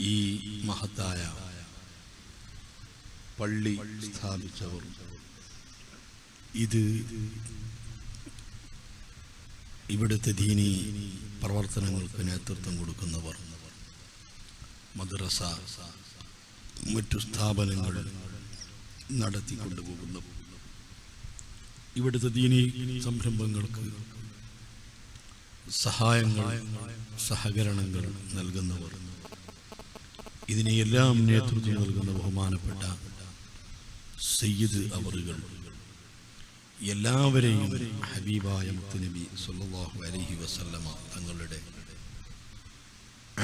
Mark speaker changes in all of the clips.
Speaker 1: ഈ മഹത്തായ പള്ളി സ്ഥാപിച്ചവർ, ഇത് ഇവിടുത്തെ ദീനീ പ്രവർത്തനങ്ങൾക്ക് നേതൃത്വം കൊടുക്കുന്നവർ, മദ്രസ, മറ്റു സ്ഥാപനങ്ങൾ നടത്തിക്കൊണ്ടുപോകുന്നു, ഇവിടുത്തെ ദീനീ സംരംഭങ്ങൾക്ക് സഹായങ്ങൾ, സഹകരണങ്ങൾ നൽകുന്നവർ, ഇതിനെയെല്ലാം നേതൃത്വം നൽകുന്ന ബഹുമാനപ്പെട്ട സയ്യിദ് അവറുകൾ എല്ലാവരെയും ഹബീബായ മുത്തുനബി സല്ലല്ലാഹു അലൈഹി വസല്ലമ തങ്ങളുടെ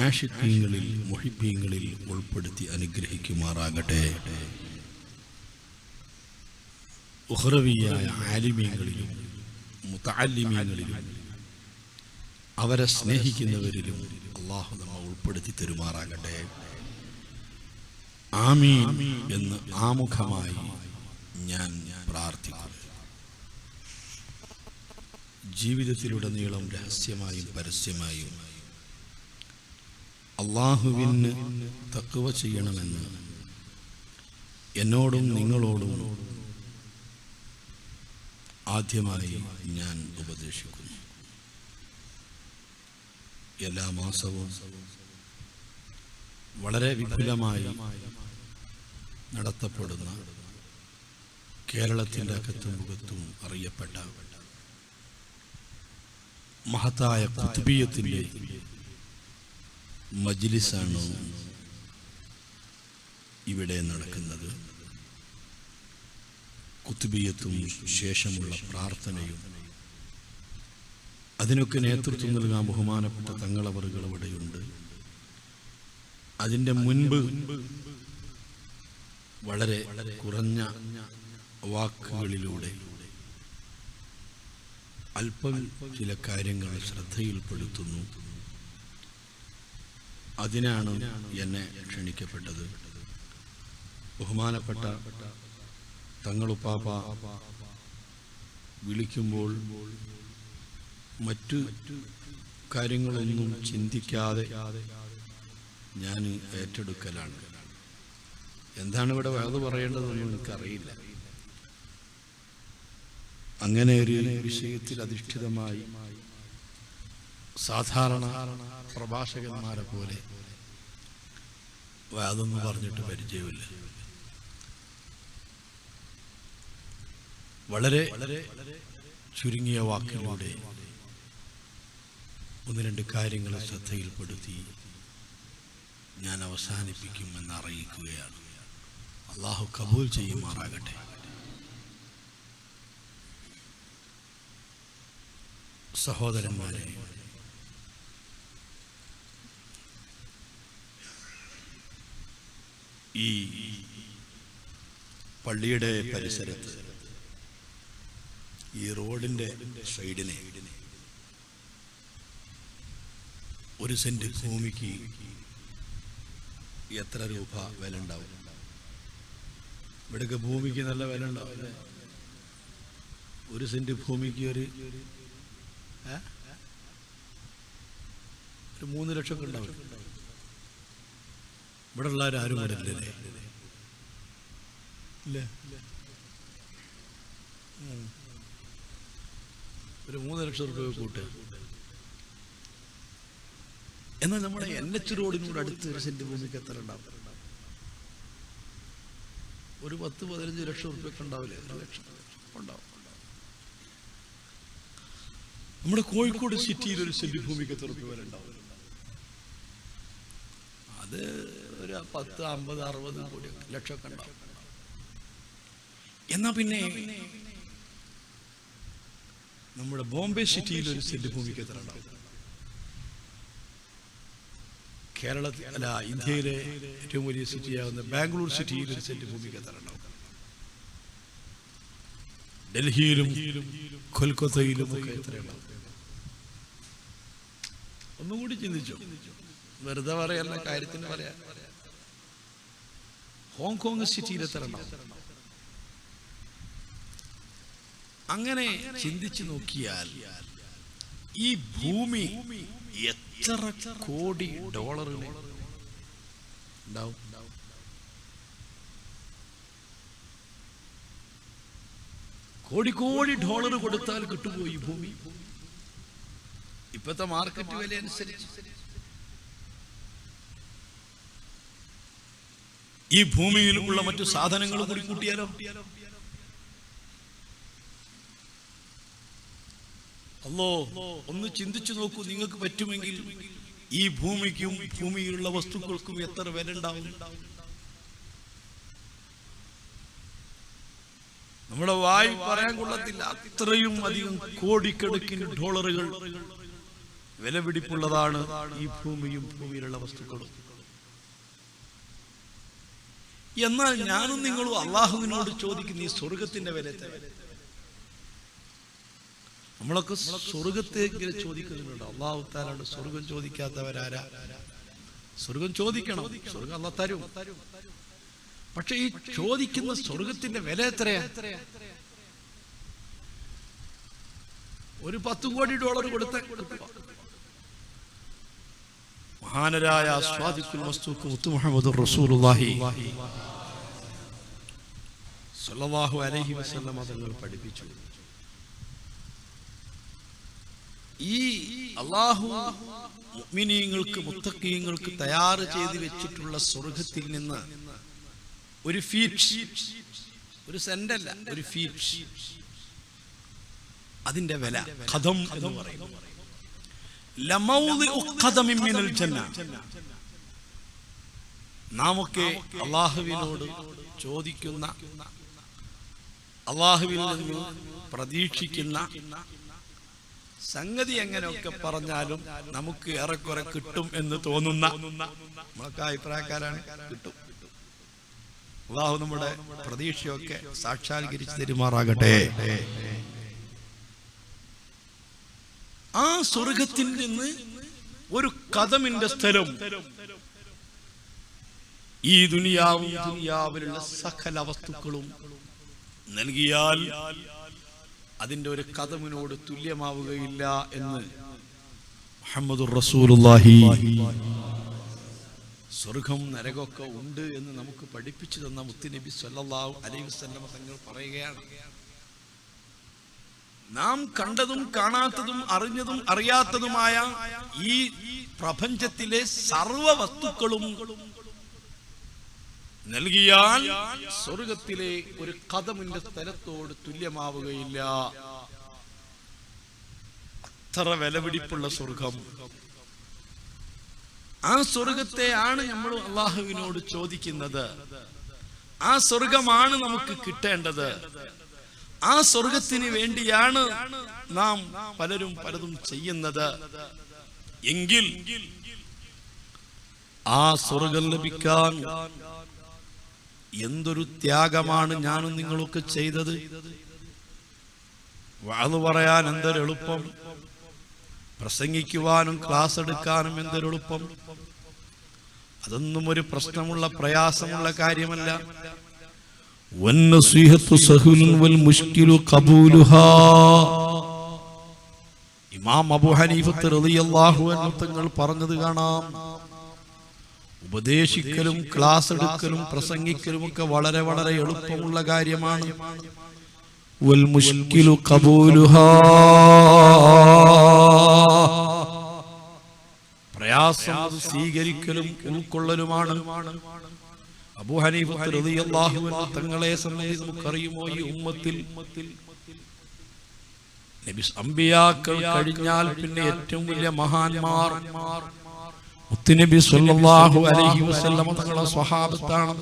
Speaker 1: ആശിഖീങ്ങളിൽ, മുഹിബ്ബീങ്ങളിൽ ഉൾപ്പെടുത്തി അനുഗ്രഹിക്കുമാറാകട്ടെ. ഉഖ്റവിയായ ആലിമീങ്ങളിലും മുതഅല്ലിമീങ്ങളിലും അവരെ സ്നേഹിക്കുന്നവരിലും അല്ലാഹു നമ്മെ ഉൾപ്പെടുത്തി തരുമാറാകട്ടെ. ആമീൻ എന്ന് ആമുഖമായി ഞാൻ പ്രാർത്ഥിക്കുന്നു. ജീവിതത്തിലുടനീളം രഹസ്യമായും പരസ്യമായും അല്ലാഹുവിന് തഖ്വ ചെയ്യണമെന്ന് എന്നോടും നിങ്ങളോടും ആദ്യമായി ഞാൻ ഉപദേശിക്കുന്നു. എല്ലാ മാസവും വളരെ വിപുലമായി നടത്തപ്പെടുന്ന, കേരളത്തിൻ്റെ അകത്തും മുഖത്തും അറിയപ്പെട്ട മഹത്തായ ഖുത്ബിയത്തിൻ്റെ മജ്ലിസാണ് ഇവിടെ നടക്കുന്നത്. ഖുത്ബിയത്തും ശേഷമുള്ള പ്രാർത്ഥനയും അതിനൊക്കെ നേതൃത്വം നൽകാൻ ബഹുമാനപ്പെട്ട തങ്ങളവറുകൾ ഇവിടെയുണ്ട്. അതിൻ്റെ മുൻപ് വളരെ കുറഞ്ഞ വാക്കുകളിലൂടെ അല്പം ചില കാര്യങ്ങൾ ശ്രദ്ധയിൽപ്പെടുത്തുന്നു. അതിനാണ് എന്നെ ക്ഷണിക്കപ്പെട്ടത്. ബഹുമാനപ്പെട്ട തങ്ങളുപ്പാപ്പ വിളിക്കുമ്പോൾ മറ്റു കാര്യങ്ങളൊന്നും ചിന്തിക്കാതെ ഞാൻ ഏറ്റെടുക്കലാണ്. എന്താണ് ഇവിടെ വഅദ് പറയേണ്ടതെന്ന് എനിക്കറിയില്ല. അങ്ങനെ ഒരു വിഷയത്തിൽ അധിഷ്ഠിതമായി സാധാരണ പ്രഭാഷകന്മാരെ പോലെ വഅദൊന്നും പറഞ്ഞിട്ട് പരിചയമില്ല. വളരെ ചുരുങ്ങിയ വാക്കിലൂടെ ഒന്ന് രണ്ട് കാര്യങ്ങളെ ശ്രദ്ധയിൽപ്പെടുത്തി ഞാൻ അവസാനിപ്പിക്കുമെന്ന് അറിയിക്കുകയാണ്. അല്ലാഹു കബൂൽ ചെയ്യുമാറാകട്ടെ. സഹോദരന്മാരെ, ഈ പള്ളിയുടെ പരിസരത്ത് ഈ റോഡിന്റെ സൈഡിനെ ഒരു സെന്റ് ഭൂമിക്ക് എത്ര രൂപ വില ഉണ്ടാവും? ഇവിടെയൊക്കെ ഭൂമിക്ക് നല്ല വില ഉണ്ടാവും അല്ലേ? ഒരു സെന്റ് ഭൂമിക്ക് ഒരു 3 ലക്ഷം ഒക്കെ ഉണ്ടാവും. ഇവിടെ ഉള്ളവർ ആരും ഇവിടെ ഇല്ലല്ലേ? ഇല്ല. ഒരു 3 ലക്ഷം രൂപ കൂട്ടുക. എന്നാൽ നമ്മുടെ NH റോഡിനോട് അടുത്ത് ഒരു സെന്റ് ഭൂമിക്ക് എത്ര ഉണ്ടാവും? ഒരു 10-15 ലക്ഷം റുപ്യൊക്കെ ഉണ്ടാവില്ലേ? 1 ലക്ഷം ഉണ്ടാവും. നമ്മുടെ കോഴിക്കോട് സിറ്റിയിൽ ഒരു സെന്റ് ഭൂമിക്ക് എത്ര റുപ്യ വില ഉണ്ടാവും? അത് ഒരു 10, 50, 60 കോടി ലക്ഷമൊക്കെ ഉണ്ടാവും. എന്നാ പിന്നെ നമ്മുടെ ബോംബെ സിറ്റിയിൽ ഒരു സെന്റ് ഭൂമിക്ക് എത്ര ഉണ്ടാവും? കേരളത്തിൽ അല്ല, ഇന്ത്യയിലെ ഏറ്റവും വലിയ സിറ്റിയാകുന്ന ബാംഗ്ലൂർ സിറ്റിയിൽ ഒരു സെന്റ് ഭൂമിക്ക് എത്ര ഉണ്ടാവും? ഡൽഹിയിലും കൊൽക്കത്തയിലും ഒക്കെ എത്രയുണ്ടാവും? ഒന്നുകൂടി ചിന്തിച്ചു. വെറുതെ പറയല്ല, കാര്യത്തിന് പറയാ. ഹോങ്കോങ് സിറ്റിയിൽ എത്ര ഉണ്ടാവും? അങ്ങനെ ചിന്തിച്ചു നോക്കിയാൽ ഈ ഭൂമി എത്ര കോടി ഡോളറിന് ഉണ്ടാവും. കോടിക്കോടി ഡോളർ കൊടുത്താൽ കിട്ടുമോ ഈ ഭൂമി? ഇപ്പോഴത്തെ മാർക്കറ്റ് വില അനുസരിച്ച് ഈ ഭൂമിയിലുള്ള മറ്റു സാധനങ്ങൾ കൂടി കൂട്ടിയാലോ? അല്ലോ, ഒന്ന് ചിന്തിച്ചു നോക്കൂ. നിങ്ങൾക്ക് പറ്റുമെങ്കിൽ ഈ ഭൂമിക്കും ഭൂമിയിലുള്ള വസ്തുക്കൾക്കും എത്ര വില ഉണ്ടാവും? നമ്മുടെ വായി പറയാൻ കൊള്ളത്തില്ല. അത്രയും അധികം കോടിക്കണക്കിന് ഡോളറുകൾ വിലപിടിപ്പുള്ളതാണ് ഈ ഭൂമിയും ഭൂമിയിലുള്ള വസ്തുക്കളും. എന്നാൽ ഞാനും നിങ്ങളും അള്ളാഹുവിനോട് ചോദിക്കുന്ന ഈ സ്വർഗത്തിന്റെ വില എത്ര? നമ്മളൊക്കെ സ്വർഗത്തെ ചോദിക്കുന്നുണ്ടോ? അള്ളാഹു തആലയോട് സ്വർഗം ചോദിക്കാത്തവരാരാ? സ്വർഗം ചോദിക്കണം, സ്വർഗം അള്ളാഹ് തരും. പക്ഷെ ഈ ചോദിക്കുന്ന സ്വർഗത്തിന്റെ വില എത്രയാ? ഒരു 10 കോടി ഡോളർ കൊടുത്ത മഹാനരായ സ്വാദിഖുൽ മസ്തൂഖ് മുത്ത് മുഹമ്മദുർ റസൂലുള്ളാഹി സ്വല്ലല്ലാഹു അലൈഹി വസല്ലം തങ്ങൾ പഠിപ്പിച്ചു, ഈ അല്ലാഹു മുഅ്മിനീങ്ങൾക്ക് മുത്തഖീങ്ങൾക്ക് തയ്യാർ ചെയ്തു വെച്ചിട്ടുള്ള സ്വർഗ്ഗത്തിൽ നിന്ന് ഒരു ഫീറ്റ്, ഒരു സെന്റ് അല്ല, ഒരു ഫീറ്റ്, അതിന്റെ വില ഖദം എന്ന് പറയുന്നു. ലമൗദിഉ ഖദമിൻ മിനൽ ജന്ന. നാമൊക്കെ അല്ലാഹുവിനോട് ചോദിക്കുന്ന, അല്ലാഹുവിൽ നിന്ന് പ്രതീക്ഷിക്കുന്ന സംഗതി എങ്ങനെയൊക്കെ പറഞ്ഞാലും നമുക്ക് ഏറെക്കുറെ കിട്ടും എന്ന് തോന്നുന്ന നമ്മളൊക്കെ അഭിപ്രായക്കാരാണ്. കിട്ടും. അല്ലാഹു നമ്മുടെ പ്രതീക്ഷയൊക്കെ സാക്ഷാത്കരിച്ച് തരുമാറാകട്ടെ. ആ സ്വർഗത്തിൽ നിന്ന് ഒരു ഖദമിന്റെ സ്ഥലം ഈ ദുനിയാവും ദുനിയാവിലുള്ള സകല വസ്തുക്കളും നൽകിയാൽ അതിന്റെ ഒരു ഖദമിനോട് തുല്യമാവുകയില്ല എന്ന് മുഹമ്മദുർ റസൂലുള്ളാഹി. സ്വർഗം നരകമൊക്കെ ഉണ്ട് എന്ന് നമുക്ക് പഠിപ്പിച്ചു തന്ന മുത്തുനബി സ്വല്ലല്ലാഹു അലൈഹി വസല്ലം തങ്ങൾ പറയുകയാണ്, നാം കണ്ടതും കാണാത്തതും അറിഞ്ഞതും അറിയാത്തതുമായ ഈ പ്രപഞ്ചത്തിലെ സർവ വസ്തുക്കളും നൽകിയാൽ സ്വർഗത്തിലെ ഒരു ഖദമിന്റെ സ്ഥലത്തോട് തുല്യമാവുകയില്ല. അത്ര വിലപിടിപ്പുള്ള സ്വർഗം. ആ സ്വർഗത്തെയാണ് നമ്മൾ അല്ലാഹുവിനോട് ചോദിക്കുന്നത്. ആ സ്വർഗമാണ് നമുക്ക് കിട്ടേണ്ടത്. ആ സ്വർഗത്തിന് വേണ്ടിയാണ് നാം പലരും പലതും ചെയ്യുന്നത്. എങ്കിൽ ആ സ്വർഗം ലഭിക്കാൻ എന്തൊരു ത്യാഗമാണ് ഞാനും നിങ്ങളൊക്കെ ചെയ്തത്. വഅദ് പറയാൻ എന്തൊരു എളുപ്പം, പ്രസംഗിക്കുവാനും ക്ലാസ് എടുക്കാനും എന്തൊരു എളുപ്പം. അതൊന്നും ഒരു പ്രശ്നമുള്ള പ്രയാസമുള്ള കാര്യമല്ല. വന്നസീഹത്തു സഹ്ലുൻ വൽ മുശ്കിലു ഖബൂലുഹാ. ഇമാം അബൂ ഹനീഫ റളിയല്ലാഹു അൻഹു തങ്ങൾ പറഞ്ഞത് കാണാം, ഉപദേശിക്കലും ക്ലാസ് എടുക്കലും പ്രസംഗിക്കലും ഒക്കെ വളരെ വളരെ എളുപ്പമുള്ള കാര്യമാണ്. വൽ മുശ്കിലു ഖബൂലുഹാ. പ്രയാസം സ്വീകരിക്കലും ഉൾക്കൊള്ളലുമാണ്. അബൂ ഹനീഫ റളിയല്ലാഹു അൻഹു തങ്ങളെ സംബന്ധിച്ച് നമുക്കറിയുമോ, ഈ ഉമ്മത്തിൽ നബി അമ്പിയാക്കൾ കഴിഞ്ഞാൽ പിന്നെ ഏറ്റവും വലിയ മഹാന്മാർ മുത്തുനബി സ്വല്ലല്ലാഹു അലൈഹി വസല്ലം തങ്ങളുടെ സ്വഹാബത്താണ്.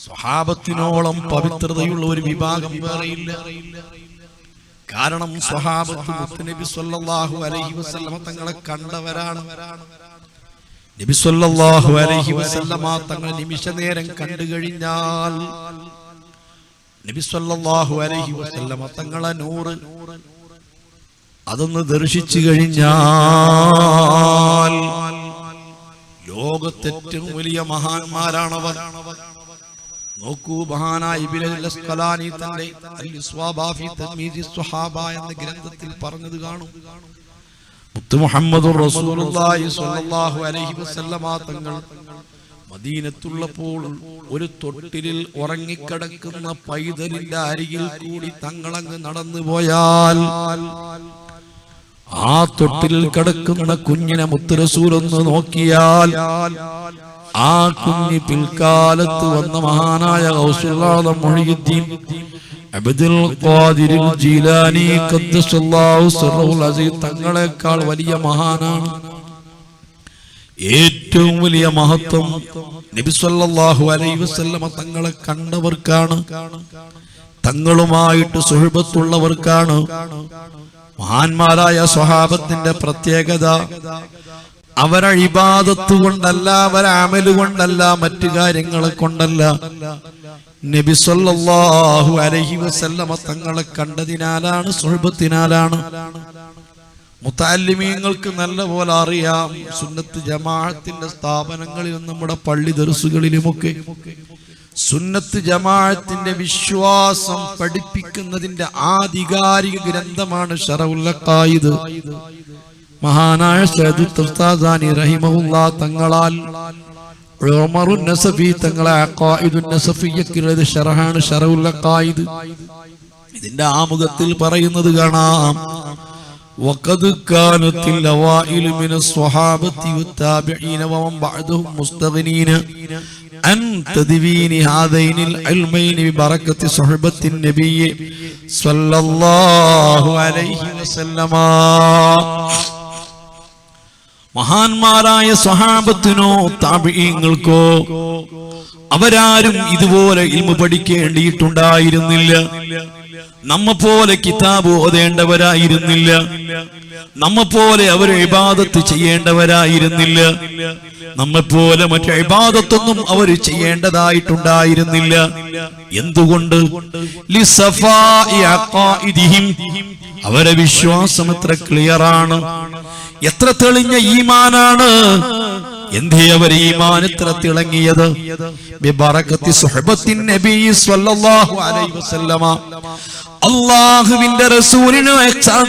Speaker 1: സ്വഹാബത്തിനോളം പവിത്രതയുള്ള ഒരു വിഭാഗം വേറെയില്ല. കാരണം സ്വഹാബത്ത് മുത്തുനബി സ്വല്ലല്ലാഹു അലൈഹി വസല്ലം തങ്ങളെ കണ്ടവരാണ്. നബി സ്വല്ലല്ലാഹു അലൈഹി വസല്ലം തങ്ങളെ നിമിഷ നേരം കണ്ടു കഴിഞ്ഞാൽ നബി സ്വല്ലല്ലാഹു അലൈഹി വസല്ലം തങ്ങളെ നൂറ് അതൊന്ന് ദർശിച്ചു കഴിഞ്ഞാൽ ലോകത്തെ ഏറ്റവും വലിയ മഹാന്മാരാണവർ. നോക്കൂ, മഹാനായ ഇബ്നു അസ്ഖലാനി തന്റെ അൽ-ഇസ്വാബ ഫി തമീദി സ്വഹാബ എന്ന ഗ്രന്ഥത്തിൽ പറഞ്ഞത് കാണും. മുത്ത് മുഹമ്മദുർ റസൂലുള്ളാഹി സ്വല്ലല്ലാഹു അലൈഹി വസല്ലം തങ്ങൾ മദീനത്തുള്ളപ്പോൾ ഒരു തൊട്ടിലിൽ ഉറങ്ങിക്കിടക്കുന്ന പൈതലിന്റെ അരികിൽ കൂടി തങ്ങളങ്ങ് നടന്നു പോയാൽ ആ തൊട്ടിലിൽ കിടക്കുന്ന കുഞ്ഞിനെ മുത്ത് റസൂൽ ഒന്ന് നോക്കിയാൽ ആ കുഞ്ഞ് പിൽക്കാലത്ത് വന്ന മഹാനായ ഗൗസുൽ ആദം മുഹ്യിദ്ദീൻ അബ്ദുൽ ഖാദിർ ജീലാനി ഖദ്ദസല്ലാഹു സിർറുൽ അസീസ് തങ്ങളെക്കാൾ വലിയ മഹാനാണ്. ഏറ്റവും വലിയ മഹത്വം നബി സല്ലല്ലാഹു അലൈഹി വസല്ലമ തങ്ങളെ കണ്ടവർക്കാണ്, തങ്ങളുമായിട്ട് സുഹബത്തുള്ളവർക്കാണ്. മഹാന്മാരായ സ്വഹാബത്തിന്റെ പ്രത്യേകത അവരെ ഇബാദത്ത് കൊണ്ടല്ല, അവരെ അമല് കൊണ്ടല്ല, മറ്റു കാര്യങ്ങളെ കൊണ്ടല്ല, നബി സല്ലല്ലാഹു അലൈഹി വസല്ലമ തങ്ങളെ കണ്ടതിനാലാണ്, സുഹബത്തിനാലാണ്. മുതഅല്ലിമീങ്ങൾക്ക് നല്ലപോലെ അറിയാം, സുന്നത്ത് ജമാഅത്തിന്റെ സ്ഥാപനങ്ങളിലും നമ്മുടെ പള്ളി ദർസുകളിലുമൊക്കെ സുന്നത്ത് ജമാഅത്തിന്റെ വിശ്വാസം പഠിപ്പിക്കുന്നതിന്റെ ആധികാരിക ഗ്രന്ഥമാണ് ശറഉൽ അഖായിദ്. മഹാനായ സയ്യിദ് തഫ്താസാനി റഹിമഹുല്ലാഹ് തങ്ങളാൽ ഉമറുൻ നസഫി തങ്ങളെ അഖായിദുൻ നസഫിയ്യക്കുള്ളത് ശറഹാണ് ശറഉൽ അഖായിദ്. ഇതിന്റെ ആമുഖത്തിൽ പറയുന്നത് കാണാം, وقد كانت الأوائل من الصحابة والتابعين ومن بعدهم مستغنين عن تدوين هذين العلمين ببركة صحبة النبي صلى الله عليه وسلم. മഹാന്മാരായ സ്വഹാബത്തിനോ താബിഈങ്ങൾക്കോ അവരാരും ഇതുപോലെ ഇൽമു പഠിക്കേണ്ടിയിട്ടുണ്ടായിരുന്നില്ല. നമ്മെപ്പോലെ കിതാബ് ഓതേണ്ടവരായിരുന്നില്ല, നമ്മെപ്പോലെ അവർ ഇബാദത്ത് ചെയ്യേണ്ടവരായിരുന്നില്ല, നമ്മെപ്പോലെ മറ്റു ഇബാദത്തൊന്നും അവർ ചെയ്യേണ്ടതായിട്ടുണ്ടായിരുന്നില്ല. എന്തുകൊണ്ട്? ലിസഫാഇ അഖായിദിഹിം, അവരെ വിശ്വാസം എത്ര ക്ലിയറാണ്, എത്ര തെളിഞ്ഞ ഈമാനാണ്. എന്തേ അവർ ഈമാൻ എത്ര തിളങ്ങിയത്? ബിബറകത്തി സുഹബത്തിൻ നബി സ്വല്ലല്ലാഹു അലൈഹി വസല്ലമ, അല്ലാഹുവിന്റെ റസൂലിനെ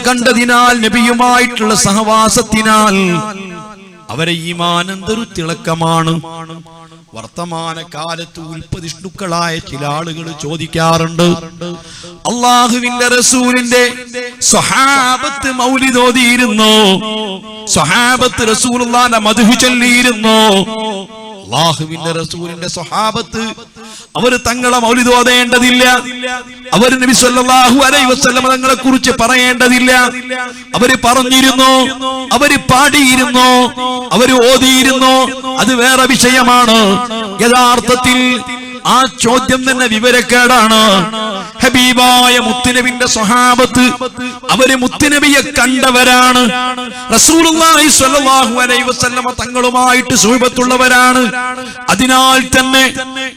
Speaker 1: കണ്ടതിനാൽ, നബിയുമായിട്ടുള്ള സഹവാസത്തിനാൽ അവരെ ഈമാൻ എന്തൊരു തിളക്കമാണ്. വർത്തമാന കാലത്ത് ഉൽപ്പതിഷ്ണുക്കളായ ചില ആളുകൾ ചോദിക്കാറുണ്ട്, അല്ലാഹുവിന്റെ റസൂലിന്റെ സ്വഹാബത്ത് മൗലിദ് ഓതിയിരുന്നോ, സ്വഹാബത്ത് റസൂലുള്ളാഹിന്റെ മദ്ഹ് ചൊല്ലിയിരുന്നോ? അല്ലാഹുവിന്റെ റസൂലിന്റെ സ്വഹാബത്ത് അവർ തങ്ങളെ മൗലിദ് ഓതേണ്ടതില്ല, അവർ നബി സല്ലല്ലാഹു അലൈഹി വസല്ലം തങ്ങളെ കുറിച്ച് പറയേണ്ടതില്ല. അവര് പറഞ്ഞിരുന്നോ, അവര് പാടിയിരുന്നോ, അവര് ഓതിയിരുന്നോ, അത് വേറെ വിഷയമാണ്. യഥാർത്ഥത്തിൽ ആ ചോദ്യം തന്നെ വിവരക്കേടാണ്. ഹബീബായ മുത്തുനബിന്റെ സ്വഹാബത്ത് അവര് മുത്തുനബിയെ കണ്ടവരാണ്, റസൂലുള്ളാഹി സ്വല്ലല്ലാഹു അലൈഹി വസല്ലമ തങ്ങളുമായിട്ട് സുഹബത്തുള്ളവരാണ്. അതിനാൽ തന്നെ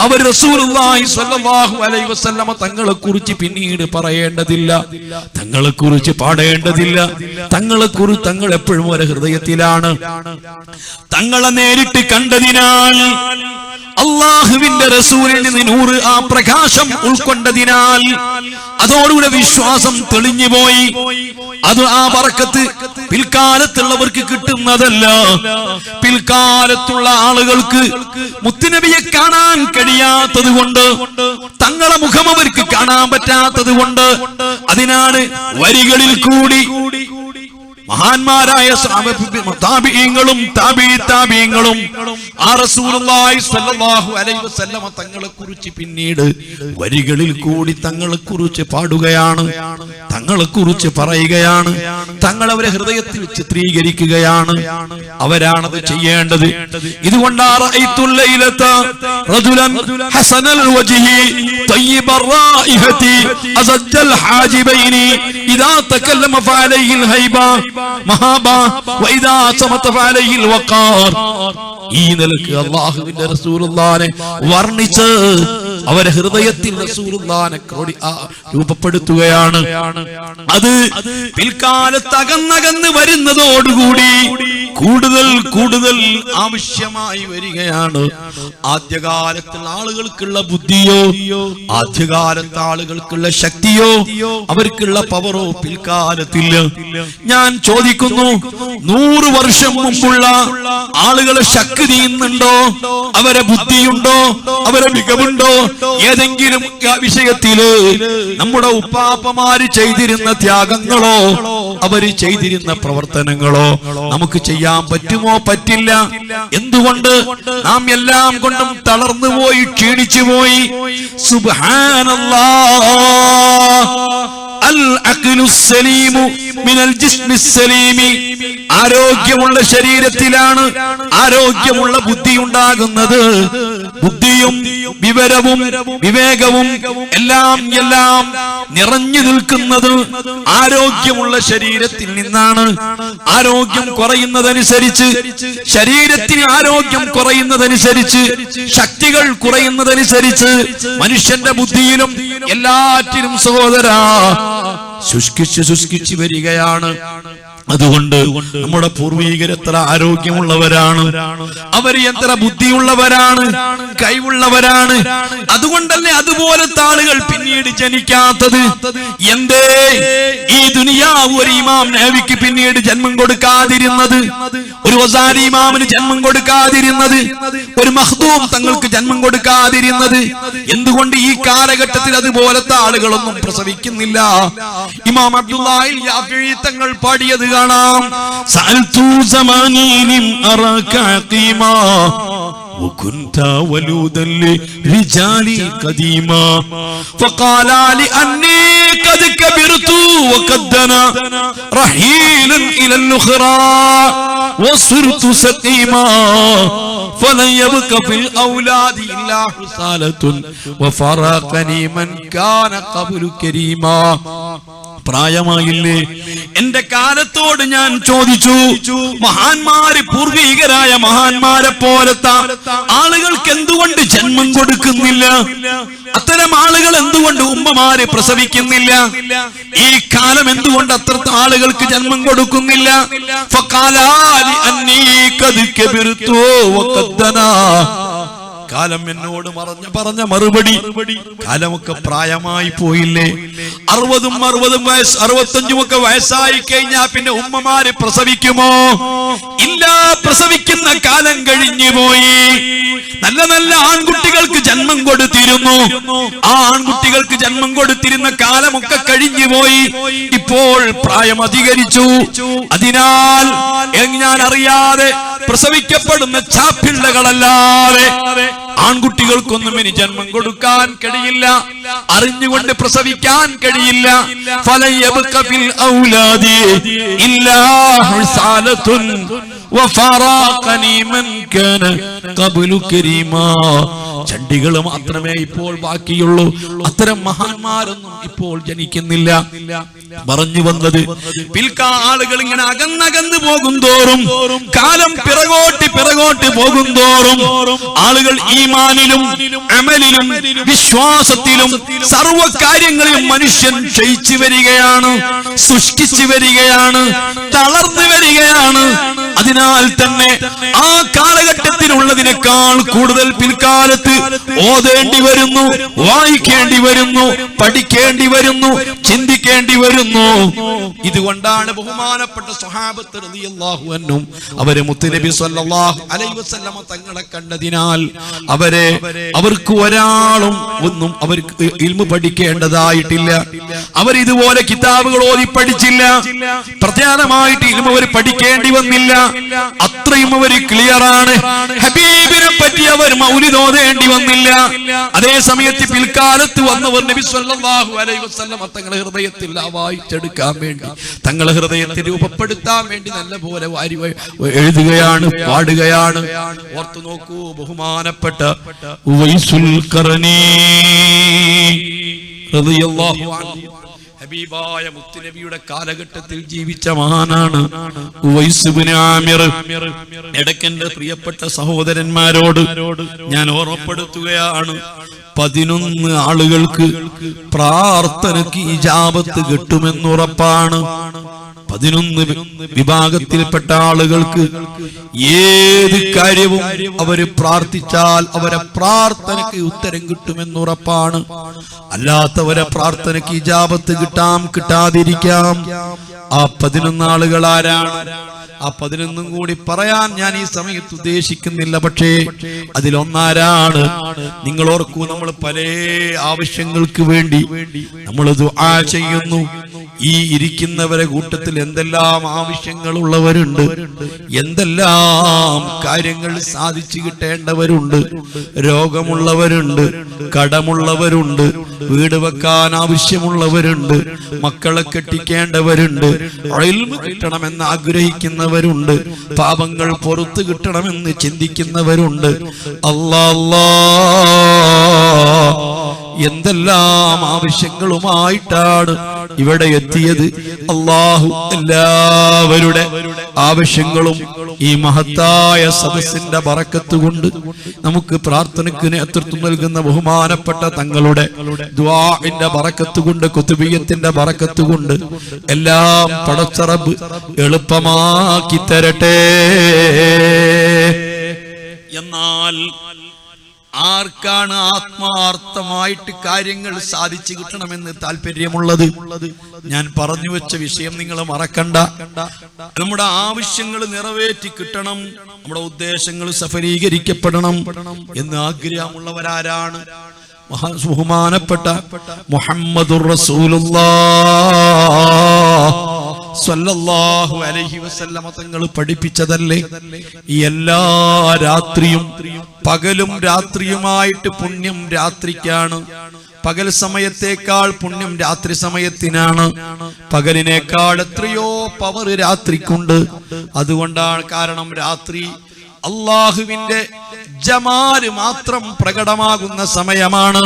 Speaker 1: അവർ റസൂലുള്ളാഹി സ്വല്ലല്ലാഹു അലൈഹി വസല്ലമ തങ്ങളെ കുറിച്ച് പിന്നീട് പറയേണ്ടതില്ല, തങ്ങളെ കുറിച്ച് പാടേണ്ടതില്ല. തങ്ങളെ കുറിച്ച് തങ്ങൾ എപ്പോഴും ഒരു ഹൃദയത്തിലാണ്. തങ്ങളെ നേരിട്ട് കണ്ടതിനാൽ, അല്ലാഹുവിന്റെ റസൂലിൽ നിന്ന് നൂറ് ആ പ്രകാശം ഉൾക്കൊണ്ടതിനാൽ അതോടുകൂടെ വിശ്വാസം തെളിഞ്ഞുപോയി. അത് ആ ബറക്കത്ത് പിൽക്കാലത്തുള്ളവർക്ക് കിട്ടുന്നതല്ല. പിൽക്കാലത്തുള്ള ആളുകൾക്ക് മുത്തുനബിയെ കാണാൻ കഴിയാത്തത് കൊണ്ട്, തങ്ങളെ മുഖം അവർക്ക് കാണാൻ പറ്റാത്തത് കൊണ്ട്, അതിനാണ് വരികളിൽ കൂടി മഹാന്മാരായ താബിഈങ്ങളും താബിഈങ്ങളും ആ റസൂലുള്ളാഹി സ്വല്ലല്ലാഹു അലൈഹി വസല്ലമ തങ്ങളെ കുറിച്ച് പിന്നീട് വരികളിൽ കൂടി തങ്ങളെ കുറിച്ച് പാടുകയാണ്, തങ്ങളെ കുറിച്ച് പറയുകയാണ്, തങ്ങളവരെ ഹൃദയത്തിൽ ചിത്രീകരിക്കുകയാണ്. അവരാണത് ചെയ്യേണ്ടത്. ഇതുകൊണ്ടാണ് ഹസനൽ വജ്ഹി തയ്യിബർ റായിഹതി അസജ്ജൽ ഹാജിബൈനി ഇദാ തകല്ലമ ഫഅലൈഹിൽ ഹൈബ മഹാബാ വഇദാ സമത ഫഅലൈഹിൽ വഖാർ. ഈ നിലക്ക് അല്ലാഹുവിന്റെ റസൂലുള്ളാഹിനെ വർണ്ണിച്ച് അവരെ ഹൃദയത്തിൽ റസൂലുള്ളാഹിനെ രൂപപ്പെടുത്തുകയാണ്. അത് പിൽക്കാലത്ത് അകന്നകന്ന് വരുന്നതോടുകൂടി കൂടുതൽ കൂടുതൽ ആവശ്യമായി വരികയാണ്. ആദ്യകാലത്തുള്ള ആളുകൾക്കുള്ള ബുദ്ധിയോ, ആദ്യകാലത്തെ ആളുകൾക്കുള്ള ശക്തിയോ, അവർക്കുള്ള പവറോ പിൽക്കാലത്തില്ല. ഞാൻ ചോദിക്കുന്നു, 100 വർഷം മുമ്പുള്ള ആളുകളെ ശക്തി ശക്തിയുണ്ടോ, അവരെ ബുദ്ധിയുണ്ടോ, അവരെ മികവുണ്ടോ, ഏതെങ്കിലും വിഷയത്തില് നമ്മുടെ ഉപ്പാപ്പമാര് ചെയ്തിരുന്ന ത്യാഗങ്ങളോ അവര് ചെയ്തിരുന്ന പ്രവർത്തനങ്ങളോ നമുക്ക് ചെയ്യാൻ പറ്റുമോ? പറ്റില്ല. എന്തുകൊണ്ട്? നാം എല്ലാം കൊണ്ടും തളർന്നു പോയി, ക്ഷീണിച്ചു പോയി. സുബ്ഹാനല്ലാഹ്. ആരോഗ്യമുള്ള ശരീരത്തിലാണ് ആരോഗ്യമുള്ള ബുദ്ധി ഉണ്ടാകുന്നത്. ബുദ്ധിയും വിവരവും വിവേകവും എല്ലാം നിറഞ്ഞു നിൽക്കുന്നത് ആരോഗ്യമുള്ള ശരീരത്തിൽ നിന്നാണ്. ആരോഗ്യം കുറയുന്നതനുസരിച്ച്, ശരീരത്തിന് ആരോഗ്യം കുറയുന്നതനുസരിച്ച്, ശക്തികൾ കുറയുന്നതനുസരിച്ച് മനുഷ്യന്റെ ബുദ്ധിയിലും എല്ലാറ്റിനും സഹോദരാ ശുഷ്കിച്ച് വരികയാണ്. അതുകൊണ്ട് നമ്മുടെ പൂർവീകർ എത്ര ആരോഗ്യമുള്ളവരാണ്, അവർ എത്ര ബുദ്ധിയുള്ളവരാണ്, കഴിവുള്ളവരാണ്. അതുകൊണ്ടല്ലേ അതുപോലത്തെ ആളുകൾ പിന്നീട് ജനിക്കാത്തത്. എന്തേ ഈ ദുനിയാവ് ഒരു ഇമാം നബിക്ക് പിന്നീട് ജന്മം കൊടുക്കാതിരുന്നത്, ഒരു വസാരി ഇമാമിന് ജന്മം കൊടുക്കാതിരുന്നത്, ഒരു മഖ്ദൂം തങ്ങൾക്ക് ജന്മം കൊടുക്കാതിരുന്നത്? എന്തുകൊണ്ട് ഈ കാലഘട്ടത്തിൽ അതുപോലത്തെ ആളുകളൊന്നും പ്രസവിക്കുന്നില്ല? ഇമാം അബ്ദുല്ലാഹിൽ യാഫിഈ തങ്ങൾ പാടിയത് കാണാം. സഅൽതു സമാനീനിം അറാക ഖീമാ وكنت ولودا لرجال قديما فقال لأني قد كبرت وقد دنا رحيلا إلى الأخرى وصرت سقيما فلن يبق في الأولاد إلا حصالة وفرقني من كان قبل كريما. പ്രായമായില്ലേ? എന്റെ കാലത്തോട് ഞാൻ ചോദിച്ചു, മഹാന്മാര്, പൂർവീകരായ മഹാന്മാരെ പോലത്തെ ആളുകൾക്ക് എന്തുകൊണ്ട് ജന്മം കൊടുക്കുന്നില്ല? അത്തരം ആളുകൾ എന്തുകൊണ്ട് ഉമ്മമാരെ പ്രസവിക്കുന്നില്ല? ഈ കാലം എന്തുകൊണ്ട് അത്രത്തെ ആളുകൾക്ക് ജന്മം കൊടുക്കുന്നില്ല? കാലം എന്നോട് പറഞ്ഞ മറുപടി, കാലമൊക്കെ പ്രായമായി പോയില്ലേ? 60 വയസ്സ് 65 വയസ്സായി കഴിഞ്ഞാൽ പിന്നെ ഉമ്മമാര് പ്രസവിക്കുമോ? ഇല്ല, പ്രസവിക്കുന്ന കാലം കഴിഞ്ഞു പോയി. നല്ല നല്ല ആൺകുട്ടികൾക്ക് ജന്മം കൊടുത്തിരുന്നു. ആ ആൺകുട്ടികൾക്ക് ജന്മം കൊടുത്തിരുന്ന കാലമൊക്കെ കഴിഞ്ഞു പോയി. ഇപ്പോൾ പ്രായം അധികരിച്ചു. അതിനാൽ ഞാൻ അറിയാതെ പ്രസവിക്കപ്പെടുന്ന ചാപ്പിള്ളകളല്ലാതെ ആൺകുട്ടികൾക്കൊന്നും ഇനി ജന്മം കൊടുക്കാൻ കഴിയില്ല, അറിഞ്ഞുകൊണ്ട് പ്രസവിക്കാൻ കഴിയില്ല. ചണ്ടികൾ മാത്രമേ ഇപ്പോൾ ബാക്കിയുള്ളൂ. അത്തരം മഹാന്മാരൊന്നും ഇപ്പോൾ ജനിക്കുന്നില്ല. പറഞ്ഞു വന്നത്, പിൽക്കാ ആളുകൾ ഇങ്ങനെ അകന്നകന്ന് പോകും തോറും, കാലം പിറകോട്ട് പോകും തോറും ആളുകൾ ഈമാനിലും അമലിലും വിശ്വാസത്തിലും സർവ കാര്യങ്ങളിലും മനുഷ്യൻ ക്ഷയിച്ചു വരികയാണ്, സൃഷ്ടിച്ചു വരികയാണ്, തളർന്നു വരികയാണ്. അതിനാൽ തന്നെ ആ കാലഘട്ടത്തിലുള്ളതിനേക്കാൾ കൂടുതൽ പിൽക്കാലത്ത് ഓതേണ്ടി വരുന്നു, വായിക്കേണ്ടി വരുന്നു, പഠിക്കേണ്ടി വരുന്നു, ചിന്തിക്കേണ്ടി വരുന്നു. ഇതുകൊണ്ടാണ് ബഹുമാനപ്പെട്ട സ്വഹാബത്ത് റളിയല്ലാഹു അൻഹും അവരെ മുത്തുനബി സ്വല്ലല്ലാഹു അലൈഹി വസല്ലമ തങ്ങളെ കണ്ടതിനാൽ അവർക്ക് ഒരാളും ഒന്നും അവർക്ക് ഇൽമു പഠിക്കേണ്ടതായിട്ടില്ല. അവർ ഇതുപോലെ കിതാബുകൾ ഓതി പഠിച്ചില്ല, പ്രധാനമായിട്ട് ഇൽമു അവർ പഠിക്കേണ്ടി വന്നില്ല. അത്രയും അവർ ക്ലിയറാണ്. ഹബീബിനെ പറ്റി അവർ മൗലിദ് ഓതേണ്ടി വന്നില്ല. അതേ സമയത്ത് പിൽക്കാലത്ത് വന്നവർ നബി സ്വല്ലല്ലാഹു അലൈഹി വസല്ലമ തങ്ങളെ ഹൃദയത്തിൽ വായിച്ചെടുക്കാൻ വേണ്ടി, തങ്ങളെ ഹൃദയത്തെ രൂപപ്പെടുത്താൻ വേണ്ടി നല്ല പോലെ വാരി എഴുതുകയാണ്, പാടുകയാണ്. ഓർത്തു നോക്കൂ, ബഹുമാനപ്പെട്ട ഉവൈസുൽ ഖറനി റളിയല്ലാഹു അൻഹു ഹബീബായ മുത്തുനബിയുടെ കാലഘട്ടത്തിൽ ജീവിച്ച മഹാനാണ് ഉവൈസ് ഇബ്നു ആമിർ. ഇടയ്ക്കെന്റെ പ്രിയപ്പെട്ട സഹോദരന്മാരോട് ഞാൻ ഓർമ്മപ്പെടുത്തുകയാണ്, 11 ആളുകൾക്ക് പ്രാർത്ഥനയ്ക്ക് ഇജാബത്ത് കിട്ടുമെന്നുറപ്പാണ്. 11 വിഭാഗത്തിൽപ്പെട്ട ആളുകൾക്ക് ഏത് കാര്യവും അവര് പ്രാർത്ഥിച്ചാൽ അവരെ പ്രാർത്ഥനയ്ക്ക് ഉത്തരം കിട്ടുമെന്നുറപ്പാണ്. അല്ലാത്തവരെ പ്രാർത്ഥനയ്ക്ക് ഇജാബത്ത് കിട്ടാതിരിക്കാം. ആ 11 ആളുകൾ ആരാണ്? ആ 11 കൂടി പറയാൻ ഞാൻ ഈ സമയത്ത് ഉദ്ദേശിക്കുന്നില്ല. പക്ഷേ അതിലൊന്നാരാണ്, നിങ്ങൾ ഓർക്കൂ, നമ്മൾ പല ആവശ്യങ്ങൾക്ക് വേണ്ടി നമ്മൾ ദുആ ചെയ്യുന്നു. ഈ ഇരിക്കുന്നവരെ കൂട്ടത്തിൽ എന്തെല്ലാം ആവശ്യങ്ങളുള്ളവരുണ്ട്, എന്തെല്ലാം കാര്യങ്ങൾ സാധിച്ചു കിട്ടേണ്ടവരുണ്ട്. രോഗമുള്ളവരുണ്ട്, കടമുള്ളവരുണ്ട്, വീട് വെക്കാൻ ആവശ്യമുള്ളവരുണ്ട്, മക്കളെ കെട്ടിക്കേണ്ടവരുണ്ട്, ഇൽമ് കിട്ടണമെന്ന് ആഗ്രഹിക്കുന്നവരുണ്ട്, പാപങ്ങൾ പുറത്തു കിട്ടണമെന്ന് ചിന്തിക്കുന്നവരുണ്ട്. അല്ലാഹ് എന്തെല്ലാം ആവശ്യങ്ങളുമായിട്ടാണ് ഇവിടെ എത്തിയത്. അല്ലാഹു എല്ലാവരുടെ ആവശ്യങ്ങളും ഈ മഹത്തായ സദസ്സിന്റെ ബറക്കത്ത് കൊണ്ട്, നമുക്ക് പ്രാർത്ഥനയ്ക്ക് നേതൃത്വം നൽകുന്ന ബഹുമാനപ്പെട്ട തങ്ങളുടെ ദുആഇന്റെ ബറക്കത്ത് കൊണ്ട്, കുതുബിയത്തിന്റെ ബറക്കത്ത് കൊണ്ട് എല്ലാം പടച്ച റബ്ബ് എളുപ്പമാക്കി തരട്ടെ. എന്നാൽ ആർക്കാണ് ആത്മാർത്ഥമായിട്ട് കാര്യങ്ങൾ സാധിച്ചു കിട്ടണമെന്ന് താല്പര്യമുള്ളത്? ഞാൻ പറഞ്ഞു വെച്ച വിഷയം നിങ്ങൾ മറക്കണ്ട. നമ്മുടെ ആവശ്യങ്ങൾ നിറവേറ്റി കിട്ടണം, നമ്മുടെ ഉദ്ദേശങ്ങൾ സഫലീകരിക്കപ്പെടണം എന്ന് ആഗ്രഹമുള്ളവരാരാണ്? ബഹുമാനപ്പെട്ട മുഹമ്മദുർ റസൂലുള്ളാഹ് സ്വല്ലല്ലാഹു അലൈഹി വസല്ലമ തങ്ങൾ പഠിപ്പിച്ചതല്ലേ, എല്ലാ രാത്രിയും പകലും രാത്രിയുമായിട്ട് പുണ്യം രാത്രിക്കാണ്. പകൽ സമയത്തേക്കാൾ പുണ്യം രാത്രി സമയത്തിനാണ്. പകലിനേക്കാൾ എത്രയോ പവർ രാത്രിക്കുണ്ട്. അതുകൊണ്ടാണ്, കാരണം രാത്രി അള്ളാഹുവിന്റെ ജമാല് മാത്രം പ്രകടമാകുന്ന സമയമാണ്.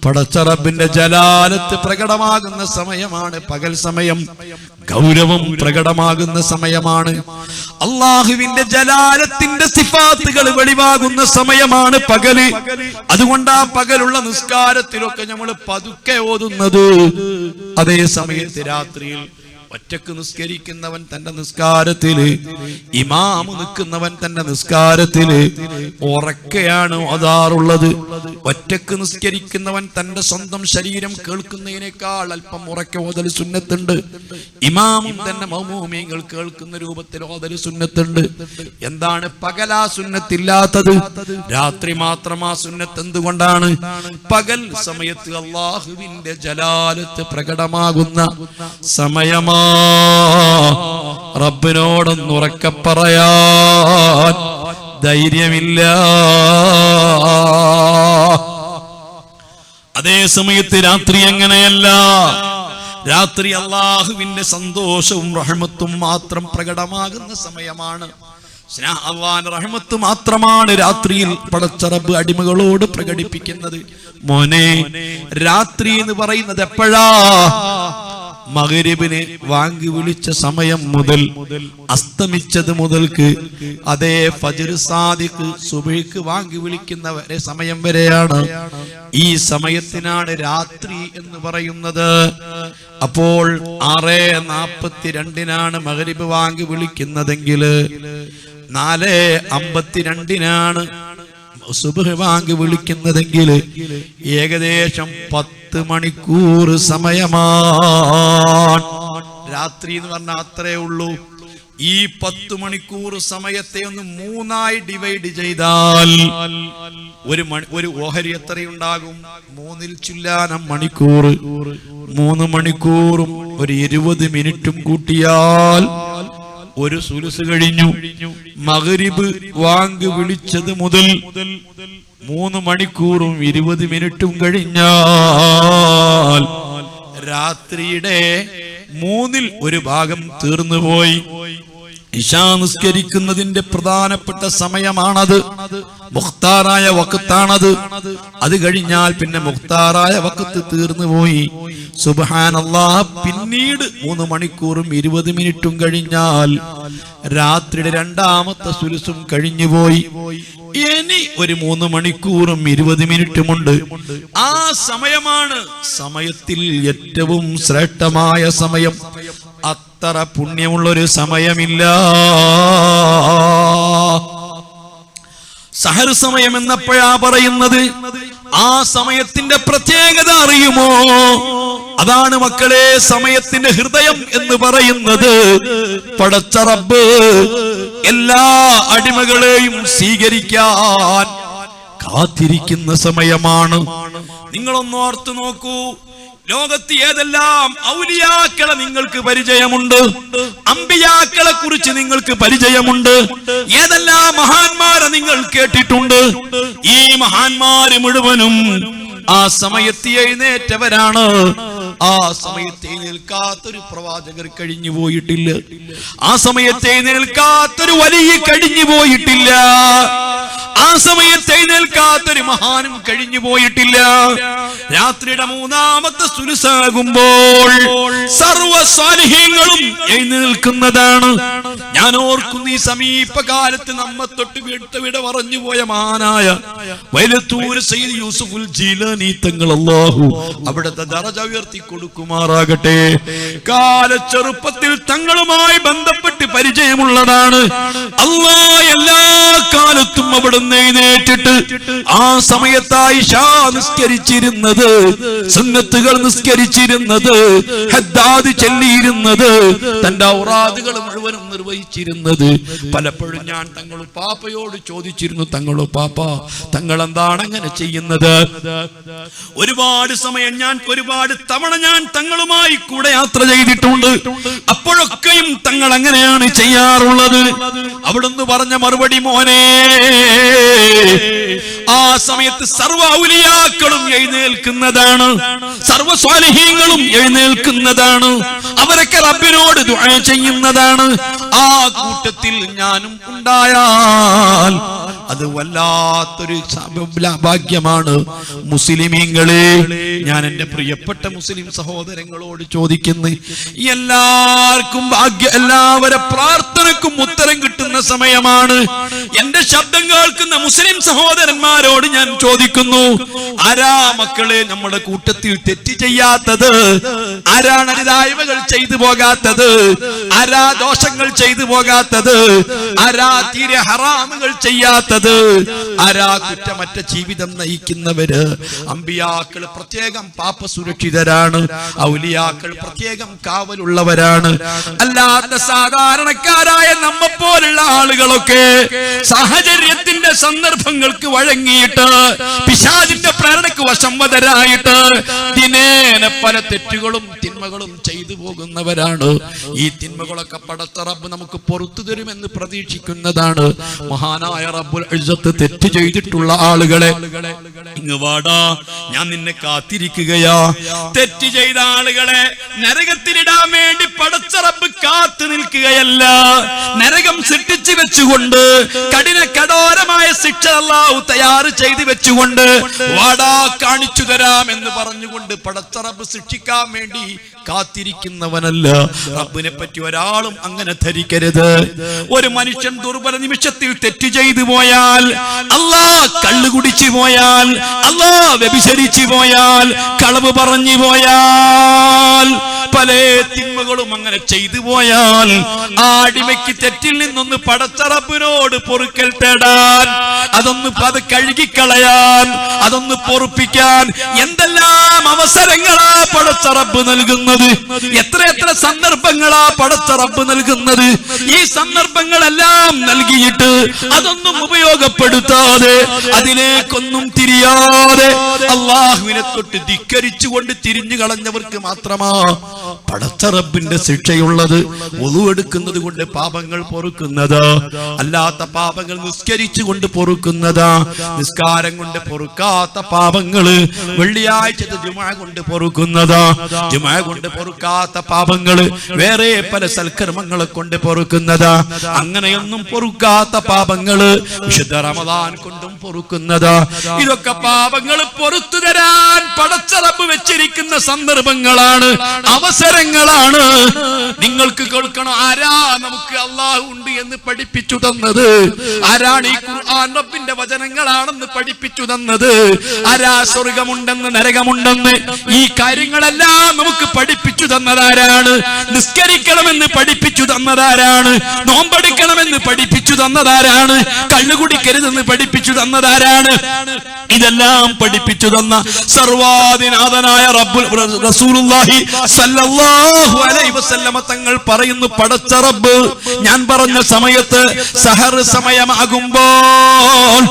Speaker 1: പടച്ച റബ്ബിന്റെ ജലാലത്ത് പ്രകടമാകുന്ന സമയമാണ് പകൽ സമയം. ഗൗരവം പ്രകടമാകുന്ന സമയമാണ്. അള്ളാഹുവിന്റെ ജലാലത്തിന്റെ സിഫാത്തുകൾ വെളിവാകുന്ന സമയമാണ് പകല്. അതുകൊണ്ട് ആ പകലുള്ള നിസ്കാരത്തിലൊക്കെ നമ്മൾ പതുക്കെ ഓതുന്നത്. അതേ സമയത്ത് രാത്രിയിൽ ഒറ്റക്ക് നിസ്കരിക്കുന്നവൻ തന്റെ നിസ്കാരത്തില്, ഇമാമ് നിൽക്കുന്നവൻ തന്റെ നിസ്കാരത്തില് ഉറക്കെയാണ് ഓതാറുള്ളത്. ഒറ്റക്ക് നിസ്കരിക്കുന്നവൻ തന്റെ സ്വന്തം ശരീരം കേൾക്കുന്നതിനേക്കാൾ അല്പം ഉറക്കെ ഓതൽ സുന്നത്തുണ്ട്. ഇമാമും തന്നെ മൗമൂമിങ്ങൾ കേൾക്കുന്ന രൂപത്തിൽ ഓതൽ സുന്നത്തുണ്ട്. എന്താണ് പകലാ സുന്നത്തില്ലാത്തത്? രാത്രി മാത്രമാ സുന്നത്ത്. എന്തുകൊണ്ടാണ്? പകൽ സമയത്ത് അല്ലാഹുവിന്റെ ജലാലത്ത് പ്രകടമാകുന്ന സമയമാണ്. റബ്ബിനോടൊന്ന് ഉറക്കെ പറയാൻ ധൈര്യമില്ല. അതേ സമയത്ത് രാത്രി അങ്ങനെയല്ല. രാത്രി അല്ലാഹുവിന്റെ സന്തോഷവും റഹ്മത്തും മാത്രം പ്രകടമാകുന്ന സമയമാണ്. അല്ലാഹുവിന്റെ റഹ്മത്ത് മാത്രമാണ് രാത്രിയിൽ പടച്ച റബ്ബ് അടിമകളോട് പ്രകടിപ്പിക്കുന്നത്. മോനെ, രാത്രി എന്ന് പറയുന്നത് എപ്പോഴാ? മഗ്രിബിന് വാങ്ങി വിളിച്ച സമയം മുതൽ അസ്തമിച്ചത് മുതൽക്ക്, അതേ ഫജ്ർ സാദിഖ് സുബ്ഹിക്ക് വാങ്ങി വിളിക്കുന്ന സമയം വരെയാണ്. ഈ സമയത്തിനാണ് രാത്രി എന്ന് പറയുന്നത്. അപ്പോൾ 6:42 മഗ്രിബ് വാങ്ങി വിളിക്കുന്നതെങ്കിൽ 4:52 സുബ്ഹ് വാങ്ങി വിളിക്കുന്നതെങ്കിൽ ഏകദേശം 10 മണിക്കൂർ സമയമാണ്. രാത്രി എന്ന് പറഞ്ഞാൽ അത്രേ ഉള്ളൂ. ഈ 10 മണിക്കൂർ സമയത്തെ ഒന്ന് 3ആയി ഡിവൈഡ് ചെയ്താൽ ഒരു ഓഹരി എത്രയുണ്ടാകും? 3ൽ ചില്ലാനം മണിക്കൂർ. 3 മണിക്കൂറും ഒരു 20 മിനിറ്റും കൂട്ടിയാൽ ഒരു സുലുസ് കഴിഞ്ഞു. മഗ്രിബ് വാങ്ങി വിളിച്ചത് മുതൽ 3 മണിക്കൂറും 20 മിനിറ്റും കഴിഞ്ഞാൽ രാത്രിയുടെ 1/3 ഒരു ഭാഗം തീർന്നുപോയി. ഇശാ നിസ്കരിക്കുന്നതിന്റെ പ്രധാനപ്പെട്ട സമയമാണത്. മുഖ്താറായ വഖത്താണത്. അത് കഴിഞ്ഞാൽ പിന്നെ മുഖ്താറായ വഖത്ത് തീർന്നുപോയി. സുബ്ഹാനല്ലാഹ്. പിന്നീട് 3 മണിക്കൂറും 20 മിനിറ്റും കഴിഞ്ഞാൽ രാത്രിയുടെ 2ാമത്തെ സുലുസും കഴിഞ്ഞുപോയി. ഇനി ഒരു 3 മണിക്കൂറും 20 മിനിറ്റുമുണ്ട്. ആ സമയമാണ് സമയത്തിൽ ഏറ്റവും ശ്രേഷ്ഠമായ സമയം. അത്ര പുണ്യമുള്ളൊരു സമയമില്ല. സഹർ സമയം എന്നപ്പോഴാ പറയുന്നത്. ആ സമയത്തിന്റെ പ്രത്യേകത അറിയുമോ? അതാണ് മക്കളെ സമയത്തിന്റെ ഹൃദയം എന്ന് പറയുന്നത്. പടച്ച റബ്ബ് എല്ലാ അടിമകളെയും സ്വീകരിക്കാൻ കാത്തിരിക്കുന്ന സമയമാണ്. നിങ്ങളൊന്ന് ഓർത്തു നോക്കൂ, ലോകത്ത് ഏതെല്ലാം ഔലിയാക്കളെ നിങ്ങൾക്ക് പരിചയമുണ്ട്, അമ്പിയാക്കളെ കുറിച്ച് നിങ്ങൾക്ക് പരിചയമുണ്ട്, ഏതെല്ലാം മഹാന്മാരെ നിങ്ങൾ കേട്ടിട്ടുണ്ട്. ഈ മഹാന്മാര് മുഴുവനും ആ സമയത്ത് എഴുന്നേറ്റവരാണ്. ആ സമയത്ത് എഴുന്നേൽക്കാത്തൊരു പ്രവാചകർ കഴിഞ്ഞു പോയിട്ടില്ല. ആ സമയത്ത് എഴുന്നേൽക്കാത്തൊരു വലിയ കഴിഞ്ഞു പോയിട്ടില്ല. ആ സമയത്ത് എഴുന്നേൽക്കാത്തൊരു മഹാനും കഴിഞ്ഞു പോയിട്ടില്ല. രാത്രിയുടെ മൂന്നാമത്തെ സുലുസാകുമ്പോൾ സർവ സ്വാലിഹീങ്ങളും എഴുന്നേൽക്കുന്നതാണ്. ഞാൻ ഓർക്കുന്നു, ഈ സമീപകാലത്ത് നമ്മെ തൊട്ട് വിട പറഞ്ഞു പോയ മഹാനായ വൈലത്തൂർ സയ്യിദ് യൂസുഫുൽ ജീലാനി തങ്ങൾ, അല്ലാഹു അവിടുത്തെ ദറജ ഉയർത്തി കൊടുക്കുമാറാകട്ടെ. കാലച്ചെറുപ്പത്തിൽ തങ്ങളുമായി ബന്ധപ്പെട്ട് പരിചയമുള്ളതാണ്. അല്ലാഹ് എല്ലാ കാലത്തും അവിടുന്ന് എഴുന്നേറ്റിട്ട് ആ സമയത്തായി നിസ്കരിച്ചിരുന്നത്, സുന്നത്തുകൾ നിസ്കരിച്ചിരുന്നത്, ഹദ്ദാദ് ചൊല്ലിയിരുന്നത്, തന്റെ ഔറാദുകൾ മുഴുവനും നിർവഹിച്ചിരുന്നത്. പലപ്പോഴും ഞാൻ തങ്ങളും പാപ്പയോട് ചോദിച്ചിരുന്നു, തങ്ങളോ പാപ്പ, തങ്ങൾ എന്താണ് അങ്ങനെ ചെയ്യുന്നത്? ഒരുപാട് സമയം ഒരുപാട് തവണ ഞാൻ തങ്ങളുമായി കൂടെ യാത്ര ചെയ്തിട്ടുണ്ട്. അപ്പോഴൊക്കെയും തങ്ങൾ അങ്ങനെയാണ് ചെയ്യാറുള്ളത്. അവിടുന്ന് പറഞ്ഞ മറുപടി, മോനെ, ആ സമയത്ത് സർവ്വ ഔലിയാക്കളും എഴുന്നേൽക്കുന്നതാണ്, സർവ്വ സ്വാലിഹീങ്ങളും എഴുന്നേൽക്കുന്നതാണ്. അവരൊക്കെ റബ്ബിനോട് ദുആ ചെയ്യുന്നതാണ്. ആ കൂട്ടത്തിൽ ഞാനും ഉണ്ടായാൽ അത് വല്ലാത്തൊരു ഭാഗ്യമാണ്. മുസ്ലിമീങ്ങളെ, ഞാൻ എന്റെ പ്രിയപ്പെട്ട മുസ്ലിം സഹോദരങ്ങളോട് ചോദിക്കുന്നു, എല്ലാവരുടെ പ്രാർത്ഥനക്കും ഉത്തരം കിട്ടുന്ന സമയമാണ്. എന്റെ ശബ്ദം കേൾക്കുന്ന മുസ്ലിം സഹോദരന്മാരോട് ഞാൻ ചോദിക്കുന്നു, ആരാ മക്കളെ നമ്മുടെ കൂട്ടത്തിൽ തെറ്റ് ചെയ്യാത്തത്? ആരാണ് അരുതായ്മകൾ ചെയ്തു പോകാത്തത്? ആരാ ദോഷങ്ങൾ ചെയ്തു പോകാത്തത്? ആരാ തീരെ ഹറാമുകൾ ചെയ്യാത്തത്? ആരാ കുറ്റമറ്റ ജീവിതം നയിക്കുന്നവര്? അമ്പിയാക്കൾ പ്രത്യേകം പാപ സുരക്ഷിതരാണ്, ഔലിയാക്കൾ പ്രത്യേകം കാവലുള്ളവരാണ്. അല്ലാത്ത സാധാരണക്കാരായ നമ്മെപ്പോലുള്ള ആളുകളൊക്കെ സാഹചര്യത്തിന്റെ സന്ദർഭങ്ങൾക്ക് വഴങ്ങിയിട്ട് പിശാചിന്റെ പ്രേരണക്ക് വശംവദരായിട്ട് ദിനേന പല തെറ്റുകളും തിന്മകളും ചെയ്തു പോകുന്നവരാണ്. ഈ തിന്മകളൊക്കെ പടച്ച റബ്ബ് നമുക്ക് പുറത്തു തരുമെന്ന് പ്രതീക്ഷിക്കുന്നതാണ്. മഹാനായ റബ്ബുൽ ഇസ്സത്ത് തെറ്റ് ചെയ്തിട്ടുള്ള ആളുകളെ, ഇങ്ങ് വാടാ, ഞാൻ നിന്നെ കാത്തിരിക്കുകയാ. തെറ്റ് ചെയ്ത ആളുകളെ നരകത്തിലിടാൻ വേണ്ടി പടച്ച റബ്ബ് കാത്തു നിൽക്കുകയല്ല, നരകം സൃഷ്ടിച്ചു വെച്ചുകൊണ്ട് കഠോരമായ ശിക്ഷ അല്ലാഹു തയ്യാർ ചെയ്തു വെച്ചുകൊണ്ട് വാടാ കാണിച്ചു തരാം എന്ന് പറഞ്ഞുകൊണ്ട് പടച്ച റബ്ബ് ശിക്ഷിക്കാൻ വേണ്ടി കാത്തിരിക്കുന്നവനല്ല. റബ്ബിനെ പറ്റി ഒരാളും അങ്ങനെ ധരിക്കരുത്. ഒരു മനുഷ്യൻ ദുർബല നിമിഷത്തിൽ തെറ്റ് ചെയ്തു പോയാൽ, അല്ലാഹ് കള്ളു കുടിച്ചു പോയാൽ, അല്ലാഹ് വ്യഭിചരിച്ചു പോയാൽ, കളവ് പറഞ്ഞു പോയാൽ, പല തിന്മകളും അങ്ങനെ ചെയ്തു പോയാൽ, ആ അടിമയ്ക്ക് തെറ്റിൽ നിന്നൊന്ന് പടച്ച റബ്ബിനോട് പൊറുക്കൽ തേടാൻ, അതൊന്ന് അത് കഴുകിക്കളയാൻ, അതൊന്ന് പൊറുപ്പിക്കാൻ എന്തെല്ലാം അവസരങ്ങളാ പടച്ച റബ്ബ് നൽകുന്നത്, എത്ര സന്ദർഭങ്ങളാ പടച്ച റബ്ബ് നൽകുന്നത്. ഈ സന്ദർഭങ്ങളെല്ലാം നൽകിയിട്ട് അതൊന്നും ഉപയോഗപ്പെടുത്താതെ, അതിലേക്കൊന്നും തിരിയാതെ അല്ലാഹുവിനെ തൊട്ട് ധിക്കരിച്ചുകൊണ്ട് തിരിഞ്ഞു കളഞ്ഞവർക്ക് മാത്രമാ പടച്ച റബ്ബിന്റെ ശിക്ഷയുള്ളത്. വുളു എടുക്കുന്നത് കൊണ്ട് പാപങ്ങൾ പൊറുക്കുന്നത്, അല്ലാത്ത പാപങ്ങൾ നിസ്കരിച്ചുകൊണ്ട് പൊറുക്കുന്നത്, നിസ്കാരം കൊണ്ട് പൊറുക്കാത്ത പാപങ്ങള് വെള്ളിയാഴ്ച ജുമുഅ കൊണ്ട് പൊറുക്കുന്നത്, ജുമുഅ കൊണ്ട് പൊറുക്കാത്ത പാപങ്ങള് വേറെ പല സൽക്കർമ്മങ്ങളെ കൊണ്ട് പൊറുക്കുന്നത്, അങ്ങനെയൊന്നും പൊറുക്കാത്ത പാപങ്ങള് വിശുദ്ധ റമദാൻ കൊണ്ടും പൊറുക്കുന്നത്. ഇതൊക്കെ പാപങ്ങൾ പൊറുത്തു തരാൻ പടച്ച റബ്ബ് വെച്ചിരിക്കുന്ന സന്ദർഭങ്ങളാണ്, അവസരങ്ങളാണ്. നിങ്ങൾക്ക് കേൾക്കണം, ആരാ നമുക്ക് അല്ലാഹു ഉണ്ട് എന്ന് പഠിപ്പിച്ചു തന്നത്? ആരാണ് ഈ ഖുർആൻ റബ്ബിന്റെ വചനങ്ങളാണെന്ന് പഠിപ്പിച്ചു തന്നത്. ആരാ? സ്വർഗമുണ്ടെന്ന് നരകമുണ്ടെന്ന് ഈ കാര്യങ്ങളെല്ലാം നമുക്ക് പഠിപ്പിച്ചു തന്നതാരാണ്? നിസ്കരിക്കണമെന്ന് പഠിപ്പിച്ചു തന്നതാരാണ്? നോമ്പെടുക്കണമെന്ന് പഠിപ്പിച്ചു തന്നതാരാണ്? കള്ളുകുടിക്കരുതെന്ന് പഠിപ്പിച്ചു തന്നതാരാണ്? ഇതെല്ലാം പഠിപ്പിച്ചു തന്ന സർവാധിനാഥനായ റസൂലുള്ളാഹി സ്വല്ലല്ലാഹു അലൈഹി വസല്ലമ തങ്ങൾ പറയുന്നു, പടച്ച റബ്ബ് ഞാൻ പറഞ്ഞ സമയത്ത് സഹർ സമയമാകുമ്പോൾ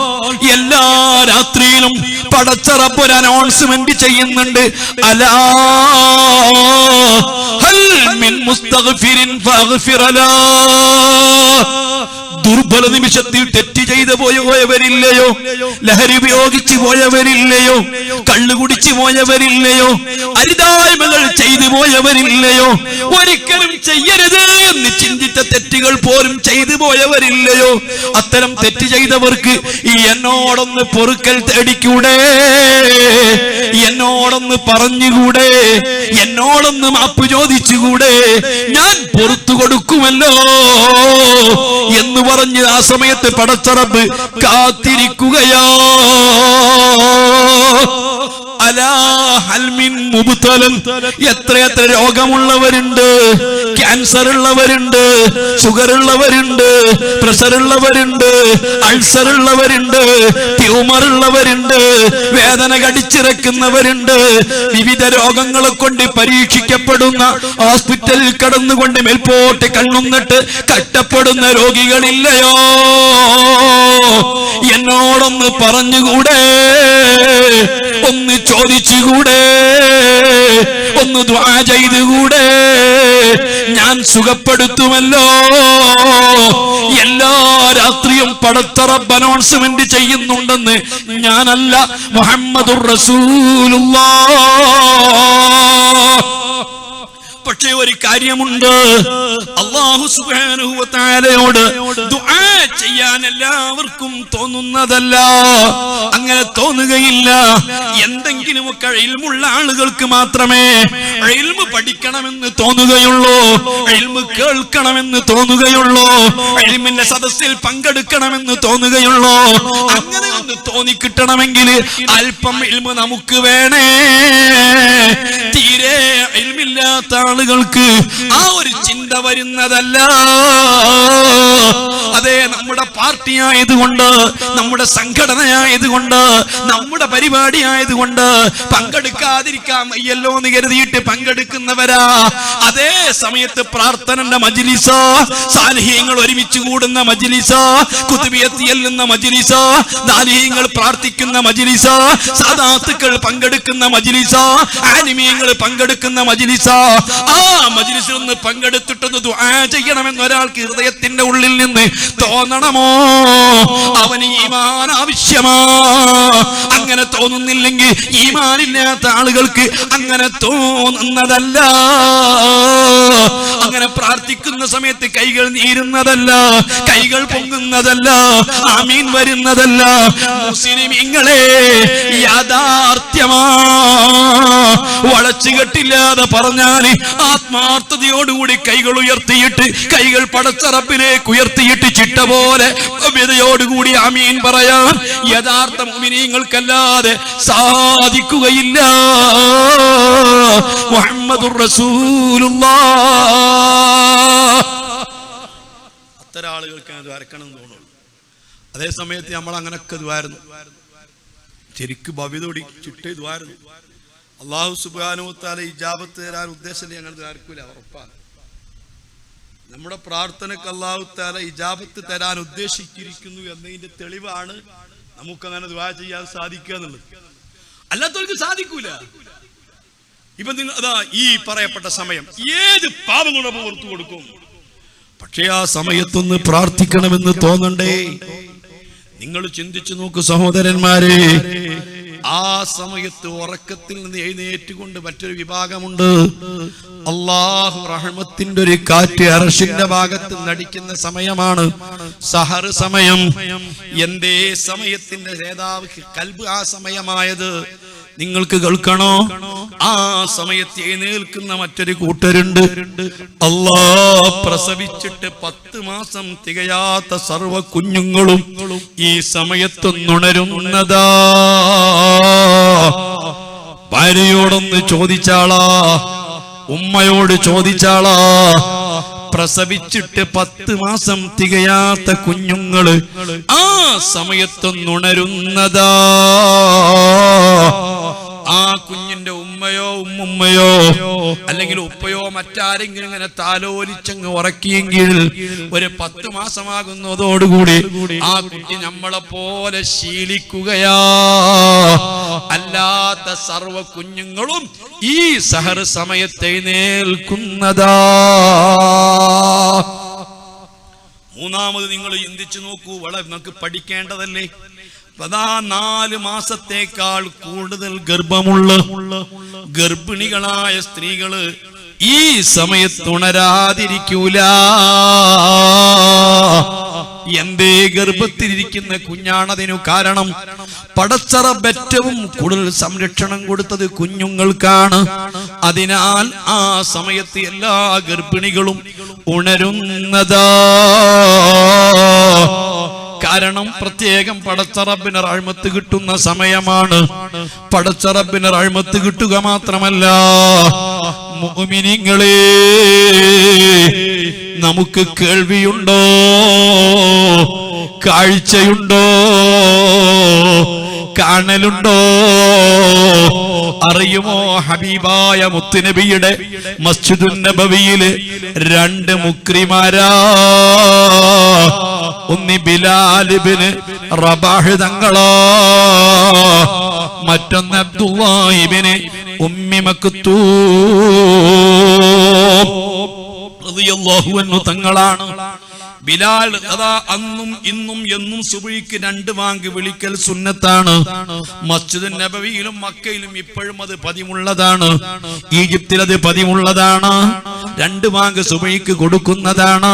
Speaker 1: എല്ലാ രാത്രിയിലും പടച്ച റബ്ബ് ഒരു അനൗൺസ്മെന്റ് ചെയ്യുന്നുണ്ട്. അലാ ഹൽ മിൻ മുസ്തഗ്ഫിരിൻ ഫഗ്ഫിർ ലഹു. ദുർബല നിമിഷത്തിൽ തെറ്റ് ചെയ്തു പോയവരില്ലയോ? ലഹരി ഉപയോഗിച്ചു പോയവരില്ലയോ? കള്ളുകുടിച്ചു പോയവരില്ലയോ? അരുതായ്മകൾ ചെയ്തു പോയവരില്ലയോ? ഒരിക്കലും ചെയ്യരുത് എന്ന് ചിന്തിച്ച തെറ്റുകൾ പോലും ചെയ്തു പോയവരില്ലയോ? അത്തരം തെറ്റ് ചെയ്തവർക്ക് എന്നോടൊന്ന് പൊറുക്കൽ തേടിക്കൂടെ? എന്നോടൊന്ന് പറഞ്ഞുകൂടെ? എന്നോടൊന്ന് മാപ്പ് ചോദിച്ചുകൂടെ? ഞാൻ പുറത്തു കൊടുക്കുമല്ലോ എന്ന് പറഞ്ഞ് ആ സമയത്ത് പടച്ച റബ്ബ് കാത്തിരിക്കുകയോ. അലാ ഹൽ മിൻ മുബ്തലൻ. എത്രയെത്ര രോഗമുള്ളവരുണ്ട്. ക്യാൻസർ ഉള്ളവരുണ്ട്, ഷുഗർ ഉള്ളവരുണ്ട്, പ്രഷർ ഉള്ളവരുണ്ട്, അൾസർ ഉള്ളവരുണ്ട്, ട്യൂമർ ഉള്ളവരുണ്ട്, വേദന കടിച്ചിറക്കുന്നവരുണ്ട്, വിവിധ രോഗങ്ങളെ കൊണ്ട് പരീക്ഷിക്കപ്പെടുന്ന ഹോസ്പിറ്റലിൽ കടന്നുകൊണ്ട് മേൽപോട്ട് കണ്ണുന്നിട്ട് കഷ്ടപ്പെടുന്ന രോഗികളില്ലയോ? എന്നോടൊന്ന് പറഞ്ഞുകൂടെ? ഒന്ന് ചോദിച്ചുകൂടെ? ഒന്ന് ദുആ ചെയ്തുകൂടെ? ഞാൻ സുഖപ്പെടുത്തുമല്ലോ. എല്ലാ രാത്രിയും പടച്ച റബ്ബ് അനൗൺസ്മെന്റ് ചെയ്യുന്നുണ്ടെന്ന് ഞാനല്ല, മുഹമ്മദുർ റസൂലുള്ളാഹ്. പക്ഷേ ഒരു കാര്യമുണ്ട്, അല്ലാഹു സുബ്ഹാനഹു വ തആലയോട് ദുആ ചെയ്യാൻ എല്ലാവർക്കും തോന്നുന്നതല്ല. അങ്ങനെ തോന്നുകയില്ല. എന്തെങ്കിലുമൊക്കെ ഇൽമുള്ള ആളുകൾക്ക് മാത്രമേ ഇൽമു പഠിക്കണമെന്ന് തോന്നുകയുള്ളൂ, ഇൽമു കേൾക്കണമെന്ന് തോന്നുകയുള്ളൂ, ഇൽമിന്റെ സദസ്സിൽ പങ്കെടുക്കണമെന്ന് തോന്നുകയുള്ളൂ. അങ്ങനെ ഒന്ന് തോന്നിക്കിട്ടണമെങ്കിൽ അല്പം ഇൽമു നമുക്ക് വേണേ. തീരെ ഇൽമില്ലാത്ത ആളുകൾക്ക് ആ ഒരു ചിന്ത വരുന്നതല്ല. അതെ, നമ്മുടെ പാർട്ടി ആയതുകൊണ്ട്, നമ്മുടെ സംഘടനയായതുകൊണ്ട്, നമ്മുടെ പരിപാടി ആയതുകൊണ്ട് പങ്കെടുക്കാതിരിക്കാൻ വയ്യല്ലോ എന്ന് കരുതിയിട്ട് പങ്കെടുക്കുന്നവരാ. അതേ സമയത്ത് പ്രാർത്ഥനന്റെ മജ്ലിസ്, സാലിഹീങ്ങൾ ഒരുമിച്ച് കൂടുന്ന മജ്ലിസ്, കുതുബിയത്ത് ചെല്ലുന്ന മജ്ലിസ്, ദാലിഹീങ്ങൾ പ്രാർത്ഥിക്കുന്ന മജ്ലിസ്, സാദാത്തുക്കൾ പങ്കെടുക്കുന്ന മജ്ലിസ്, ആലിമീങ്ങൾ പങ്കെടുക്കുന്ന മജ്ലിസ്, ആ മജ്ലിസിൽ നിന്ന് പങ്കെടുത്തിട്ടൊന്ന് ദുആ ചെയ്യണമെന്ന് ഒരാൾക്ക് ഹൃദയത്തിന്റെ ഉള്ളിൽ നിന്ന് തോന്നണമോ? അവന് ഈമാൻ ആവശ്യമാ. അങ്ങനെ തോന്നുന്നില്ലെങ്കിൽ ഈമാനില്ലാത്ത ആളുകൾക്ക് അങ്ങനെ തോന്നുന്നതല്ല. അങ്ങനെ പ്രാർത്ഥിക്കുന്ന സമയത്ത് കൈകൾ നീരുന്നതല്ല, കൈകൾ പൊങ്ങുന്നതല്ല, ആമീൻ വരുന്നതല്ല. മുസ്ലിമീങ്ങളെ, യാഥാർത്ഥ്യമാ. വളച്ചുകെട്ടില്ലാതെ പറഞ്ഞാൽ ആത്മാർത്ഥതയോടുകൂടി കൈകൾ ഉയർത്തിയിട്ട്, കൈകൾ പടച്ച റബ്ബിലേക്ക് ഉയർത്തിയിട്ട് ചിട്ട പോലെ ഭവ്യതയോടുകൂടി ആമീൻ പറയാൻ യഥാർത്ഥ മുഅ്മിനീങ്ങൾക്കല്ലാതെ സാധിക്കുകയില്ല. മുഹമ്മദുർ റസൂലുള്ളാഹ്. അത്തരം ആളുകൾക്ക് അത് വരക്കണം എന്ന് തോന്നുള്ളൂ. അതേ സമയത്ത് നമ്മൾ അങ്ങനൊക്കെ ദ്വാരുന്നു, ശരിക്ക് ഭവ്യതോടി ചിട്ട ദ്വാരുന്നു. അല്ലാഹു സുബ്ഹാനഹു വ തആല ഇജാബത്ത് തരാൻ ഉദ്ദേശിച്ചില്ല, ഞങ്ങൾ ദ്വാരക്കൂല, ഉറപ്പാണ്. നമ്മുടെ പ്രാർത്ഥനക്ക് അല്ലാഹു തആല ഇജാബത്ത് തരാൻ ഉദ്ദേശിച്ചിരിക്കുന്നു എന്നതിന്റെ തെളിവാണ് നമുക്കങ്ങനെ ദുആ ചെയ്യാൻ സാധിക്കുക എന്നുള്ളത്. അല്ലാത്തവർക്ക് സാധിക്കൂല. ഇപ്പൊ നിങ്ങൾ അതാ ഈ പറയപ്പെട്ട സമയം ഏത് പാപങ്ങളും പുറത്തു കൊടുക്കും. പക്ഷേ ആ സമയത്തൊന്ന് പ്രാർത്ഥിക്കണമെന്ന് തോന്നണ്ടേ? നിങ്ങൾ ചിന്തിച്ചു നോക്കൂ സഹോദരന്മാരെ. ആ സമയത്ത് ഉറക്കത്തിൽ നിന്ന് എഴുന്നേറ്റുകൊണ്ട് മറ്റൊരു വിഭാഗമുണ്ട്. അല്ലാഹു റഹ്മത്തിന്റെ ഒരു കാറ്റ് അർശിന്റെ ഭാഗത്ത് നടിക്കുന്ന സമയമാണ് സഹർ സമയം. എന്തേ സമയത്തിന്റെ നേതാവ് കൽബ് ആ സമയമായത് നിങ്ങൾക്ക് കേൾക്കണോ? ആ സമയത്ത് എഴുന്നേൽക്കുന്ന മറ്റൊരു കൂട്ടരുണ്ട്. അല്ലാ, പ്രസവിച്ചിട്ട് 10 മാസം തികയാത്ത സർവ കുഞ്ഞുങ്ങളും ഈ സമയത്തൊന്നുണരുന്നതാ. ഭാര്യയോടൊന്ന് ചോദിച്ചാളാ, ഉമ്മയോട് ചോദിച്ചാളാ, പ്രസവിച്ചിട്ട് 10 മാസം തികയാത്ത കുഞ്ഞുങ്ങള് ആ സമയത്തൊന്നുണരുന്നതാ. ആ കുഞ്ഞിന്റെ ഉമ്മയോ ഉമ്മുമ്മയോ അല്ലെങ്കിൽ ഉപ്പയോ മറ്റാരെങ്കിലും ഇങ്ങനെ താലോലിച്ചങ്ങ് ഉറക്കിയെങ്കിൽ ഒരു 10 മാസമാകുന്നതോടുകൂടി ആ കുട്ടി നമ്മളെ പോലെ ശീലിക്കുകയാ. അല്ലാത്ത സർവ കുഞ്ഞുങ്ങളും ഈ സഹർ സമയത്ത് എഴുന്നേൽക്കുന്നതാ. മൂന്നാമത് നിങ്ങൾ ചിന്തിച്ചു നോക്കൂ, വളരെ നിങ്ങൾക്ക് പഠിക്കേണ്ടതല്ലേ. 4 മാസത്തേക്കാൾ കൂടുതൽ ഗർഭമുള്ള ഗർഭിണികളായ സ്ത്രീകള് ഈ സമയത്തുണരാതിരിക്കൂല. എന്തേ? ഗർഭത്തിലിരിക്കുന്ന കുഞ്ഞാണതിനു കാരണം. പടച്ചറബ് ഏറ്റവും കൂടുതൽ സംരക്ഷണം കൊടുത്തത് കുഞ്ഞുങ്ങൾക്കാണ്. അതിനാൽ ആ സമയത്ത് എല്ലാ ഗർഭിണികളും ഉണരുന്നതാ. കാരണം പ്രത്യേകം പടച്ചറബിന് റഹ്മത്ത് കിട്ടുന്ന സമയമാണ്. പടച്ചറബിന് റഹ്മത്ത് കിട്ടുക മാത്രമല്ല, മുഅ്മിനീങ്ങളെ, നമുക്ക് കേൾവിയുണ്ടോ? കാഴ്ചയുണ്ടോ? കാണലുണ്ടോ? അറിയുമോ? ഹബീബായ മുത്തുനബിയുടെ മസ്ജിദുൻ നബവിയില് 2 മുക്രിമാരാ. ഒന്ന് ബിലാൽ ഇബ്നു റബാഹ് തങ്ങളാ, മറ്റൊന്ന് അബ്ദുല്ലാഹ് ഇബ്നു ഉമ്മി മക്തൂം റളിയല്ലാഹു അൻഹു തങ്ങളാണ്. ബിലാൽ അതാ അന്നും ഇന്നും എന്നും സുബഹിക്ക് 2 വാങ്ക് വിളിക്കൽ സുന്നത്താണ്. മസ്ജിദുൻ നബവിയിലും മക്കയിലും ഇപ്പോഴും അത് പതിവുള്ളതാണ്. ഈജിപ്തിൽ അത് പതിവുള്ളതാണ്. 2 വാങ്ക് സുബഹിക്ക് കൊടുക്കുന്നതാണ്.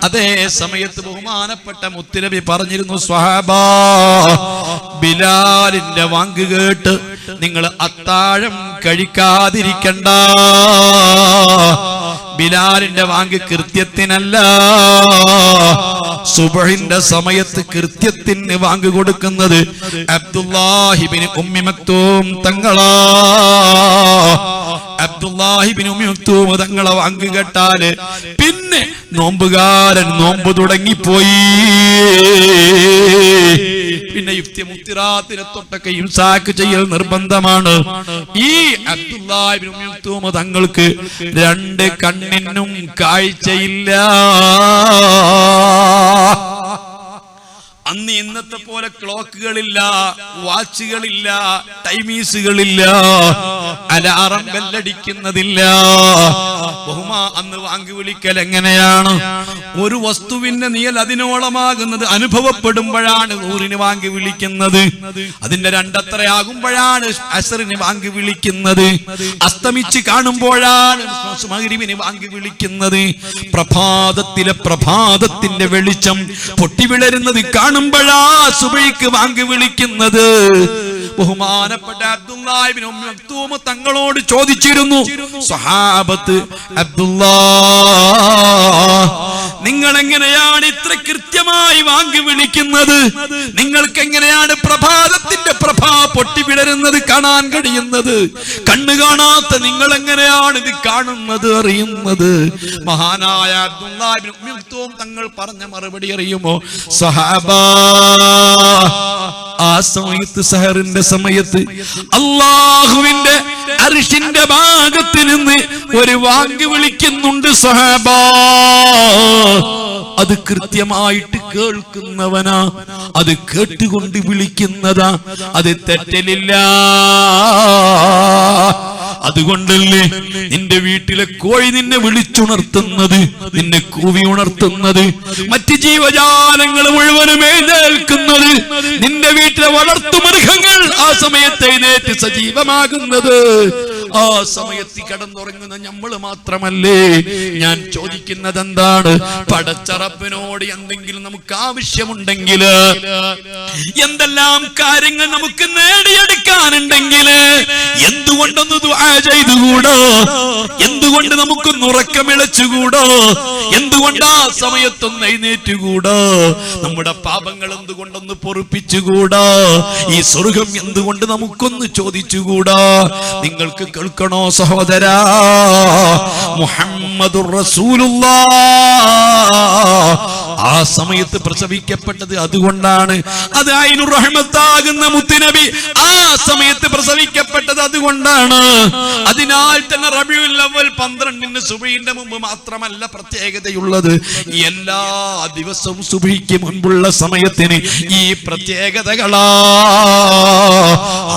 Speaker 1: അതേ സമയത്ത് ബഹുമാനപ്പെട്ട മുത്തുനബി പറഞ്ഞിരുന്നു, സ്വഹാബാ, ബിലാലിന്റെ വാങ്ക് കേട്ട് നിങ്ങൾ അത്താഴം കഴിക്കാതിരിക്കണ്ട. ബിലാലിന്റെ വാങ്ക് കൃത്യത്തിനല്ല, സുബഹിന്റെ സമയത്ത് കൃത്യത്തിന് വാങ്ക് കൊടുക്കുന്നത് അബ്ദുല്ലാഹി ഇബ്നു ഉമ്മി മക്തൂം തങ്ങളാ. അബ്ദുല്ലാഹി ഇബ്നു ഉമ്മി മക്തൂം തങ്ങളെ വാങ്ക് കേട്ടാല് പിന്നെ നോമ്പുകാരൻ നോമ്പ് തുടങ്ങിപ്പോയി. പിന്നെ മുഫ്തിറാത്തിനെ തൊട്ടൊക്കെ ഇംസാക്ക് ചെയ്യൽ നിർബന്ധമാണ്. ഈ അബ്ദുല്ലാഹി ഇബ്നു ഉമ്മി മക്തൂം തങ്ങൾക്ക് 2 കണ്ണിനും കാഴ്ചയില്ല. അന്ന് ഇന്നത്തെ പോലെ ക്ലോക്കുകളില്ല, വാച്ചുകളില്ല, ടൈമീസുകളില്ല, അലാറം ബെല്ലടിക്കുന്നതില്ല. അന്ന് വാങ്ങി വിളിക്കൽ എങ്ങനെയാണ്? ഒരു വസ്തുവിന്റെ നിയൽ അതിനോളമാകുന്നത് അനുഭവപ്പെടുമ്പോഴാണ് 100-ന് വാങ്ങി വിളിക്കുന്നത്. അതിന്റെ 2 ആകുമ്പോഴാണ് അസറിന് വാങ്ങി വിളിക്കുന്നത്. അസ്തമിച്ച് കാണുമ്പോഴാണ് മഗ്രിബിന് വാങ്ങി വിളിക്കുന്നത്. പ്രഭാതത്തിന്റെ വെളിച്ചം പൊട്ടിവിളരുന്നത് കാണുമ്പോഴാ സുബഹിക്ക് വാങ്ങി വിളിക്കുന്നത്. ബഹുമാനപ്പെട്ട അബ്ദുല്ലാഹി ഇബ്നു ഉമ്മി മക്തൂം തങ്ങളോട് ചോദിച്ചിരുന്നു സ്വഹാബത്ത്, അബ്ദുല്ലാഹ്, നിങ്ങൾ എങ്ങനെയാണ് ഇത്ര കൃത്യമായി വാങ്ങി വിളിക്കുന്നത്? നിങ്ങൾക്ക് എങ്ങനെയാണ് പ്രഭാതത്തിന്റെ പ്രഭ പൊട്ടിവിടരുന്നത് കാണാൻ കഴിയുന്നത്? കണ്ണു കാണാത്ത നിങ്ങൾ എങ്ങനെയാണ് ഇത് കാണുന്നത്, അറിയുന്നത്? മഹാനായ അബ്ദുല്ലാഹി ഇബ്നു ഉമ്മി മക്തൂം തങ്ങൾ പറഞ്ഞ മറുപടി അറിയുമോ? സഹാബാ, ആ സമയത്ത് സഹറിന്റെ സമയത്ത് അല്ലാഹുവിന്റെ അർശിന്റെ ഭാഗത്ത് നിന്ന് ഒരു വാങ്ക് വിളിക്കുന്നുണ്ട് സഹാബാ. അത് കൃത്യമായിട്ട് കേൾക്കുന്നവനാ, അത് കേട്ടുകൊണ്ട് വിളിക്കുന്നതാ, അത് തെറ്റലില്ല. അതുകൊണ്ടല്ലേ നിന്റെ വീട്ടിലെ കോഴി നിന്നെ വിളിച്ചുണർത്തുന്നത്, നിന്നെ കൂവി ഉണർത്തുന്നത്, മറ്റ് ജീവജാലങ്ങൾ മുഴുവനും എഴുന്നേൽക്കുന്നത്, നിന്റെ വീട്ടിലെ വളർത്തു മൃഗങ്ങൾ ആ സമയത്ത് എഴുന്നേറ്റ് സജീവമാകുന്നത്. ആ സമയത്ത് കിടന്നുറങ്ങുന്ന നമ്മൾ മാത്രമല്ലേ? ഞാൻ ചോദിക്കുന്നത് എന്താണ്? പടച്ച റബ്ബിനോട് എന്തെങ്കിലും നമുക്ക് ആവശ്യമുണ്ടെങ്കിൽ, എന്തെല്ലാം കാര്യങ്ങൾ നമുക്ക് നേടിയെടുക്കാനുണ്ടെങ്കിൽ എന്തുകൊണ്ടൊന്ന് ദുആ ചെയ്തുകൂടാ? എന്തുകൊണ്ട് നമുക്കൊന്ന് ഉറക്കമിളച്ചുകൂടാ? എന്തുകൊണ്ട് ആ സമയത്തൊന്ന് എഴുന്നേറ്റുകൂടാ? നമ്മുടെ പാപങ്ങൾ എന്തുകൊണ്ടൊന്ന് പൊറുപ്പിച്ചുകൂടാ? ഈ സ്വർഗം എന്തുകൊണ്ട് നമുക്കൊന്ന് ചോദിച്ചുകൂടാ? നിങ്ങൾക്ക് കേൾക്കണോ സഹോദരാ? മുഹമ്മദുർ റസൂലുള്ളാഹ് ആ സമയത്ത് പ്രസവിക്കപ്പെട്ടത് അതുകൊണ്ടാണ്. അത് ഐനുർ റഹ്മത്താകുന്ന മുത്തുനബി ആ സമയത്ത് പ്രസവിക്കപ്പെട്ടത് അതുകൊണ്ടാണ്. അതിനാൽ തന്നെ റബീഉൽ അവ്വൽ 12 സുബ്ഹിന്റെ മുമ്പ് മാത്രമല്ല പ്രത്യേകതയുള്ളത്, എല്ലാ ദിവസവും സുബ്ഹിക്ക് മുൻപുള്ള സമയത്തിന് ഈ പ്രത്യേകതകളാ.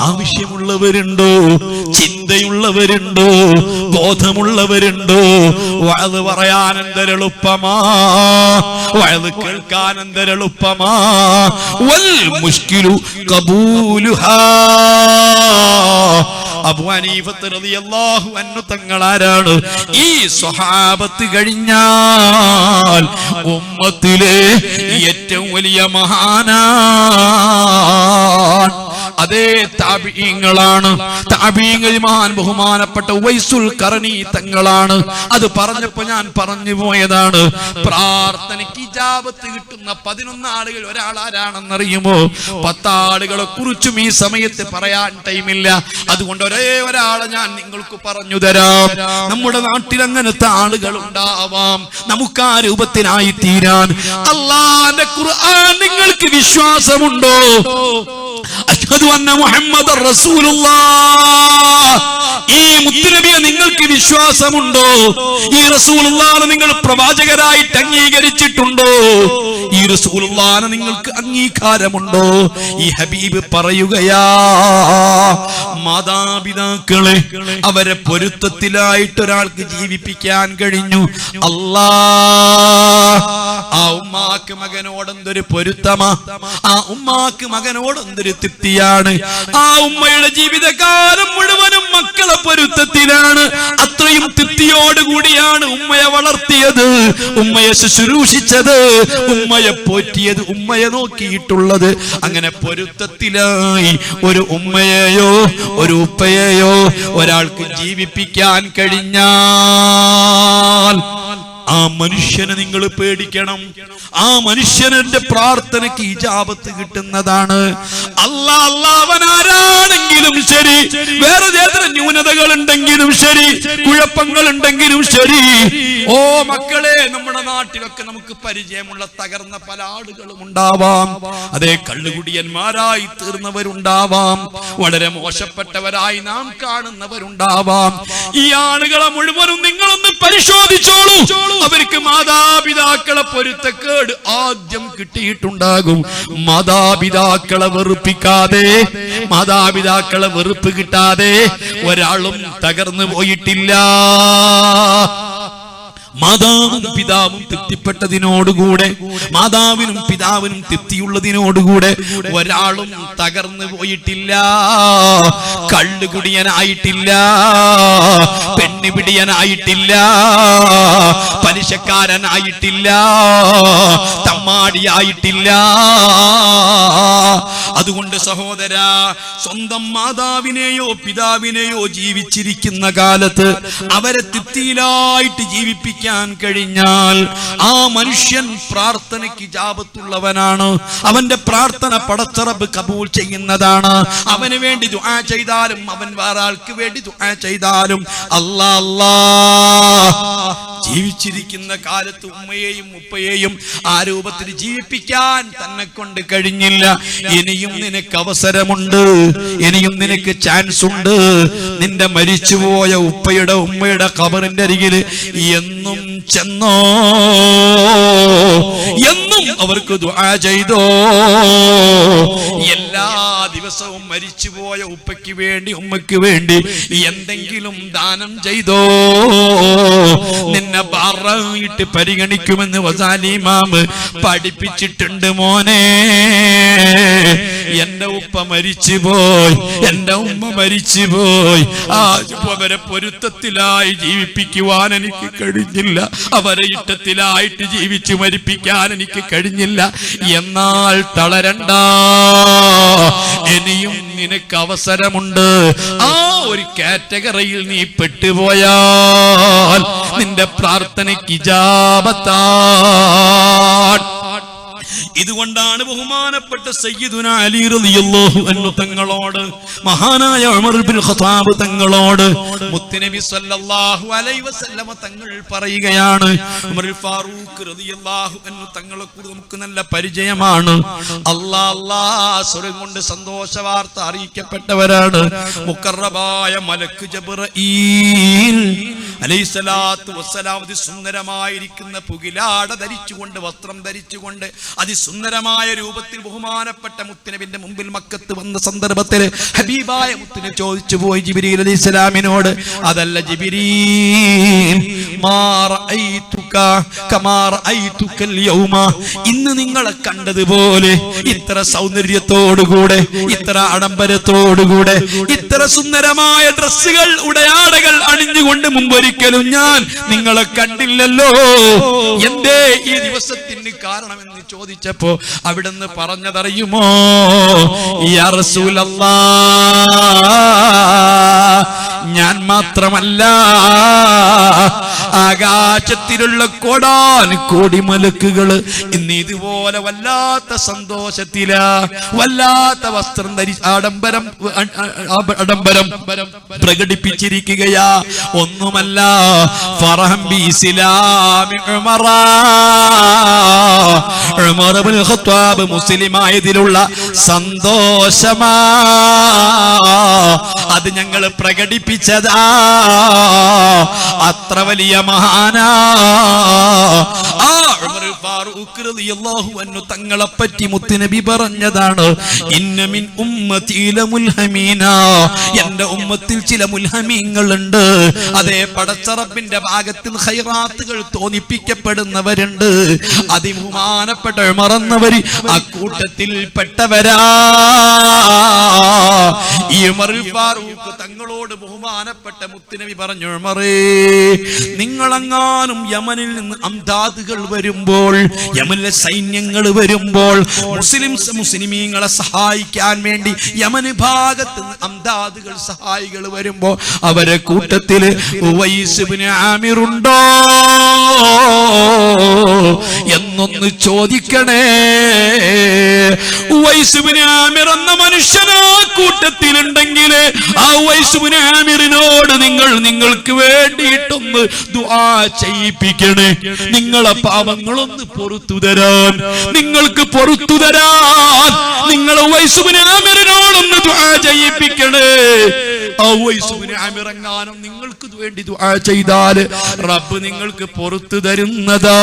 Speaker 1: ആവശ്യമുള്ളവരുണ്ടോ? ചിന്തയുള്ളവരുണ്ടോ? ബോധമുള്ളവരുണ്ടോ? വഅദ് പറയാൻ എന്തെളുപ്പമാ, വഅദ് കേൾക്കാൻ എന്തെളുപ്പമാ. വൽ മുശ്കിലു ഖബൂലുഹാ. അബൂ ഹനീഫ റളിയല്ലാഹു അൻഹു തങ്ങളാരാണ്? ഈ സ്വഹാബത്ത് കഴിഞ്ഞാൽ ഉമ്മത്തിലെ ഏറ്റവും വലിയ മഹാനാണ്. അതേ താബിഈങ്ങളാണ്. താബിഈങ്ങൾ മഹാൻ ബഹുമാനപ്പെട്ട ഉവൈസുൽ ഖർനി തങ്ങളാണ്. അത് പറഞ്ഞപ്പോ ഞാൻ പറഞ്ഞു പോയതാണ്. പ്രാർത്ഥനയ്ക്ക് ഇജാബത്ത് കിട്ടുന്ന 11 ആളുകൾ ഒരാളാരാണെന്നറിയുമോ? 10 ആളുകളെ കുറിച്ചും ഈ സമയത്ത് പറയാൻ ടൈമില്ല. അതുകൊണ്ട് ഒരേ ഒരാളെ ഞാൻ നിങ്ങൾക്ക് പറഞ്ഞു തരാം. നമ്മുടെ നാട്ടിൽ അങ്ങനത്തെ ആളുകൾ ഉണ്ടാവാം. നമുക്ക് ആ രൂപത്തിനായി തീരാൻ അല്ലാഹുവിന്റെ ഖുർആൻ നിങ്ങൾക്ക് വിശ്വാസമുണ്ടോ? അഷ്ഹദു അന്ന മുഹമ്മദർ റസൂലുള്ളാഹ്, ഈ മുത്തുനബിയെ നിങ്ങൾക്ക് വിശ്വാസമുണ്ടോ? ഈ റസൂലുള്ളാഹിനെ നിങ്ങൾ പ്രവാചകരായിട്ട് അംഗീകരിച്ചിട്ടുണ്ടോ? ഈ റസൂലുള്ളാഹിനെ നിങ്ങൾക്ക് അംഗീകാരമുണ്ടോ? ഈ ഹബീബ് പറയുകയാ, മാതാപിതാക്കളെ അവരെ പൊരുത്തത്തിലായിട്ട് ഒരാൾക്ക് ജീവിപ്പിക്കാൻ കഴിഞ്ഞു. അല്ലാഹ് ആ ഉമ്മാക്ക് മകനോടെന്തൊരു പൊരുത്തമാ, ആ ഉമ്മാക്ക് മകനോടെന്തൊരു തൃപ്തിയാണ്. ആ ഉമ്മയുടെ ജീവിതകാലം മുഴുവനും മക്കളെ പൊരുത്തത്തിലാണ്. അത്രയും തൃപ്തിയോടുകൂടിയാണ് ഉമ്മയെ വളർത്തിയത്, ഉമ്മയെ ശുശ്രൂഷിച്ചത്, ഉമ്മയെ പോറ്റിയത്, ഉമ്മയെ നോക്കിയിട്ടുള്ളത്. അങ്ങനെ പൊരുത്തത്തിലായി ഒരു ഉമ്മയെയോ ഒരു ഉപ്പയെയോ ഒരാൾക്ക് ജീവിപ്പിക്കാൻ കഴിഞ്ഞാൽ ആ മനുഷ്യനെ നിങ്ങൾ പേടിക്കണം. ആ മനുഷ്യന്റെ പ്രാർത്ഥനയ്ക്ക് ഇജാബത്ത് കിട്ടുന്നതാണ്. അല്ലാഹുവനാരാണെങ്കിലും ശരി, വേറെ ഏതൊരു ന്യൂനതകൾ ഉണ്ടെങ്കിലും ശരി, കുഴപ്പങ്ങൾ ഉണ്ടെങ്കിലും ശരി, ഓ മക്കളെ, നമ്മുടെ നാട്ടിലൊക്കെ നമുക്ക് പരിചയമുള്ള തകർന്ന പല ആളുകളും ഉണ്ടാവാം. അതേ, കള്ളുകുടിയന്മാരായി തീർന്നവരുണ്ടാവാം, വളരെ മോശപ്പെട്ടവരായി നാം കാണുന്നവരുണ്ടാവാം. ഈ ആളുകളെ മുഴുവനും നിങ്ങളൊന്ന് പരിശോധിച്ചോളൂ. അവർക്ക് മാതാപിതാക്കളെ പൊരുത്തക്കേട് ആദ്യം കിട്ടിയിട്ടുണ്ടാകും. മാതാപിതാക്കളെ വെറുപ്പിക്കാതെ, മാതാപിതാക്കളെ വെറുപ്പ് കിട്ടാതെ ഒരാളും തകർന്നു പോയിട്ടില്ല. മാതാവും പിതാവും തൃപ്തിപ്പെട്ടതിനോടുകൂടെ, മാതാവിനും പിതാവിനും തൃപ്തിയുള്ളതിനോടുകൂടെ ഒരാളും തകർന്നു പോയിട്ടില്ല. കള്ളുകുടിയനായിട്ടില്ല, പെണ്ണുപിടിയനായിട്ടില്ല, പലിശക്കാരനായിട്ടില്ല, തമ്മാടിയായിട്ടില്ല. അതുകൊണ്ട് സഹോദരാ, സ്വന്തം മാതാവിനെയോ പിതാവിനെയോ ജീവിച്ചിരിക്കുന്ന കാലത്ത് അവരെ തൃപ്തിയിലായിട്ട് ജീവിപ്പിക്കാൻ കഴിഞ്ഞാൽ ആ മനുഷ്യൻ പ്രാർത്ഥനയ്ക്ക് ഇജാബത്തുള്ളവനാണ്. അവന്റെ പ്രാർത്ഥന പടച്ച റബ്ബ് കബൂൽ ചെയ്യുന്നതാണ്. അവന് വേണ്ടി ദുആ ചെയ്താലും അവൻ വേറെ ആൾക്ക് വേണ്ടി ദുആ ചെയ്താലും അല്ലാഹ് ജീവിച്ചിരിക്കുന്ന കാലത്ത് ഉമ്മയെയും ഉപ്പയെയും ആ രൂപത്തിൽ ജീവിപ്പിക്കാൻ തന്നെ കൊണ്ട് കഴിഞ്ഞില്ല. ഇനിയും നിനക്ക് അവസരമുണ്ട്, ഇനിയും നിനക്ക് ചാൻസ് ഉണ്ട്. നിന്റെ മരിച്ചുപോയ ഉപ്പയുടെ ഉമ്മയുടെ ഖബറിന്റെ അരികിൽ എന്നും ചെന്നോ, എന്നും അവർക്ക് ദുആ ചെയ്തോ. എല്ലാ ദിവസവും മരിച്ചുപോയ ഉപ്പയ്ക്ക് വേണ്ടി ഉമ്മയ്ക്ക് വേണ്ടി എന്തെങ്കിലും ദാനം ചെയ്തോ. നിന്നെ ബാറായിട്ട് പരിഗണിക്കുമെന്ന് വസാലി ഇമാം പഠിപ്പിച്ചിട്ടുണ്ട് മോനെ. എന്റെ ഉപ്പ മരിച്ചുപോയി, എന്റെ ഉമ്മ മരിച്ചുപോയി. അവരെ പൊരുത്തത്തിലായി ജീവിപ്പിക്കുവാൻ എനിക്ക് കഴിഞ്ഞില്ല, അവരെ ഇഷ്ടത്തിലായിട്ട് ജീവിച്ചു മരിപ്പിക്കാൻ എനിക്ക് കഴിഞ്ഞില്ല. എന്നാൽ തളരണ്ട, ഇനിയും നിനക്ക് അവസരമുണ്ട്. ആ ഒരു കാറ്റഗറിയിൽ നീ പെട്ടുപോയാൽ നിന്റെ പ്രാർത്ഥനയ്ക്ക് ഇജാബത്താണ്. ഇതുകൊണ്ടാണ് ബഹുമാനപ്പെട്ട സയ്യിദുന അലി റളിയല്ലാഹു അൻഹു തങ്ങളോട്, മഹാനായ ഉമർ ഇബ്നു ഖത്താബ് തങ്ങളോട് മുത്തുനബി സ്വല്ലല്ലാഹു അലൈഹി വസല്ലമ തങ്ങൾ പറയുകയാണ്. ഉമർ ഫാറൂഖ് റളിയല്ലാഹു അൻഹു തങ്ങളെ കുറിച്ച് നമുക്ക് നല്ല പരിചയമാണ്. അല്ലാഹ് സ്വർഗ്ഗം കൊണ്ട് സന്തോഷ വാർത്ത അറിയിക്കപ്പെട്ടവരാണ്. മുഖറബായ മലക്ക് ജിബ്രീൽ അലൈഹിസ്സലാത്തു വസ്സലാം അതിസുന്ദരമായിരിക്കുന്ന പുകിലാട ധരിച്ചുകൊണ്ട്, വസ്ത്രം ധരിച്ചുകൊണ്ട് അതിസുന്ദരമായ രൂപത്തിൽ ബഹുമാനപ്പെട്ട മുത്തുനബിന്റെ മുമ്പിൽ മക്കത്ത് വന്ന സന്ദർഭത്തിൽ ഹബീബായ മുത്തുനെ ചോദിച്ചു പോയി ജിബ്രീൽ അലൈഹിസ്സലാമിനോട്, അതല്ല ജിബ്രീൽ, മാ റഅയ്തുക കമാ റഅയ്തുകൽ യൗമ, ഇന്ന് നിങ്ങളെ കണ്ടതുപോലെ ഇത്ര സൗന്ദര്യത്തോടുകൂടെ, ഇത്ര ആഡംബരത്തോടുകൂടെ, ഇത്ര സുന്ദരമായ ഡ്രസ്സുകൾ, ഉടയാടകൾ അണിഞ്ഞുകൊണ്ട് മുമ്പൊരിക്കലും ഞാൻ നിങ്ങളെ കണ്ടില്ലല്ലോ. എന്തേ ഈ ദിവസത്തിന് കാരണമെന്ന് ചോദിച്ചപ്പോ അവിടുന്ന് പറഞ്ഞതറിയുമോ? യാ റസൂലല്ലാഹ്, ഞാൻ മാത്രമല്ല, ആകാശത്തിലുള്ള കോടാനുകോടി മലക്കുകള് ഇന്ന് ഇതുപോലെ വല്ലാത്ത സന്തോഷത്തിലാ, വല്ലാത്ത വസ്ത്രം ധരിച്ച് ആഡംബരം പ്രകടിപ്പിച്ചിരിക്കുകയാ. ഒന്നുമല്ല, ഫറഹം ബി ഇസ്ലാമി ഉമറ, ഉമർ ഇബ്നുൽ ഖത്താബ് മുസ്ലിമായതിലുള്ള സന്തോഷമാ, അത് ഞങ്ങൾ പ്രകടിപ്പിച്ചതാ. അത്ര വലിയ മഹാനാ ആ ഉമർ ഫാറൂഖ് റളിയല്ലാഹു അൻഹു തങ്ങളെ പറ്റി മുത്തുനബി പറഞ്ഞതാണ്, ഇന്ന മിൻ ഉമ്മതി ലമുൽഹമീന, എന്റെ ഉമ്മത്തിൽ ചില മുൽഹമീങ്ങളുണ്ട്. അതേ, പടച്ച റബ്ബിന്റെ ഭാഗത്തിൽ ഖൈറാത്തുകൾ തോന്നിപ്പിക്കപ്പെടുന്നവരുണ്ട്. അതിബഹുമാനപ്പെട്ട ഉമർ എന്നവർ അക്കൂട്ടത്തിൽ പെട്ടവരാ. ഈ ഉമർ ഫാറൂഖ് തങ്ങളോട് ബഹുമാനപ്പെട്ട മുത്തുനബി പറഞ്ഞു, ഉമറേ, നിങ്ങളെങ്ങാനും യമനിൽ നിന്ന് അംദാദുകൾ വരുമ്പോൾ, യമനിലെ സൈന്യങ്ങൾ വരുമ്പോൾ, മുസ്ലിമീങ്ങളെ സഹായിക്കാൻ വേണ്ടി യമന് ഭാഗത്ത് നിന്ന് അംദാദുകൾ സഹായികൾ വരുമ്പോ അവരെ കൂട്ടത്തില് ഉവൈസ് ഇബ്നു ആമിർ ഉണ്ടോ എന്നൊന്ന് ചോദിക്കണേ. ഉവൈസ് ഇബ്നു ആമിർ എന്ന മനുഷ്യനാ കൂട്ടത്തിലുണ്ടെങ്കിൽ ആ ഉവൈസ് ഇബ്നു ആമിറിനോട് നിങ്ങൾക്ക് വേണ്ടിയിട്ടൊന്ന് ദുആ ചെയ്യിപ്പിക്കണേ. നിങ്ങളെ പാപങ്ങളൊന്ന് പൊറുത്തു തരാൻ, നിങ്ങൾക്ക് പൊറുത്തു തരാൻ നിങ്ങൾ ഉവൈസ് ഇബ്നു ആമിറിനോടൊന്ന് ദുആ ചെയ്യിപ്പിക്കണേ. ആ ഉവൈസ് ഇബ്നു ആമിർ എങ്ങാനും നിങ്ങൾക്ക് വേണ്ടി ദുആ ചെയ്താൽ റബ്ബ് നിങ്ങൾക്ക് പൊറുത്തു തരുന്നതാ.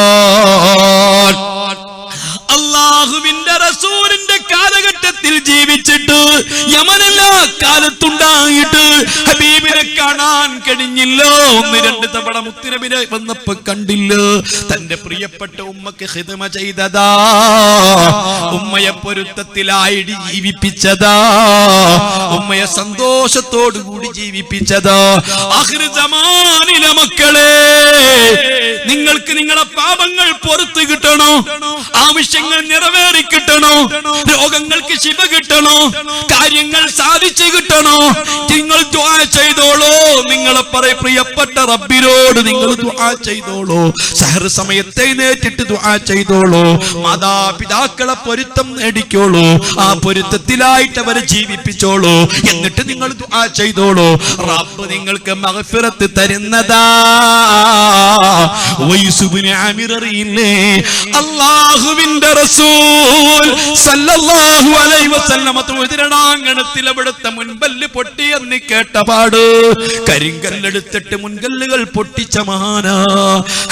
Speaker 1: അല്ലാഹുവിന്റെ റസൂലിന്റെ കാലഘട്ടത്തിൽ ജീവിച്ചിട്ട് യമനെല്ലാ കാലത്തുണ്ടായിട്ട് ഹബീബിനെ കാണാൻ കഴിഞ്ഞില്ല. ഒന്ന് രണ്ട് തവണ മുത്തുനബിനെ വന്നപ്പോ കണ്ടില്ല. തന്റെ പ്രിയപ്പെട്ട ഉമ്മക്ക് ഖിദ്മ ചെയ്തതാ, ഉമ്മയെ പൊരുത്തത്തിലായി ജീവിപ്പിച്ചതാ, ഉമ്മയെ സന്തോഷത്തോടു കൂടി ജീവിപ്പിച്ചതാ. ആഖിർ സമാനിലെ മക്കളെ, നിങ്ങൾക്ക് നിങ്ങളെ പാപങ്ങൾ പൊറുത്തു കിട്ടണോ, ആവശ്യങ്ങൾ നിറവേറി കിട്ടണോ, രോഗങ്ങൾക്ക് ശിഫ കിട്ടണോ, കാര്യങ്ങൾ സാധിച്ചു കിട്ടണോ, നിങ്ങൾ ദുആ ചെയ്തോളൂ. നിങ്ങളെ പ്രിയപ്പെട്ട റബ്ബിനോട് നിങ്ങൾ ദുആ ചെയ്തോളൂ. സഹർ സമയത്ത് എഴുന്നേറ്റിട്ട് ദുആ ചെയ്തോളൂ. മാതാപിതാക്കളെ പൊരുത്തം നേടിക്കോളൂ. ആ പൊരുത്തത്തിലായിട്ട് അവരെ ജീവിപ്പിച്ചോളൂ. എന്നിട്ട് നിങ്ങൾ ദുആ ചെയ്തോളൂ. റബ്ബ് നിങ്ങൾക്ക് മഗ്ഫിറത്ത് തരുന്നതാ. ഉവൈസ് ഇബ്നു ആമിർ അറിയില്ലേ, അല്ലാഹുവിന്റെ റസൂൽ സല്ലല്ലാഹു അലൈഹി വസല്ലം തിരുനാങ്കണത്തിൽ അവിടുത്തെ മുൻപല്ല് പൊട്ടിയെന്ന് കേട്ടപാട് കരിങ്കല്ലെടുത്തിട്ട് മുൻകല്ലുകൾ പൊട്ടിച്ച മഹാനാ.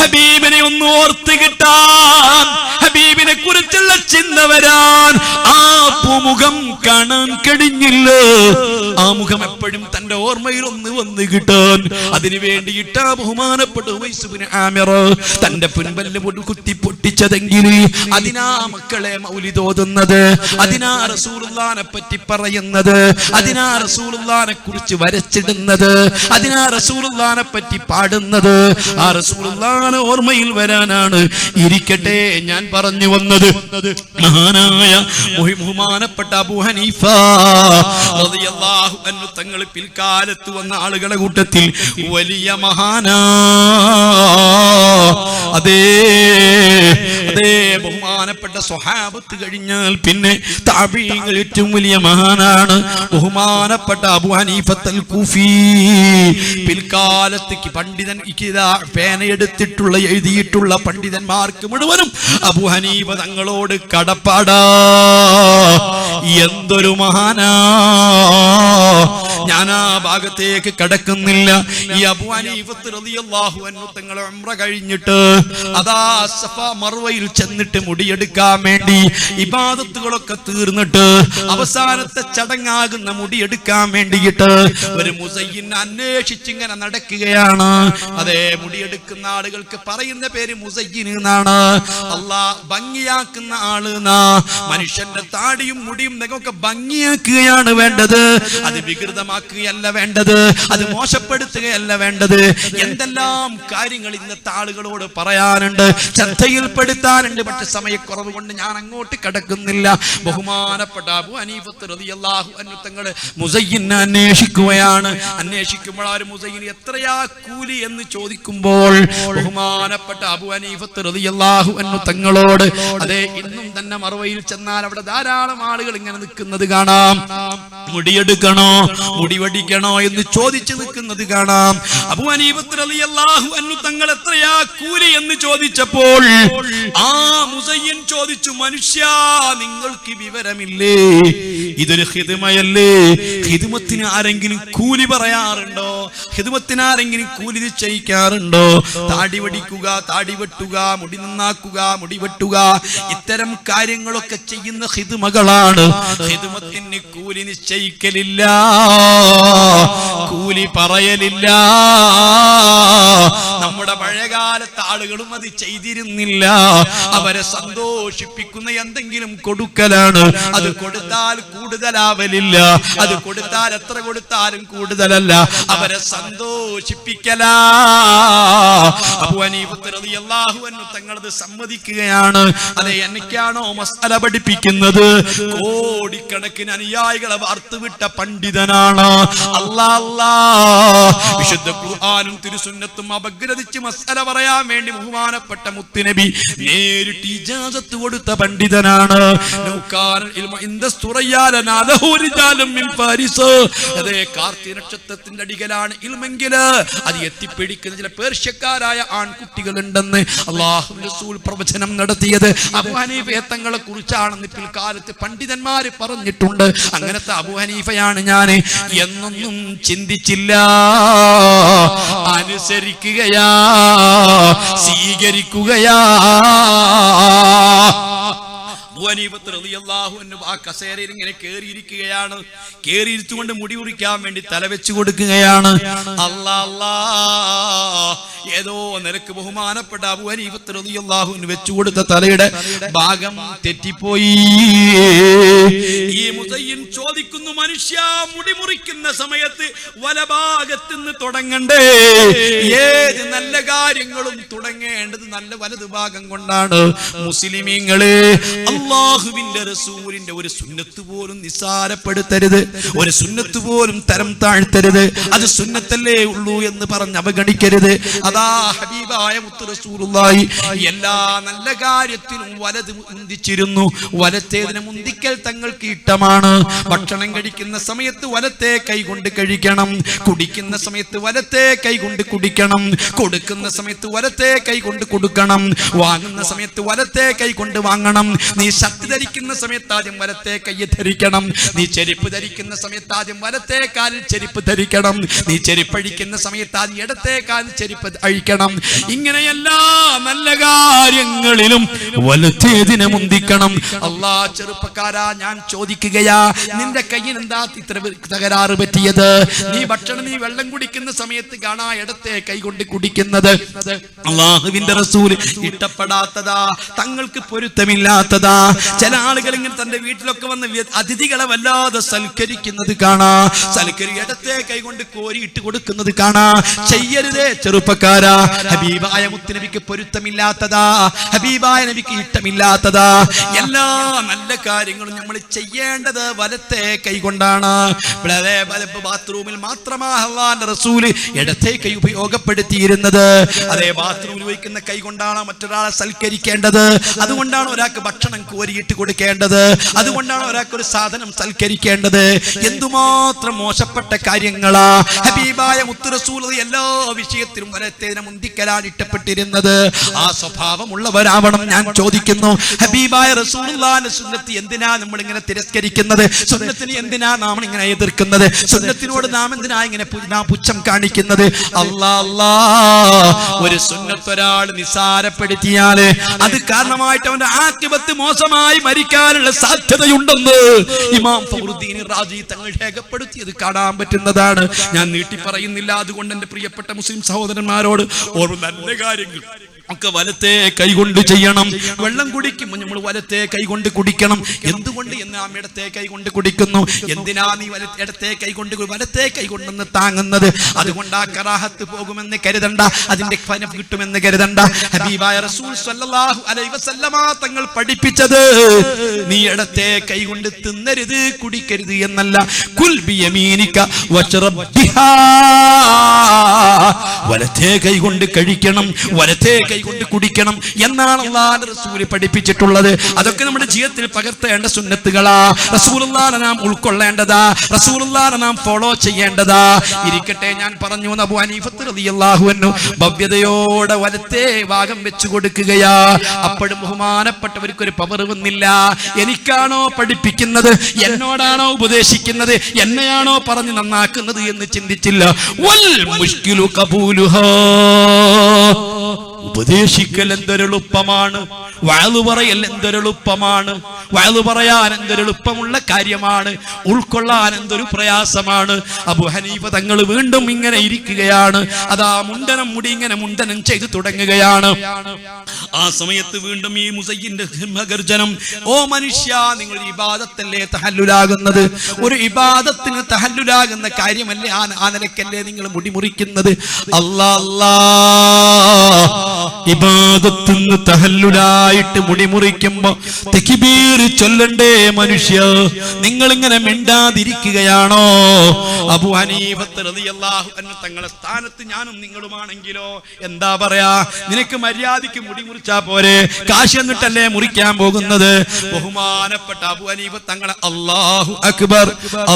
Speaker 1: ഹബീബിനെ ഒന്ന് ഓർത്ത് കിട്ടാൻ, ഹബീബിനെ കുറിച്ചുള്ള ചിന്ത വരാൻ ആ പൂമുഖം കാണാൻ കഴിഞ്ഞില്ല. ആ മുഖം എപ്പോഴും തന്റെ ഓർമ്മയിൽ ഒന്ന് വന്ന് കിട്ടാൻ അതിനു വേണ്ടിയിട്ടാ ബഹുമാനപ്പെട്ട ഉവൈസ് ഇബ്നു ആമിർ തന്റെ പുൻപല്ല് കുത്തി പൊട്ടിച്ചതെങ്കിൽ അതിനാ മക്കളെ മൗലിദ് ഓതുന്നത്, അതിനാ റസൂലുള്ളാഹിനെ പറ്റി പറയുന്നത്, അതിനാ റസൂലുള്ളാഹിനെ കുറിച്ച് വരച്ചിടുന്നത്, അതിനാ റസൂലുള്ളാഹിനെ പറ്റി പാടുന്നത്. ആ റസൂലുള്ളാഹിനെ ഓർമ്മയിൽ വരാനാണ്. ഇരിക്കട്ടെ, ഞാൻ പറഞ്ഞു വന്നത് മഹാനായ ബഹുമാനപ്പെട്ട അബൂ ഹനീഫ റളിയല്ലാഹു അൻഹു തങ്ങൾ പിൽക്കാലത്ത് വന്ന ആളുകളുടെ കൂട്ടത്തിൽ വലിയ മഹാനാ. അതേ ബഹുമാനപ്പെട്ട സ്വഹാബത്ത് കഴിഞ്ഞാൽ പിന്നെ താബീങ്ങൾ ഏറ്റവും വലിയ മഹാനാണ് ബഹുമാനപ്പെട്ട അബൂ ഹനീഫത്തുൽ കൂഫി. പിൽക്കാലത്ത് പണ്ഡിതൻ പേനയെടുത്തിട്ടുള്ള എഴുതിയിട്ടുള്ള പണ്ഡിതന്മാർക്ക് മുഴുവനും അബൂ ഹനീഫ തങ്ങളോട് കടപ്പാടാ. എന്തൊരു മഹാനാ! ഞാൻ ആ ഭാഗത്തേക്ക് കടക്കുന്നില്ല. ഈ അബൂ ഹനീഫ റളിയല്ലാഹു അൻഹു തങ്ങൾ ഉംറ കഴിഞ്ഞിട്ട് അതാ സഫ മർവയിൽ ചെന്നിട്ട് മുടിയെടുക്കാൻ വേണ്ടി ഇബാദത്തുകളൊക്കെ തീർന്നിട്ട് അവസാനത്തെ ചടങ്ങാകുന്ന മുടിയെടുക്കാൻ വേണ്ടിയിട്ട് ഒരു മുസയ്യിൻ അന്വേഷിച്ചിങ്ങനെ നടക്കുകയാണ്. അതെ, മുടിയെടുക്കുന്ന ആളുകൾക്ക് പറയുന്ന പേര് മുസയ്യിൻ എന്നാണ്. അല്ലാഹ് ഭംഗിയാക്കുന്ന ആള് എന്നാ. മനുഷ്യന്റെ താടിയും മുടിയും നഖമൊക്കെ ഭംഗിയാക്കുകയാണ് വേണ്ടത്, അത് വികൃതമാക്കുകയല്ല വേണ്ടത്, അത് മോശപ്പെടുത്തുകയല്ല വേണ്ടത്. എന്തെല്ലാം കാര്യങ്ങൾ ഇന്നത്തെ ആളുകളോട് പറയാനുണ്ട്, ശ്രദ്ധയിൽപ്പെടുത്താനുണ്ട്. പക്ഷെ സമയക്കുറവ് കൊണ്ട് ഞാൻ അങ്ങോട്ട് കടക്കുന്നില്ല. ബഹുമാനപ്പെട്ട അബൂ ഹനീഫ റളിയല്ലാഹു അൻഹു തങ്ങൾ മുസയ്യിനെ അന്വേഷിക്കുകയാണ്. അന്വേഷിക്കുമ്പോൾ ആ മുസയ്യിൻ എത്രയാ കൂലി എന്ന് ചോദിക്കുമ്പോൾ ബഹുമാനപ്പെട്ട അബൂ ഹനീഫ റളിയല്ലാഹു അൻഹു തങ്ങളോട് അതെ ഇന്നും തന്നെ മർവയിൽ ചെന്നാൽ അവിടെ ധാരാളം ആളുകൾ ഇങ്ങനെ നിൽക്കുന്നത് കാണാം. മുടിയെടുക്കണോ മുടിവടിക്കണോ എന്ന് ചോദിച്ചു നിൽക്കുന്നത് കാണാം. അബൂ ഹനീഫ റളിയല്ലാഹു അൻഹു തങ്ങൾ എത്രയാ കൂലി എന്ന് ചോദിച്ചപ്പോൾ ആ മുസയ്യിൻ ചോദിച്ചു, മനുഷ്യ നിങ്ങൾക്ക് വിവരമില്ലേ, ഇതൊരു ഖിദ്മയല്ലേ? ഖിദ്മത്തിന് ആരെങ്കിലും കൂലി പറയാറുണ്ടോ? ഖിദ്മത്തിന് ആരെങ്കിലും കൂലി നിശ്ചയിക്കാറുണ്ടോ? താടി വടിക്കുക, താടി വെട്ടുക, മുടി നന്നാക്കുക, മുടി വെട്ടുക, ഇത്തരം കാര്യങ്ങളൊക്കെ ചെയ്യുന്ന ഖിദ്മകളാണ്. ഖിദ്മത്തിന് കൂലി നിശ്ചയിക്കലില്ല, കൂലി പറയലില്ല. നമ്മുടെ പഴയകാലത്തെ ആളുകളും അത് ചെയ്തിരുന്നില്ല. അവരെ സന്തോഷിപ്പിക്കുന്ന എന്തെങ്കിലും കൊടുക്കലാണ്. അത് കൊടുത്താൽ കൂടുതലാവലില്ല, അത് കൊടുത്താൽ എത്ര കൊടുത്താലും കൂടുതലല്ല, അവരെ സന്തോഷിപ്പിക്കലാ. അബൂ ഹനീഫ റളിയല്ലാഹു അൻഹു തങ്ങളത് സമ്മതിക്കുകയാണ്. അതെ, എനിക്കാണോ മസ്അല പഠിപ്പിക്കുന്നത്? കോടിക്കണക്കിന് അനുയായികളെ വാർത്തുവിട്ട പണ്ഡിതനാണ്. വിശുദ്ധ ഖുർആനും തിരുസുന്നത്തും അപഗ്രഥിച്ച് മസ്അല പറയാൻ വേണ്ടി ബഹുമാനപ്പെട്ട മുത്തുനബി നേരിട്ട് ഇജാസത്ത് കൊടുത്ത പണ്ഡിതനാണ്. അതേ, കാർത്തി നക്ഷത്രത്തിന്റെ അടികലാണ് ഇൽമെങ്കില് അത് എത്തിപ്പിടിക്കുന്ന ചില പേർഷ്യക്കാരായ ആൺകുട്ടികൾ ഉണ്ടെന്ന് അല്ലാഹുവിന്റെ റസൂൽ പ്രവചനം നടത്തിയത് അബൂ ഹനീഫ തങ്ങളെ കുറിച്ചാണെന്ന് പിൽക്കാലത്ത് പണ്ഡിതന്മാര് പറഞ്ഞിട്ടുണ്ട്. അങ്ങനത്തെ അബൂ ഹനീഫയാണ് ഞാൻ എന്നൊന്നും ചിന്തിച്ചില്ല. അനുസരിക്കുകയാ, സ്വീകരിക്കുകയാ. ആ കസേരയിൽ ഇങ്ങനെ കേറിയിരിക്കുകയാണ്. കേറിയിരുത്തുകൊണ്ട് മുടി ഉറിക്കാൻ വേണ്ടി തല വെച്ചു കൊടുക്കുകയാണ്. അല്ലാ, ഏതോ നിലക്ക് ബഹുമാനപ്പെട്ട അബൂ ഹനീഫ റളിയല്ലാഹു അൻഹു വെച്ചു കൊടുത്ത തലയുടെ ഭാഗം തെറ്റിപ്പോയി. ഈ മുസയ്യിൻ ചോദിക്കുന്നു, മനുഷ്യ മുടി മുറിക്കുന്ന സമയത്ത് വലഭാഗത്ത് നിന്ന് തുടങ്ങണ്ടേ? ഏത് നല്ല കാര്യങ്ങളും തുടങ്ങേണ്ടത് നല്ല വലതു ഭാഗം കൊണ്ടാണ്. മുസ്ലിമീങ്ങളെ, അല്ലാഹുവിന്റെ റസൂലിന്റെ ഒരു സുന്നത്ത് പോലും നിസ്സാരപ്പെടുത്തരുത്, ഒരു സുന്നത്ത് പോലും തരം താഴ്ത്തരുത്. അത് സുന്നത്തല്ലേ ഉള്ളൂ എന്ന് പറഞ്ഞ് അവഗണിക്കരുത്. അതാ ഹബീബായ മുത്ത് റസൂലുള്ളാഹി എല്ലാ നല്ല കാര്യത്തിലും വലത് മുന്തിച്ചിരുന്നു. വലത്തേതിനെ മുന്തിക്കൽ തങ്ങൾക്ക് ഇഷ്ടമാണ്. ഭക്ഷണം കഴിക്കുന്ന സമയത്ത് വലത്തെ കൈ കൊണ്ട് കഴിക്കണം, കുടിക്കുന്ന സമയത്ത് വലത്തെ കൈ കൊണ്ട് കുടിക്കണം, കൊടുക്കുന്ന സമയത്ത് വലത്തെ കൈ കൊണ്ട് കൊടുക്കണം, വാങ്ങുന്ന സമയത്ത് വലത്തെ കൈ കൊണ്ട് വാങ്ങണം. നീ ഷർട്ട് ധരിക്കുന്ന സമയത്ത് ആദ്യം വലത്തെ കൈ ധരിക്കണം, നീ ചെരുപ്പ് ധരിക്കുന്ന സമയത്ത് ആദ്യം വലത്തെ കാലിൽ ചെരുപ്പ് ധരിക്കണം, നീ ചെരുപ്പഴിക്കുന്ന സമയത്ത് ആദ്യം ഇടത്തെ കാലിൽ ചെരുപ്പ് അഴിക്കണം. ഇങ്ങനെ എല്ലാ നല്ല കാര്യങ്ങളിലും വലത്തേതിനെ മുന്തിക്കണം. അല്ലാ, ചെറുപ്പക്കാരാ, ഞാൻ ചോദിക്കുകയാ, നിന്റെ കയ്യിന് എന്താ ഇത്ര തകരാറ് പറ്റിയത്? നീ ഭക്ഷണം നീ വെള്ളം കുടിക്കുന്ന സമയത്ത് കാണാ ഇടത്തെ കൈ കൊണ്ട് കുടിക്കുന്നത് അള്ളാഹുവിന്റെ റസൂൽ ഇഷ്ടപ്പെടാത്തതാ, തങ്ങൾക്ക് പൊരുത്തമില്ലാത്തതാ. ചില ആളുകൾ ഇങ്ങനെ തന്റെ വീട്ടിലൊക്കെ വന്ന് അതിഥികളെ വല്ലാതെ സൽക്കരിക്കുന്നത് കാണാ, ഇടത്തെ കൈ കൊണ്ട് കോരിയിട്ട് കൊടുക്കുന്നത് കാണാ. ചെയ്യരുതേ ചെറുപ്പക്കാരാ. ഹബീബായ മുത്തുനബിക്ക് പൊരുത്തമില്ലാത്തതാ, ഹബീബായ നബിക്ക് ഇഷ്ടമില്ലാത്തതാ. എല്ലാ നല്ല കാര്യങ്ങളും നമ്മൾ ചെയ്യേണ്ടത് വലത്തെ കൈ കൊണ്ടാണ്. ബാത്റൂമിൽ മാത്രമാണ് അല്ലാഹുവിന്റെ റസൂല് ഇടത്തെ കൈ ഉപയോഗപ്പെടുത്തിയിരുന്നത്. അതേ ബാത്റൂമിൽ ഉപയോഗിക്കുന്ന കൈ കൊണ്ടാണ് മറ്റൊരാളെ സൽക്കരിക്കേണ്ടത്, അതുകൊണ്ടാണ് ഒരാൾക്ക് ഭക്ഷണം കോരിയിട്ട് കൊടുക്കേണ്ടത്, അതുകൊണ്ടാണ് ഒരാൾക്ക് ഒരു സാധനം സൽക്കരിക്കേണ്ടത്. എന്തുമാത്രം മോശപ്പെട്ട കാര്യങ്ങളാ. ഹബീബായ മുത്ത് റസൂൽ എല്ലാ വിഷയത്തിലും വലത്തേനെ മുന്തിക്കലാണ് ഇഷ്ടപ്പെട്ടിരുന്നത്. ആ സ്വഭാവമുള്ളവരാവണം. ഞാൻ ചോദിക്കുന്നു, ഹബീബായ റസൂലുള്ളാഹിന്റെ സുന്നത്ത് എന്തിനാ നമ്മൾ ഇങ്ങനെ തിരസ്കരിക്കുന്നത്? സുന്നത്തിനെ എന്തിനാ നാം ഇങ്ങനെ എതിർക്കുന്നത്? സുന്നത്തിനോട് നാം എന്തിനാ ഇങ്ങനെ പുച്ഛം കാണിക്കുന്നത്? ഒരു സുന്നത്ത് ഒരാൾ നിസാരപ്പെടുത്തിയാല് അത് കാരണമായിട്ട് അവന്റെ ആഖിബത്ത് മോശമായി മരിക്കാനുള്ള സാധ്യതയുണ്ടെന്ന് ഇമാം ഫഖ്റുദ്ദീൻ റാസി തങ്ങൾ രേഖപ്പെടുത്തിയത് കാണാൻ പറ്റുന്നതാണ്. ഞാൻ നീട്ടി പറയുന്നില്ല. അതുകൊണ്ട് എന്റെ പ്രിയപ്പെട്ട മുസ്ലിം സഹോദരന്മാരോട് ഓരോ നല്ല കാര്യങ്ങൾ ഒക്കെ വലത്തെ കൈകൊണ്ട് ചെയ്യണം. വെള്ളം കുടിക്കുമ്പോൾ നമ്മൾ വലത്തെ കൈകൊണ്ട് കുടിക്കണം. എന്തുകൊണ്ട് എന്ന് നാം ഇടത്തെ കൈകൊണ്ട് കുടിക്കുന്നു? എന്തിനാ നീ ഇടത്തെ കൈകൊണ്ട് വലത്തെ കൈകൊണ്ടെന്ന് താങ്ങുന്നത്? അതുകൊണ്ട് ആ കറാഹത്ത് പോകുമെന്ന് കരുതണ്ട, അതിന്റെ ഫലം കിട്ടുമെന്ന് കരുതണ്ട. ഹബീബായ റസൂൽ സ്വല്ലല്ലാഹു അലൈഹി വസല്ലമ തങ്ങൾ പഠിപ്പിച്ചത് നീ ഇടത്തെ കൈകൊണ്ട് തിന്നരുത്, കുടിക്കരുത് എന്നല്ല. കുൽ ബിയമീനിക വശ്റബ് ബിഹാ, വലത്തെ കൈകൊണ്ട് കഴിക്കണം, വലത്തെ കൊണ്ട് കുടിക്കണം എന്നാണ് അല്ലാഹുവിന്റെ റസൂൽ പഠിപ്പിച്ചിട്ടുള്ളത്. അതൊക്കെ നമ്മുടെ ജീവിതത്തിൽ പകർത്തേണ്ട സുന്നത്തുകളാ. റസൂലുള്ളാഹിനെ നാം ഉൾക്കൊള്ളേണ്ടതാ, റസൂലുള്ളാഹിനെ നാം ഫോളോ ചെയ്യേണ്ടതാ. ഇരിക്കട്ടെ, ഞാൻ പറഞ്ഞു അബൂ ഹനീഫ റളിയല്ലാഹു അൻഹു ഭവ്യതയോടെ വലത്തെ ഭാഗം വെച്ചു കൊടുക്കുകയാ. അപ്പോഴും ബഹുമാനപ്പെട്ടവർക്ക് ഒരു പവർ വന്നില്ല. എനിക്കാണോ പഠിപ്പിക്കുന്നത്, എന്നോടാണോ ഉപദേശിക്കുന്നത്, എന്നെയാണോ പറഞ്ഞു നന്നാക്കുന്നത് എന്ന് ചിന്തിച്ചില്ല. വൽ മുശ്കിലു ഖബൂലുഹാ, ഉപദേശിക്കൽ എന്തൊരെളുപ്പമാണ്, വഅദ് പറയൽ എന്തൊരെളുപ്പമാണ്, വഅദ് പറയാൻ എന്തൊരെളുപ്പമുള്ള കാര്യമാണ്, ഉൾക്കൊള്ളാൻ എന്തൊരു പ്രയാസമാണ്. അബൂ ഹനീഫ തങ്ങൾ വീണ്ടും ഇങ്ങനെ ഇരിക്കുകയാണ്. അതാ മുണ്ടനം മുടി ഇങ്ങനെ മുണ്ടനം ചെയ്തു തുടങ്ങുകയാണ്. ആ സമയത്ത് വീണ്ടും ഈ മുസയ്യിന്റെ ഗർജനം, ഓ മനുഷ്യ, നിങ്ങൾ ഇബാദത്തല്ലേ തഹല്ലുലാകുന്നത്? ഒരു ഇബാദത്തിന് തഹല്ലുലാകുന്ന കാര്യമല്ലേ ആ നിലക്കല്ലേ നിങ്ങൾ മുടി മുറിക്കുന്നത്? അല്ലാ, ഇബാദത്തിന് തഹല്ലുലായിട്ട് മുടി മുറിക്കുമ്പോ തക്ബീർ ചൊല്ലണ്ടേ മനുഷ്യ? നിങ്ങൾ ഇങ്ങനെ മിണ്ടാതിരിക്കുകയാണോ? അബൂ ഹനീഫ റളിയല്ലാഹു അൻഹു തങ്ങളുടെ സ്ഥാനത്ത് ഞാനും നിങ്ങളുമാണെങ്കിലോ എന്താ പറയാ? നിനക്ക് മര്യാദയ്ക്ക് മുടി മുറിച്ചാ പോരെ, കാശ് എന്നിട്ടല്ലേ മുറിക്കാൻ പോകുന്നത്? ബഹുമാനപ്പെട്ട അബൂ ഹനീഫ തങ്ങളെ അല്ലാഹു അക്ബർ,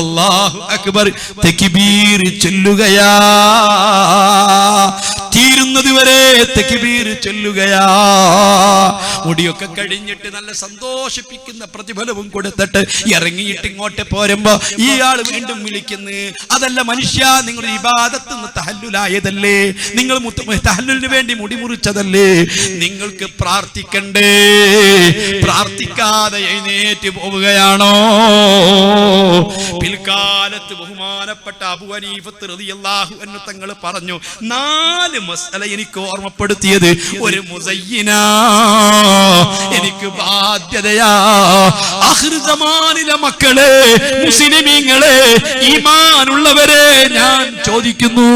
Speaker 1: അല്ലാഹു അക്ബർ തക്ബീർ ചൊല്ലുകയാ. തീരുന്നത് വരെ തക്ബീർ ചൊല്ലുകയാ. മുടിയൊക്കെ കഴിഞ്ഞിട്ട് നല്ല സന്തോഷിപ്പിക്കുന്ന പ്രതിഫലവും കൊടുത്തിട്ട് ഇറങ്ങിയിട്ട് ഇങ്ങോട്ട് പോരുമ്പോ ഇയാൾ വീണ്ടും വിളിക്കുന്നു, അതല്ല മനുഷ്യ, നിങ്ങൾ ഇബാദത്ത് തഹല്ലുലായതല്ലേ, നിങ്ങൾ തഹല്ലുലിന് വേണ്ടി മുടി മുറിച്ചതല്ലേ, നിങ്ങൾക്ക് പ്രാർത്ഥിക്കണ്ടേ? പ്രാർത്ഥിക്കാതെ എഴുന്നേറ്റ് പോവുകയാണോ? പിൽക്കാലത്ത് ബഹുമാനപ്പെട്ട അബൂ ഹനീഫ റളിയല്ലാഹു അൻഹു തങ്ങൾ പറഞ്ഞു, 4 മസ്അല എനിക്ക് ഓർമ്മപ്പെടുത്തിയത് ഒരു മുസയ്യിനാ, എനിക്ക് ബാധ്യതയാ. ആഖിർ സമാനിലെ മക്കളെ, മുസ്ലിമീങ്ങളെ, ഈമാനുള്ളവരെ, ഞാൻ ചോദിക്കുന്നു,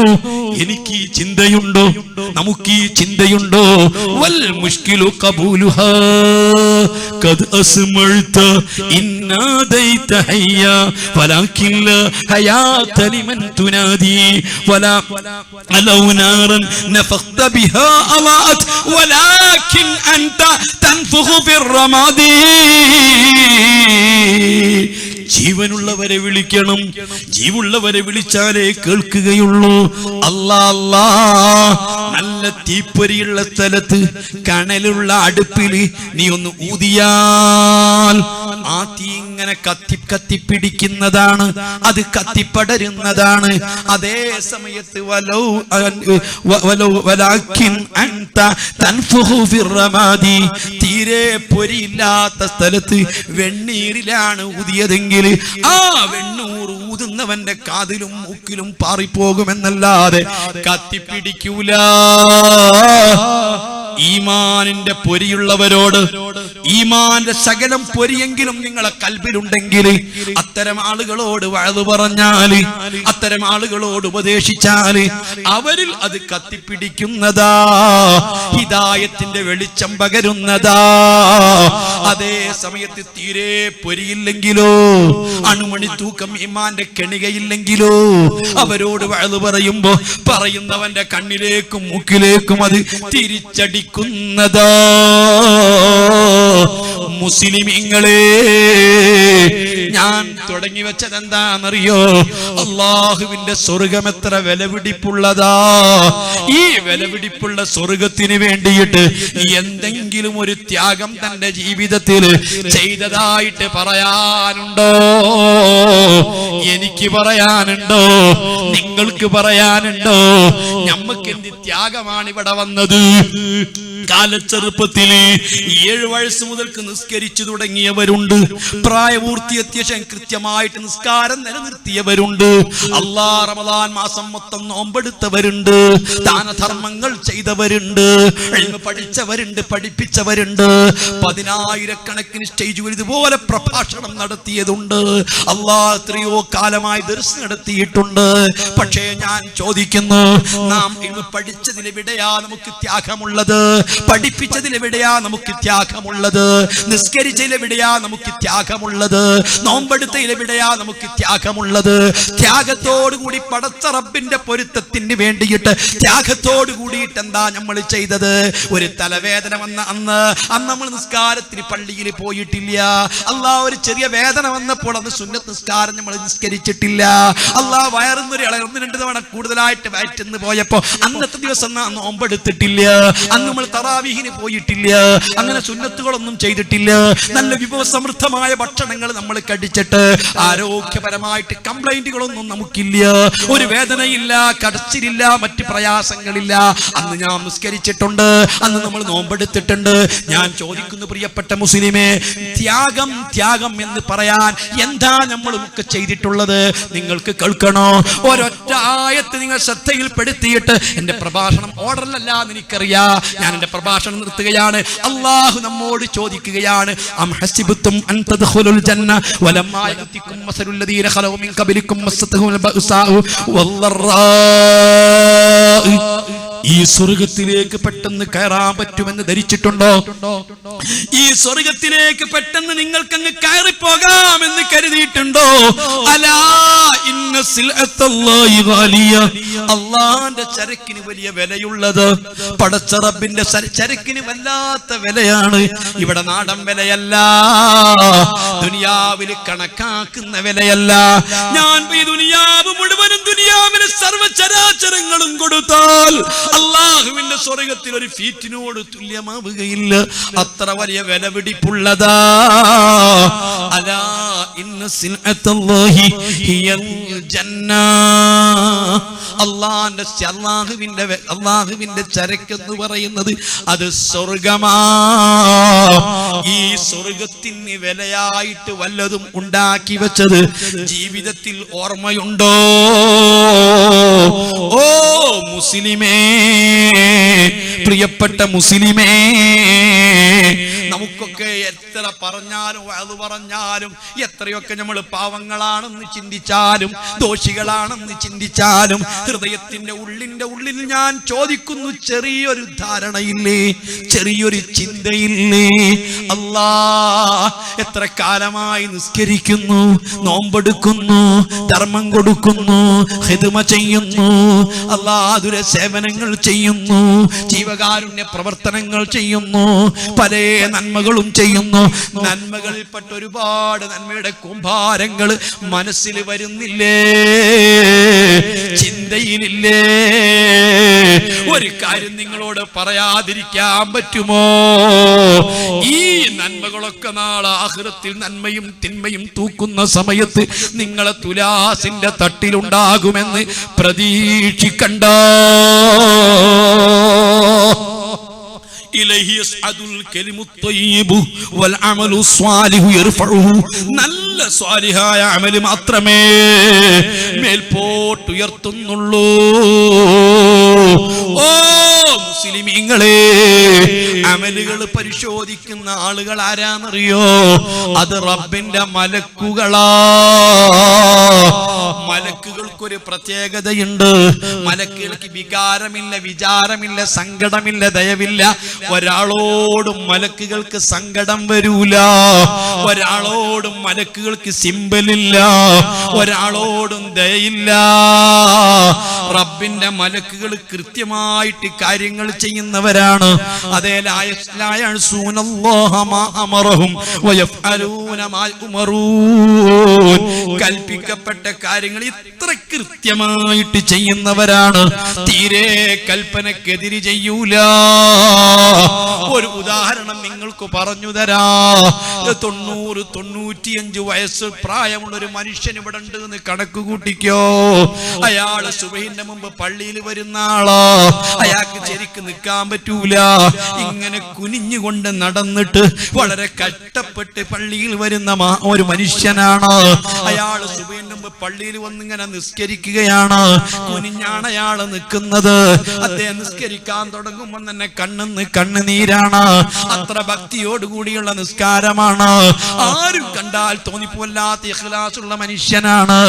Speaker 1: എനിക്ക് ഈ ചിന്തയുണ്ടോ? നമുക്ക് ഈ ചിന്തയുണ്ടോ? വൽ മുശ്കിലു ഖബൂലുഹാ ഖദ് അസ്മഅത ഇന്നാദൈത ഹയ്യ വലാകിൻ ലാ ഹയാത ലിമൻ തുനാദി വലാ അലൗ നാറൻ നഫഖത ബിഹാ അളാഅത് വലാകിൻ അൻത തൻഫഖു ഫിർറമാദി. ജീവനുള്ളവരെ വിളിക്കണം, ജീവുള്ളവരെ വിളിച്ചാലേ കേൾക്കുകയുള്ളൂ. അല്ലാ, നല്ല തീപ്പൊരിയുള്ള സ്ഥലത്ത് കനലുള്ള അടുപ്പില് നീ ഒന്ന് ഊതിയാൽ ആ തീ ഇങ്ങനെ കത്തിപ്പിടിക്കുന്നതാണ്, അത് കത്തിപ്പടരുന്നതാണ്. അതേ സമയത്ത് തീരെ പൊരിയില്ലാത്ത സ്ഥലത്ത് വെണ്ണീരിലാണ് ഊതിയതെങ്കിൽ ആ വെണ്ണൂർ ഊതുന്നവന്റെ കാതിലും മൂക്കിലും പാറിപ്പോകുമെന്നല്ലാതെ കത്തിപ്പിടിക്കൂല. ഈമാനിന്റെ പൊരിയുള്ളവരോട്, ഈമാന്റെ ശകലം പൊരിയെങ്കിലും നിങ്ങളെ കൽബിലുണ്ടെങ്കിൽ അത്തരം ആളുകളോട് വഅദ് പറഞ്ഞാല്, അത്തരം ആളുകളോട് ഉപദേശിച്ചാല് അവരിൽ അത് കത്തിപ്പിടിക്കുന്നതാ, ഹിദായത്തിന്റെ വെളിച്ചം പകരുന്നതാ. അതേ സമയത്ത് തീരെ പൊരിയില്ലെങ്കിലോ, അണുമണി തൂക്കം ഈമാന്റെ കെണികയില്ലെങ്കിലോ അവരോട് വഅദ് പറയുമ്പോ പറയുന്നവന്റെ കണ്ണിലേക്കും മൂക്കിലേക്കും അത് തിരിച്ചടിക്കുന്നതാ. മുസ്ലിമീങ്ങളെ, ഞാൻ തുടങ്ങി വെച്ചത് എന്താണെന്നറിയോ? അള്ളാഹുവിന്റെ സ്വർഗം എത്ര വിലപിടിപ്പുള്ളതാ. ഈ വിലപിടിപ്പുള്ള സ്വർഗത്തിന് വേണ്ടിയിട്ട് എന്തെങ്കിലും ഒരു ത്യാഗം തന്റെ ജീവിതത്തിൽ ചെയ്തതായിട്ട് പറയാനുണ്ടോ? എനിക്ക് പറയാനുണ്ടോ? നിങ്ങൾക്ക് പറയാനുണ്ടോ? നമുക്ക് എന്ത് ത്യാഗമാണ് ഇവിടെ വന്നത്? കാലച്ചെറുപ്പത്തിൽ 7 വയസ്സ് മുതൽക്ക് നിസ്കരിച്ചു തുടങ്ങിയവരുണ്ട്. പ്രായപൂർത്തിയെത്തിയ ശേഷം കൃത്യമായിട്ട് നിസ്കാരം നിലനിർത്തിയവരുണ്ട്. റമദാൻ മാസം മൊത്തം നോമ്പെടുത്തവരുണ്ട്. ദാനധർമ്മങ്ങൾ ചെയ്തവരുണ്ട്. പഠിച്ചവരുണ്ട്, പഠിപ്പിച്ചവരുണ്ട്. 10,000-കണക്കിന് സ്റ്റേജുകൾ ഇതുപോലെ പ്രഭാഷണം നടത്തിയതുണ്ട്. എത്രയോ കാലമായി ദർസ് നടത്തിയിട്ടുണ്ട്. പക്ഷേ ഞാൻ ചോദിക്കുന്നു, നാം പഠിച്ചതിലെവിടെയാ നമുക്ക് ത്യാഗമുള്ളത്? പഠിപ്പിച്ചതിലെവിടെയാ നമുക്ക് ത്യാഗമുള്ളത്? നിസ്കരിച്ചതിലെവിടെയാ നമുക്ക് ത്യാഗമുള്ളത്? നോമ്പെടുത്തതിലെവിടെയാ നമുക്ക് ത്യാഗമുള്ളത്? ത്യാഗത്തോടു കൂടി പടച്ച റബ്ബിന്റെ പൊരുത്തത്തിന് വേണ്ടിയിട്ട് ത്യാഗത്തോടു കൂടിയിട്ട് എന്താ നമ്മൾ ചെയ്തത്? ഒരു തലവേദന വന്ന അന്ന് നമ്മൾ നിസ്കാരത്തിന് പള്ളിയിൽ പോയിട്ടില്ല. ഒരു ചെറിയ വേദന വന്നപ്പോൾ അന്ന് സുന്നത്ത് നിസ്കാരം നമ്മൾ നിസ്കരിച്ചിട്ടില്ല. വയറുന്നൊരു 1-2 തവണ കൂടുതലായിട്ട് വയറ്റെന്ന് പോയപ്പോ അന്നത്തെ ദിവസം നോമ്പെടുത്തിട്ടില്ല. അന്ന് നമ്മൾ തറാവീഹിന് പോയിട്ടില്ല. അങ്ങനെ സുന്നത്തുകളൊന്നും ചെയ്തിട്ടില്ല. നല്ല വിഭവസമൃദ്ധമായ ഭക്ഷണങ്ങൾ നമ്മൾ കഴിച്ചിട്ട് ആരോഗ്യപരമായിട്ട് കംപ്ലൈന്റുകളൊന്നും നമുക്കില്ല. ഒരു വേദനയില്ല, കടച്ചിലില്ല, മറ്റ് പ്രയാസങ്ങളില്ല. അന്ന് ഞാൻ നിസ്കരിച്ചിട്ടുണ്ട്, അന്ന് നമ്മൾ നോമ്പെടുത്തിട്ടുണ്ട്. ഞാൻ ചോദിക്കുന്നു പ്രിയപ്പെട്ട മുസ്ലിമേ, ത്യാഗം ത്യാഗം എന്ന് പറയാൻ എന്താ നമ്മളൊക്കെ ചെയ്തിട്ടുള്ളത്? നിങ്ങൾക്ക് കേൾക്കണോ? ഒരൊറ്റ ആയത്ത് നിങ്ങൾ ശ്രദ്ധയിൽപ്പെടുത്തിയിട്ട് എന്റെ പ്രഭാഷണം ഓർഡറിലല്ല എന്ന് എനിക്കറിയാം, ഞാൻ എന്റെ പ്രഭാഷണം നിർത്തുകയാണ്. അല്ലാഹു നമ്മോട് ചോദിക്കുകയാണ്, അം ഹസിബതും അൻ തദ്ഖുലുൽ ജന്ന വലമ്മാ യഅതികും മസലുൽ ലദീന ഖലൂ മിൻ ഖബലികും മസ്സതഹുൽ ബഅസാഉ വല്ലറാ. ഈ സ്വർഗത്തിലേക്ക് പെട്ടെന്ന് കയറാൻ പറ്റുമെന്ന് ധരിച്ചിട്ടുണ്ടോ? ഈ സ്വർഗത്തിലേക്ക് പെട്ടെന്ന് നിങ്ങൾക്കങ്ങ് കയറിപ്പോകാമെന്ന് കരുതിയിട്ടുണ്ടോ? അലാ ഇന്ന സിൽഅത്തല്ലാഹി ഗാലിയ. അല്ലാഹുവിന്റെ ചരക്കിന് വലിയ വിലയുള്ളത്. പടച്ച റബ്ബിന്റെ ചരക്കിന് വല്ലാത്ത വിലയാണ്. ഇവിടെ നാടൻ വിലയല്ല, ദുനിയാവിൽ കണക്കാക്കുന്ന വിലയല്ല. ഞാൻ ഈ ദുനിയാവ് മുഴുവനും, ദുനിയാവിലെ സർവ്വചരാചരങ്ങളും കൊടുത്താൽ അല്ലാഹുവിന്റെ സ്വർഗത്തിൽ ഒരു ഫീറ്റിനോട് തുല്യമാവുകയില്ല. അത്ര വലിയ വിലപിടിപ്പുള്ളതാ. അലാ ഇന്ന സിൽഅത്തല്ലാഹി ഹിയൽ ജന്ന. അല്ലാഹുവിന്റെ ചരക്ക് എന്ന് പറയുന്നത് അത് സ്വർഗമാ. ഈ സ്വർഗത്തിന് വിലയായിട്ട് വല്ലതും ഉണ്ടാക്കി വെച്ചത് ജീവിതത്തിൽ ഓർമ്മയുണ്ടോ? ഓ മുസ്ലിമേ, പ്രിയപ്പെട്ട മുസ്ലിമേ, നമുക്കൊക്കെ എത്ര പറഞ്ഞാലും അത് പറഞ്ഞാലും എത്രയൊക്കെ നമ്മൾ പാവങ്ങളാണെന്ന് ചിന്തിച്ചാലും ദോഷികളാണെന്ന് ചിന്തിച്ചാലും ഹൃദയത്തിന്റെ ഉള്ളിൽ ഞാൻ ചോദിക്കുന്നു, ചെറിയൊരു ധാരണയില്ലേ? ചെറിയൊരു ചിന്തയില്ലേ? എത്ര കാലമായി നിസ്കരിക്കുന്നു, നോമ്പെടുക്കുന്നു, ധർമ്മം കൊടുക്കുന്നു, ഖിദ്മ ചെയ്യുന്നു, ആതുര സേവനങ്ങൾ ചെയ്യുന്നു, ജീവകാരുണ്യ പ്രവർത്തനങ്ങൾ ചെയ്യുന്നു, പല നന്മകളും ചെയ്യുന്നു. നന്മകളിൽപ്പെട്ട ഒരുപാട് നന്മയുടെ കൂമ്പാരങ്ങൾ മനസ്സിൽ വരുന്നില്ലേ, ചിന്തയിലില്ലേ? ഒരു കാര്യം നിങ്ങളോട് പറയാതിരിക്കാൻ പറ്റുമോ? ഈ നന്മകളൊക്കെ നാളെ ആഖിറത്തിൽ നന്മയും തിന്മയും തൂക്കുന്ന സമയത്ത് നിങ്ങളെ തുലാസിന്റെ തട്ടിലുണ്ടാകുമെന്ന് പ്രതീക്ഷിക്കണ്ട. നല്ല സ്വാലിഹായ അമല് മാത്രമേ മേൽപോട്ടുയർത്തുന്നുള്ളൂ. ഓ മുസ്ലിമീങ്ങളെ, അമലുകൾ പരിശോധിക്കുന്ന ആളുകൾ ആരാന്നറിയോ? അത് റബ്ബിന്റെ മലക്കുകളാ. മലക്കുകൾക്കൊരു പ്രത്യേകതയുണ്ട്. മലക്കുകൾക്ക് വികാരമില്ല, വിചാരമില്ല, സങ്കടമില്ല, ദയവില്ല. ഒരാളോടും മലക്കുകൾക്ക് സങ്കടം വരൂല. ഒരാളോടും മലക്കുകൾക്ക് സിമ്പലില്ല. ഒരാളോടും ദയയില്ല. റബ്ബിന്റെ മലക്കുകൾ കൃത്യമായിട്ട് കാര്യങ്ങൾ ചെയ്യുന്നവരാണ്. അതേ കൽപ്പിക്കപ്പെട്ട കാര്യങ്ങൾ ഇത്ര കൃത്യമായിട്ട് ചെയ്യുന്നവരാണ്. തീരെ കൽപ്പനക്കെതിരെ ചെയ്യൂല. ഒരു ഉദാഹരണം നിങ്ങൾക്ക് പറഞ്ഞു തരാ. 90-95 വയസ്സ് പ്രായമുള്ള ഒരു മനുഷ്യൻ ഇവിടെ ഉണ്ട് എന്ന് കണക്ക് കൂട്ടിക്കോ. അയാള് സുബഹിന്റെ മുമ്പ് പള്ളിയിൽ വരുന്ന ആളാ. അയാൾക്ക് ശരിക്ക് നിൽക്കാൻ പറ്റൂല. ഇങ്ങനെ കുനിഞ്ഞുകൊണ്ട് നടന്നിട്ട് വളരെ കഷ്ടപ്പെട്ട് പള്ളിയിൽ വരുന്ന ഒരു മനുഷ്യനാണ്. അയാള് സുബഹിന്റെ മുമ്പ് പള്ളിയിൽ വന്നിങ്ങനെ നിസ്കരിക്കുകയാണ്. കുനിഞ്ഞാണ് അയാള് നിൽക്കുന്നത്. അദ്ദേഹം നിസ്കരിക്കാൻ തുടങ്ങുമ്പോൾ തന്നെ കണ്ണുനീരാണ്. അത്ര ഭക്തിയോടുകൂടിയുള്ള നിസ്കാരമാണ്. ആരും കണ്ടാൽ തോന്നിപ്പോല്ലാത്ത ഇഖ്ലാസുള്ള മനുഷ്യനാണ്.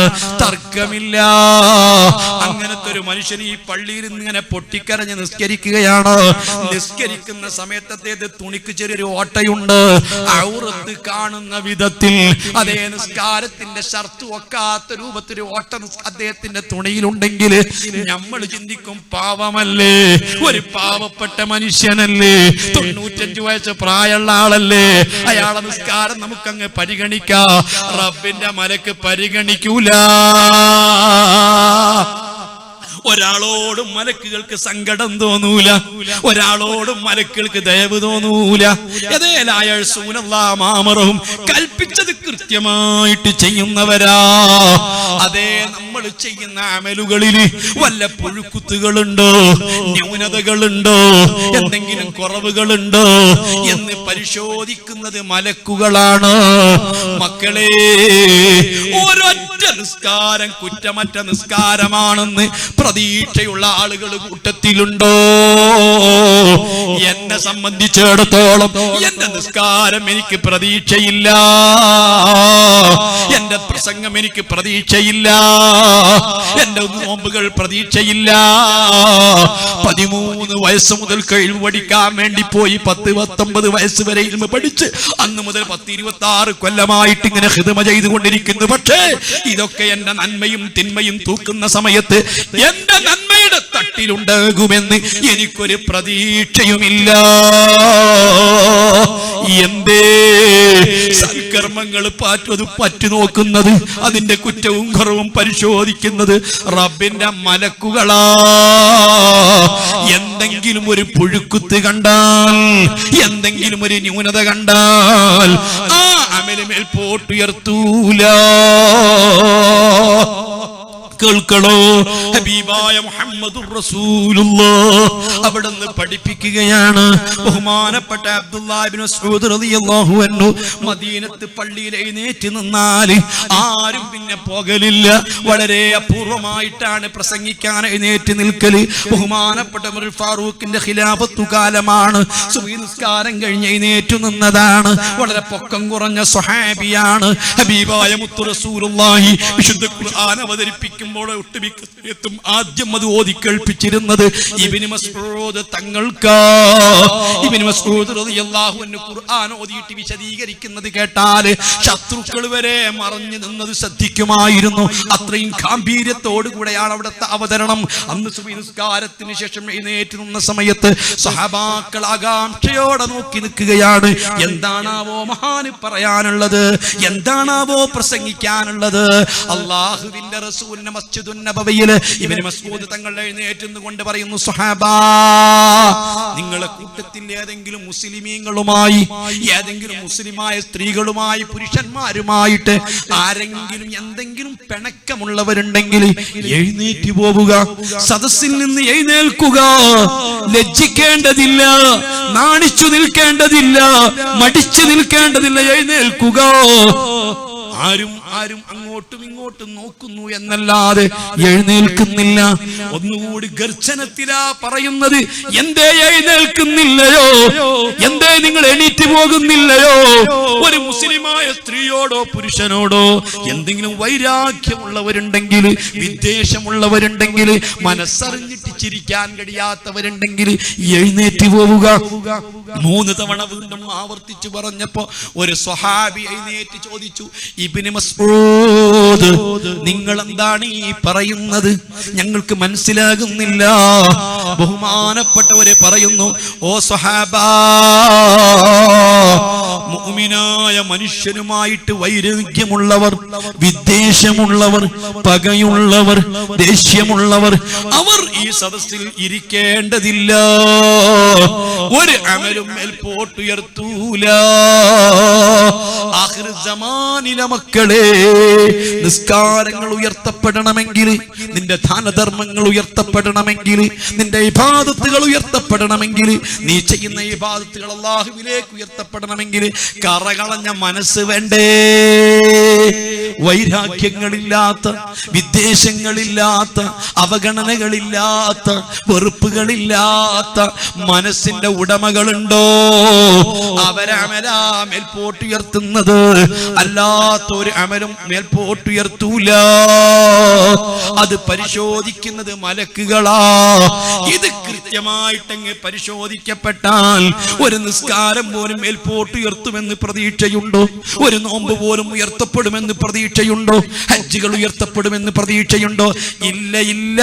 Speaker 1: തർക്കമില്ല. അങ്ങനത്തെ ഒരു മനുഷ്യൻ ഈ പള്ളിയിൽ ഇങ്ങനെ പൊട്ടിക്കരഞ്ഞ് നിസ്കരിക്കുകയാണ്. നിസ്കരിക്കുന്ന സമയത്ത് അദ്ദേഹത്തെ തുണിക്ക് ചെറിയൊരു ഓട്ടയുണ്ട്. ഔറത്ത് കാണുന്ന വിധത്തിൽ അതേ നിസ്കാരത്തിന്റെ ഷർത്ത് ഒക്കാത്ത രൂപത്തിൽ ഓട്ട അദ്ദേഹത്തിന്റെ തുണിയിലുണ്ടെങ്കിൽ നമ്മൾ ചിന്തിക്കും പാവമല്ലേ, ഒരു പാവപ്പെട്ട മനുഷ്യനല്ലേ, 95 വയസ്സ് പ്രായമുള്ള ആളല്ലേ, അയാളെ നിസ്കാരം നമുക്കങ്ങ് പരിഗണിക്കാം. റബ്ബിന്റെ മലക്ക് പരിഗണിക്കൂല. ഒരാളോടും മലക്കുകൾക്ക് സങ്കടം തോന്നൂല. ഒരാളോടും മലക്കുകൾക്ക് ദയവ് തോന്നൂല. കൽപ്പിച്ചത് കൃത്യമായിട്ട് ചെയ്യുന്നവരാ. അതേ നമ്മൾ ചെയ്യുന്ന അമലുകളിൽ വല്ല പുഴുക്കുത്തുകളുണ്ടോ, ന്യൂനതകളുണ്ടോ, എന്തെങ്കിലും കുറവുകളുണ്ടോ എന്ന് പരിശോധിക്കുന്നത് മലക്കുകളാണ്. മക്കളെ, ഒരൊറ്റ നിസ്കാരം കുറ്റമറ്റ നിസ്കാരമാണെന്ന് പ്രതീക്ഷയുള്ള ആളുകൾ കൂട്ടത്തിലുണ്ടോ? എന്നെ സംബന്ധിച്ചിടത്തോളം എന്റെ നിസ്കാരം എനിക്ക് പ്രതീക്ഷയില്ല. എന്റെ പ്രസംഗം എനിക്ക് പ്രതീക്ഷയില്ല. എന്റെ നോമ്പുകൾ പ്രതീക്ഷയില്ല. 13 വയസ്സ് മുതൽ കഴിവ് പഠിക്കാൻ വേണ്ടി പോയി 10-19 വയസ്സ് വരെ ഇൽമ പഠിച്ച് അന്ന് മുതൽ 10-26 കൊല്ലമായിട്ട് ഇങ്ങനെ ഖിദ്മ ചെയ്തുകൊണ്ടിരിക്കുന്നു. പക്ഷേ ഇതൊക്കെ എന്റെ നന്മയും തിന്മയും തൂക്കുന്ന സമയത്ത് എന്റെ നന്മയുടെ തട്ടിലുണ്ടാകുമെന്ന് എനിക്കൊരു പ്രതീക്ഷയുമില്ല. എന്തേ സൽക്കർമ്മങ്ങൾ പറ്റു നോക്കുന്നത്, അതിന്റെ കുറ്റവും കുറവും പരിശോധിക്കുന്നത് റബ്ബിന്റെ മലക്കുകളാ. എന്തെങ്കിലും ഒരു പുഴുക്കുത്ത് കണ്ടാൽ, എന്തെങ്കിലും ഒരു ന്യൂനത കണ്ടാൽ ആ അമല് മേൽപോട്ടുയർത്തൂല. കേൾക്കണോ? ഹബീബായ മുഹമ്മദുർ റസൂലുള്ളാഹ് അവിടുന്ന് പഠിപ്പിക്കുകയാണ്. ബഹുമാനപ്പെട്ട അബ്ദുല്ലാഹ് ഇബ്നു മസ്ഊദ് റളിയല്ലാഹു അൻഹു മദീനത്ത് പള്ളിയിൽ എഴുന്നേറ്റ് നിന്നാൽ ആരും പിന്നെ പോകലില്ല. വളരെ അപൂർവമായിട്ടാണ് പ്രസംഗിക്കാൻ എഴുന്നേറ്റ് നിൽക്കല്. ബഹുമാനപ്പെട്ട ഉമർ ഫാറൂഖിന്റെ ഖിലാഫത്തു കാലമാണ്. സുബ്ഹി നിസ്കാരം കഴിഞ്ഞ് എഴുന്നേറ്റ് നിന്നതാണ്. വളരെ പൊക്കം കുറഞ്ഞ സ്വഹാബിയാണ്. ഹബീബായ മുത്തു റസൂലുള്ളാഹി വിശുദ്ധ ഖുർആൻ അവതരിപ്പിക്കും പറയുമ്പോൾ ഒട്ടുമിക്ക സമയത്തും ആദ്യം അത് ഓതി കേൾപ്പിച്ചിരുന്നത് ഇബ്നു മസ്ഊദ് തങ്ങൾക്ക്. ഇബ്നു മസ്ഊദ് റളിയല്ലാഹു അൻഹു ഖുർആൻ ഓതിയിട്ട് വിശദീകരിക്കുന്നത് കേട്ടാൽ ശത്രുക്കൾ വരെ മറഞ്ഞു നിന്നത് ശ്രദ്ധിക്കുമായിരുന്നു. അത്രയും ഗാംഭീര്യത്തോടു കൂടെയാണ് അവിടുത്തെ അവതരണം. അന്ന് സുബ്ഹി നിസ്കാരത്തിന് ശേഷം എഴുന്നേറ്റ് നിന്ന സമയത്ത് സഹാബാക്കൾ ആകാംക്ഷയോടെ നോക്കി നിൽക്കുകയാണ്. എന്താണാവോ മഹാന് പറയാനുള്ളത്, എന്താണാവോ പ്രസംഗിക്കാനുള്ളത്. അല്ലാഹുവിന്റെ റസൂലിന്റെ മസ്ജിദുൻ നബവിയിൽ ഇബ്നു മസ്ഊദ് തങ്ങൾ എഴുന്നേറ്റ് കൊണ്ട് പറയുന്നു, സ്വഹാബാ, നിങ്ങളെ കൂട്ടത്തിൽ ഏതെങ്കിലും മുസ്ലിമീങ്ങളുമായി, ഏതെങ്കിലും മുസ്ലിമായ സ്ത്രീകളുമായി, പുരുഷന്മാരുമായിട്ട് ആരെങ്കിലും എന്തെങ്കിലും പിണക്കമുള്ളവരുണ്ടെങ്കിൽ എഴുന്നേറ്റ് പോവുക, സദസ്സിൽ നിന്ന് എഴുന്നേൽക്കുക. ലജ്ജിക്കേണ്ടതില്ല, നാണിച്ചു നിൽക്കേണ്ടതില്ല, മടിച്ചു നിൽക്കേണ്ടതില്ല, എഴുന്നേൽക്കുക. ആരും അങ്ങോട്ടും ഇങ്ങോട്ടും നോക്കുന്നു എന്നല്ലാതെ എഴുന്നേൽക്കുന്നില്ല. ഒന്നുകൂടി ഗർജനത്തിലാ പറയുന്നത്, എന്തേ എഴുന്നേൽക്കുന്നില്ലയോ, എന്തേ നിങ്ങൾ എണീറ്റ് പോകുന്നില്ലയോ? ഒരു മുസ്ലിമായ സ്ത്രീയോടോ പുരുഷനോടോ എന്തെങ്കിലും വൈരാഗ്യമുള്ളവരുണ്ടെങ്കിൽ, വിദ്വേഷമുള്ളവരുണ്ടെങ്കിൽ, മനസ്സറിഞ്ഞിട്ട് ചിരിക്കാൻ കഴിയാത്തവരുണ്ടെങ്കിൽ എഴുന്നേറ്റ് പോവുക. 3 തവണ വീണ്ടും ആവർത്തിച്ചു പറഞ്ഞപ്പോ ഒരു സ്വഹാബി എഴുന്നേറ്റ് ചോദിച്ചു, ഇബ്നു മസ്ഊദ്, നിങ്ങൾ എന്താണ് ഈ പറയുന്നത്? ഞങ്ങൾക്ക് മനസ്സിലാകുന്നില്ല. ബഹുമാനപ്പെട്ടവരെ പറയുന്നു, ഓ സ്വഹാബാ, മുഅ്മിനായ മനുഷ്യനുമായിട്ട് വൈരാഗ്യമുള്ളവർ, വിദ്വേഷമുള്ളവർ, പകയുള്ളവർ, ദേഷ്യമുള്ളവർ, അവർ ഈ സദസ്സിൽ ഇരിക്കേണ്ടതില്ല. ഒരു അമലും മേൽപോട്ടുയർത്തൂല. ആഖിർ സമാനിലെ മക്കളെ, നിസ്കാരങ്ങൾ ഉയർത്തപ്പെടണമെങ്കിൽ, നിന്റെ ദാനധർമ്മങ്ങൾ ഉയർത്തപ്പെടണമെങ്കിൽ, നിന്റെ ഇബാദത്തുകൾ ഉയർത്തപ്പെടണമെങ്കിൽ, നീ ചെയ്യുന്ന ഇബാദത്തുകൾ അല്ലാഹുവിലേക്ക് ഉയർത്തപ്പെടണമെങ്കിൽ കറകളഞ്ഞ മനസ്സ് വേണ്ടേ? വൈരാഗ്യങ്ങളില്ലാത്ത, വിദ്വേഷങ്ങളില്ലാത്ത, അവഗണനകളില്ലാത്ത, വെറുപ്പുകളില്ലാത്ത മനസ്സിന്റെ ഉടമകളുണ്ടോ? അവരമലാ മേൽപോട്ടുയർത്തുന്നത്, അല്ലാത്തൊരു അമലും മേൽപോട്ടുയർത്തൂല. അത് പരിശോധിക്കുന്നത് മലക്കുകളാ. ഇത് കൃത്യമായിട്ടങ്ങ് പരിശോധിക്കപ്പെട്ടാൽ ഒരു നിസ്കാരം പോലും മേൽപോട്ടുയർത്തുമെന്ന് പ്രതീക്ഷയുണ്ടോ? ഒരു നോമ്പ് പോലും ഉയർത്തപ്പെടുമെന്ന് പ്രതീക്ഷയുണ്ടോ? ഹജ്ജുകൾ ഉയർത്തപ്പെടുമെന്ന് പ്രതീക്ഷയുണ്ടോ? ഇല്ല, ഇല്ല.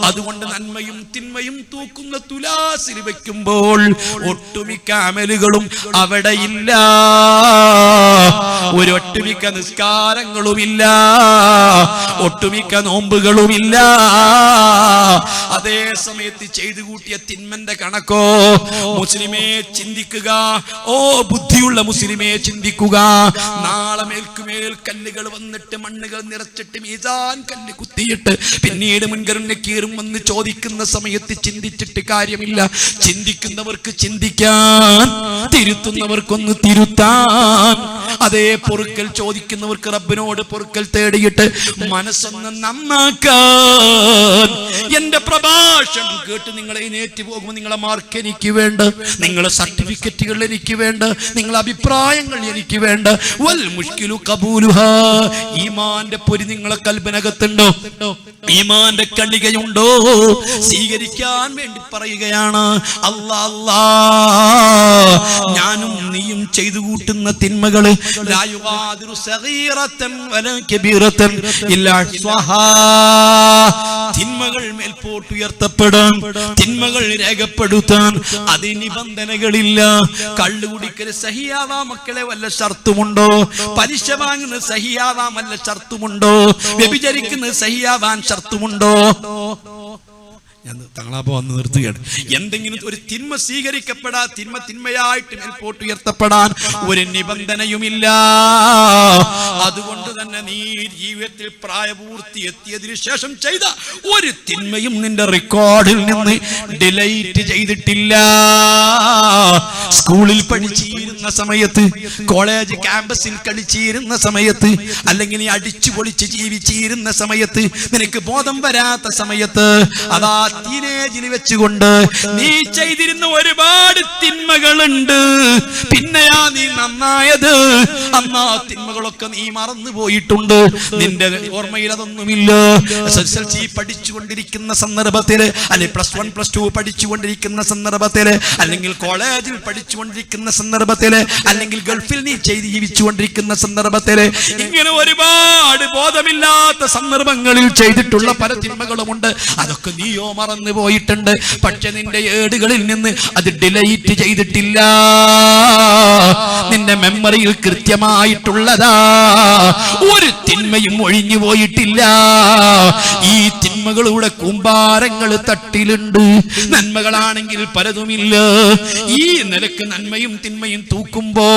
Speaker 1: അതുകൊണ്ട് നന്മയും തിന്മയും തൂക്കുന്ന തുലാസിൽ വെക്കുമ്പോൾ ഒട്ടുമിക്ക അമലുകളും അവിടെ ഇല്ല. ഒട്ടുമിക്ക നിസ്കാരങ്ങളുമില്ല, ഒട്ടുമിക്ക നോമ്പുകളുമില്ല. അതേ സമയത്ത് ചെയ്തു കൂട്ടിയ തിന്മന്റെ കണക്കോ? മുസ്ലിമേ ചിന്തിക്കുക, ഓ ബുദ്ധിയുള്ള മുസ്ലിമേ ചിന്തിക്കുക. നാളെ മേൽക്കുമേൽ കല്ലുകൾ വന്നിട്ട്, മണ്ണുകൾ നിറച്ചിട്ട്, മീസാൻ കല്ല് കുത്തിയിട്ട് പിന്നീട് മുൻകറും നക്കീറും വന്ന് ചോദിക്കുന്ന സമയത്ത് ചിന്തിച്ചിട്ട് കാര്യമില്ല. ചിന്തിക്കുന്നവർക്ക് ചിന്തിക്കാൻ, തിരുത്തുന്നവർക്കൊന്ന് തിരുത്താൻ, അതേ പൊറുക്കൽ ചോദിക്കുന്നവർക്ക് റബ്ബിനോട് പൊറുക്കൽ തേടിയിട്ട് മനസ്സൊന്ന് നന്നാക്കാൻ. എന്റെ പ്രഭാഷണം കേട്ട് നിങ്ങൾ എഴുന്നേറ്റ് പോകുമ്പോൾ നിങ്ങളെ മാർക്ക് എനിക്ക് വേണ്ട, നിങ്ങളെ സർട്ടിഫിക്കറ്റുകൾ എനിക്ക് വേണ്ട, നിങ്ങളെ അഭിപ്രായങ്ങൾ എനിക്ക് വേണ്ട. വൽ മുഷ്കിലു ഖബൂലുഹാ, ഈമാന്റെ പൊരി നിങ്ങളെ കൽബനകത്തുണ്ടോ? ഈമാന്റെ കണികയുണ്ടോ? സ്വീകരിക്കാൻ വേണ്ടി പറയുകയാണ്. അല്ലാ അല്ലാ, ഞാനും നീയും ചെയ്തു കൂട്ടുന്ന തിന്മകള് ലാ യുഗാദിറു സഗീറതൻ വലാ കബീറതൻ ഇല്ലാ സ്വഹാ, തിന്മകൾ മേൽപോട്ടുയർത്തപ്പെടാൻ, തിന്മകൾ രേഖപ്പെടുത്താൻ അത് നിബന്ധനകളില്ല. കള്ളുകുടിക്കൽ സഹിയാവാ മക്കളെ വല്ല ഷർത്തുമുണ്ടോ? പലിശ വാങ്ങുന്നത് സഹിയാവാൻ വല്ല ഷർത്തുമുണ്ടോ? വ്യഭിചരിക്കുന്നത് സഹിയാവാൻ ഷർത്തുമുണ്ടോ? ഞാൻ തങ്ങളാപ്പ വന്ന് നിർത്തുകയാണ്. എന്തെങ്കിലും ഒരു തിന്മ സ്വീകരിക്കപ്പെടാൻ, തിന്മയായിട്ട് മേൽപോട്ടുയർത്തപ്പെടാൻ ഒരു നിബന്ധനയുമില്ല. അതുകൊണ്ട് തന്നെ നീ ജീവിതത്തിൽ പ്രായപൂർത്തി എത്തിയതിനു ശേഷം ചെയ്ത ഒരു തിന്മയും നിന്റെ റെക്കോർഡിൽ നിന്ന് ഡിലീറ്റ് ചെയ്തിട്ടില്ല. സ്കൂളിൽ പഠിച്ചിരുന്ന തുടങ്ങുന്ന സമയത്ത്, കോളേജ് ക്യാമ്പസിൽ കളിച്ചിരുന്ന സമയത്ത്, അല്ലെങ്കിൽ നീ അടിച്ചു പൊളിച്ച് ജീവിച്ചിരുന്ന സമയത്ത്, നിനക്ക് ബോധം വരാത്ത സമയത്ത്, അതാ ടീനേജിൽ വെച്ചുകൊണ്ട് നീ ചെയ്തിരുന്ന ഒരുപാട് തിന്മകളുണ്ട്. പിന്നെയാ നീ നന്നായത്. അന്നാ തിന്മകളൊക്കെ നീ മറന്നു പോയിട്ടുണ്ട്. നിന്റെ ഓർമ്മയിൽ അതൊന്നുമില്ല. SSLC പഠിച്ചുകൊണ്ടിരിക്കുന്ന സന്ദർഭത്തിൽ, അല്ലെങ്കിൽ +1 +2 പഠിച്ചുകൊണ്ടിരിക്കുന്ന സന്ദർഭത്തിൽ, അല്ലെങ്കിൽ കോളേജിൽ പഠിച്ചുകൊണ്ടിരിക്കുന്ന സന്ദർഭത്തിൽ, അല്ലെങ്കിൽ ഗൾഫിൽ നീ ജീവിച്ചുകൊണ്ടിരിക്കുന്ന സന്ദർഭത്തിൽ, ഇങ്ങനെ ഒരുപാട് ബോധമില്ലാത്ത സന്ദർഭങ്ങളിൽ ചെയ്തിട്ടുള്ള പല തിന്മകളുമുണ്ട്. അതൊക്കെ നീയോ മറന്നു പോയിട്ടുണ്ട്. പക്ഷെ നിന്റെ ഏടുകളിൽ നിന്ന് അത് ഡിലീറ്റ് ചെയ്തിട്ടില്ല. നിന്റെ മെമ്മറിയിൽ കൃത്യമായിട്ടുള്ളതാ. ഒരു തിന്മയും ഒഴിഞ്ഞു പോയിട്ടില്ല. ഈ തിന്മകളുടെ കൂമ്പാരങ്ങൾ തട്ടിലുണ്ട്. നന്മകളാണെങ്കിൽ പലതുമില്ല. ഈ നിലക്ക് നന്മയും തിന്മയും തൂക്കുമ്പോ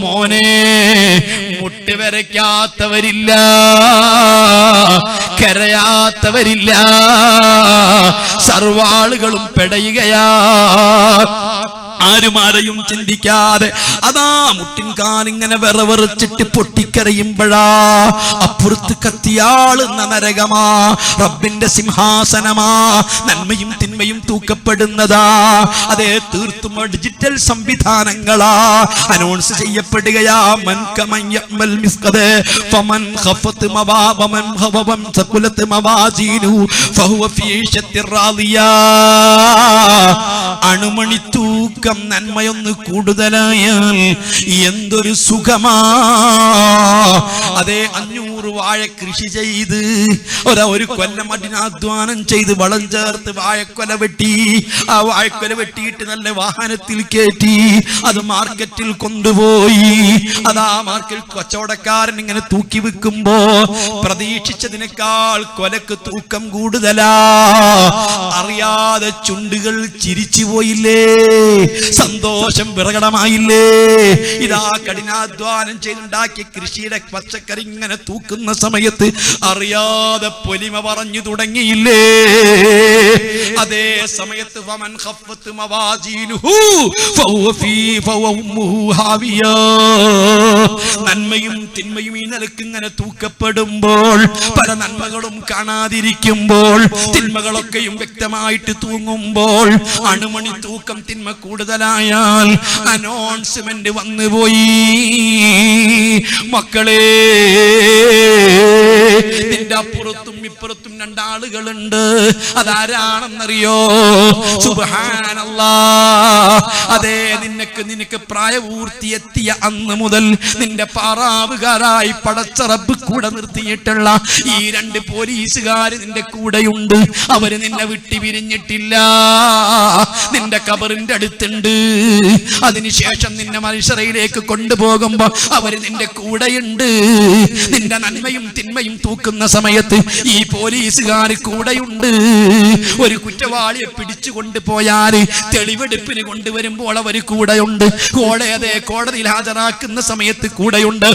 Speaker 1: മോനെ, മുട്ടുവരയ്ക്കാത്തവരില്ല, കരയാത്തവരില്ല. സർവാളുകളും പെടയുകയാ. ആരുമാരെയും ചിന്തിക്കാതെ അതാ മുട്ടിൻകാലിങ്ങനെ വിറവിറച്ചിട്ട് പൊട്ടിക്കരയുമ്പോഴാ അപ്പുറത്ത് കത്തിയാളുന്ന നരകമാ, റബ്ബിന്റെ സിംഹാസനമാ, നന്മയും തിന്മയും തൂക്കപ്പെടുന്നതാ. അതേ, തീർത്തും ഡിജിറ്റൽ സംവിധാനങ്ങളാ അനൗൺസ് ചെയ്യപ്പെടുകയാ. മൻ കമൻ യഅമൽ മിസ്ഖദ ഫമൻ ഖഫത് മവാബമൻ ഖവബം സഖലത് മവാസീനു ഫഹുവ ഫീ ശത്തിർ റാദിയാ. അണുമണി തൂക്കം നന്മയൊന്ന് കൂടുതലായാൽ എന്തൊരു സുഖമാ. അതേ, 500 വാഴ കൃഷി ചെയ്ത് ഒരു കൊല്ലം അധ്വാനം ചെയ്ത് വളം ചേർത്ത് വാഴക്കൊല വെട്ടി, ആ വാഴക്കൊല വെട്ടിയിട്ട് നല്ല വാഹനത്തിൽ കയറ്റി അത് മാർക്കറ്റിൽ കൊണ്ടുപോയി. അതാ മാർക്കറ്റ് കച്ചവടക്കാരൻ ഇങ്ങനെ തൂക്കി വെക്കുമ്പോ പ്രതീക്ഷിച്ചതിനേക്കാൾ കൊലക്ക് തൂക്കം കൂടുതലാ. അറിയാതെ ചുണ്ടുകൾ ചിരിച്ചു പോയില്ലേ? സന്തോഷം പ്രകടമായില്ലേ? ഇതാ കഠിനാധ്വാനം ചെയ്തുണ്ടാക്കിയ കൃഷിയുടെ പച്ചക്കറി ഇങ്ങനെ തൂക്കുന്ന സമയത്ത് അറിയാതെ പൊലിമ പറഞ്ഞു തുടങ്ങിയില്ലേ? അതേ സമയത്ത് ഫമൻ ഖഫ്ഫത് മവാസീനുഹു ഫഹുവ ഉമ്മുഹു ഹാവിയ. നന്മയും തിന്മയും ഈ നിലക്ക് ഇങ്ങനെ തൂക്കപ്പെടുമ്പോൾ, പല നന്മകളും കാണാതിരിക്കുമ്പോൾ, തിന്മകളൊക്കെയും വ്യക്തമായിട്ട് തൂങ്ങുമ്പോൾ, അണുമണി തൂക്കം തിന്മ കൂടുതലായാൽ അനൗൺസ്മെന്റ് വന്നുപോയി. മക്കളെ, നിന്റെ അപ്പുറത്തും ഇപ്പുറത്തും രണ്ടാളുകളുണ്ട്. അതാരാണെന്നറിയോ? സുബ്ഹാനല്ലാഹ്. അതേ, നിനക്ക് പ്രായപൂർത്തി എത്തിയ അന്ന് മുതൽ നിന്റെ പാറാവുകാരായി പടച്ച റബ്ബ് കൂടെ നിർത്തിയിട്ടുള്ള ഈ 2 പോലീസുകാര് നിന്റെ കൂടെയുണ്ട്. അവര് നിന്നെ വിട്ടു പിരിഞ്ഞിട്ടില്ല. നിന്റെ ഖബറിന്റെ അടുത്തുണ്ട്. അതിനുശേഷം നിന്നെ മനുഷ്യരയിലേക്ക് കൊണ്ടുപോകുമ്പോ അവര് നിന്റെ കൂടെയുണ്ട്. നിന്റെ നന്മയും തിന്മയും തൂക്കുന്ന സമയത്ത് ഈ പോലീസുകാർ കൂടെയുണ്ട്. ഒരു കുറ്റവാളിയെ പിടിച്ചു കൊണ്ടുപോയാൽ തെളിവെടുപ്പിന് കൊണ്ടുവരുമ്പോൾ അവർ കൂടെയുണ്ട്. കോടതിയിൽ ഹാജരാക്കുന്ന സമയത്ത് കൂടെയുണ്ട്.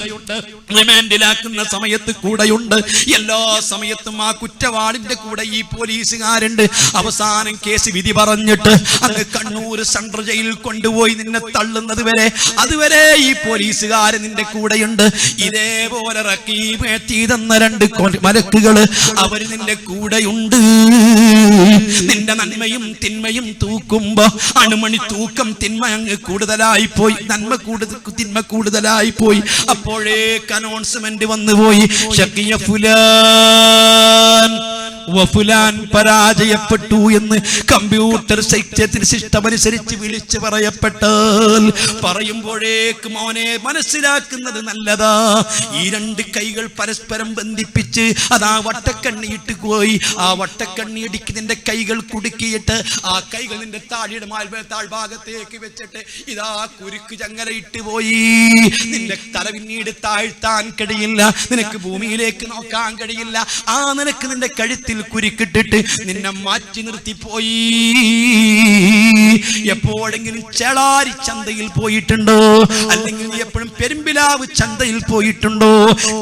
Speaker 1: റിമാൻഡിലാക്കുന്ന സമയത്ത് കൂടെയുണ്ട്. എല്ലാ സമയത്തും ആ കുറ്റവാളിന്റെ കൂടെ ഈ പോലീസുകാരുണ്ട്. അവസാനം കേസ് വിധി പറഞ്ഞിട്ട് അങ്ങ് കണ്ണൂർ സെൻട്രൽ ജയിലിൽ കൊണ്ടുപോയി നിന്നെ തള്ളുന്നത് വരെ അതുവരെ ഈ പോലീസുകാർ നിന്റെ കൂടെയുണ്ട്. ഇതേപോലെ റഖീബ് അതീദ് എന്ന 2 മലക്കുകള് അവർ നിന്റെ കൂടെയുണ്ട്. നിന്റെ നന്മയും തിന്മയും തൂക്കുമ്പോ അണുമണി തൂക്കം തിന്മ അങ്ങ് കൂടുതലായി പോയി, തിന്മ കൂടുതലായി പോയി. അപ്പോഴേക്ക് അനൗൺസ്മെന്റ് വന്നുപോയി, ശഖിയ ഫുലാൻ വഫുലാൻ പരാജയപ്പെട്ടു എന്ന് കമ്പ്യൂട്ടർ സിസ്റ്റം അനുസരിച്ച് വിളിച്ചു പറയപ്പെട്ടാൽ പറയുമ്പോഴേക്ക് മോനെ മനസ്സിലാക്കുന്നത് നല്ലതാ. ഈ 2 കൈകൾ പരസ്പരം ബന്ധിപ്പിച്ച് അതാ വട്ടക്കണ്ണിയിട്ട് പോയി. ആ വട്ടക്കണ്ണിയിടിക്ക് നിന്റെ കൈകൾ കുടുക്കിയിട്ട് ആ കൈകൾ നിന്റെ താഴ്ഭാഗത്തേക്ക് വെച്ചിട്ട് ഇതാ കുരുക്ക് ചങ്ങലയിട്ട് പോയി. നിന്റെ തല പിന്നീട് താഴ്ത്താൻ കഴിയില്ല, നിനക്ക് ഭൂമിയിലേക്ക് നോക്കാൻ കഴിയില്ല. ആ നിനക്ക് നിന്റെ കഴുത്തിൽ കഴുത്തിൽ കുരുക്കിട്ടിട്ട് നിന്നെ മാറ്റി നിർത്തിപ്പോയി. എപ്പോഴെങ്കിലും ചേളാരി ചന്തയിൽ പോയിട്ടുണ്ടോ? അല്ലെങ്കിൽ നീ എപ്പോഴും പെരുമ്പിലാവ് ചന്തയിൽ പോയിട്ടുണ്ടോ?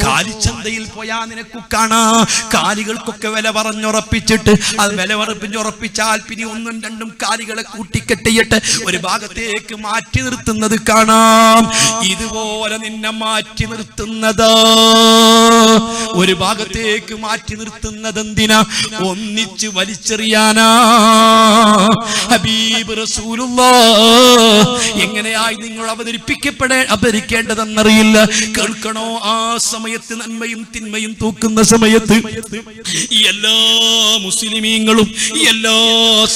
Speaker 1: കാലിച്ചന്തയിൽ പോയാ നിനക്ക് കാണാം കാലികൾക്കൊക്കെ വില പറഞ്ഞുറപ്പിച്ചിട്ട് അത് വില ഉറപ്പിച്ചാൽ പിന്നെ ഒന്നും രണ്ടും കാലികളെ കൂട്ടിക്കെട്ടിയിട്ട് ഒരു ഭാഗത്തേക്ക് മാറ്റി നിർത്തുന്നത് കാണാം. ഇതുപോലെ നിന്നെ മാറ്റി നിർത്തുന്നത് ഒരു ഭാഗത്തേക്ക് മാറ്റി നിർത്തുന്നത് എന്തിനാ? ഒന്നിച്ച് വലിച്ചെറിയാനാ. ഹബീബ് റസൂലുള്ളാഹ് എങ്ങനെയായി നിങ്ങൾ അവതരിക്കേണ്ടതെന്നറിയില്ല. കേൾക്കണോ? ആ സമയത്ത് നന്മയും തിന്മയും തൂക്കുന്ന സമയത്ത് എല്ലാ മുസ്ലിമീങ്ങളും എല്ലാ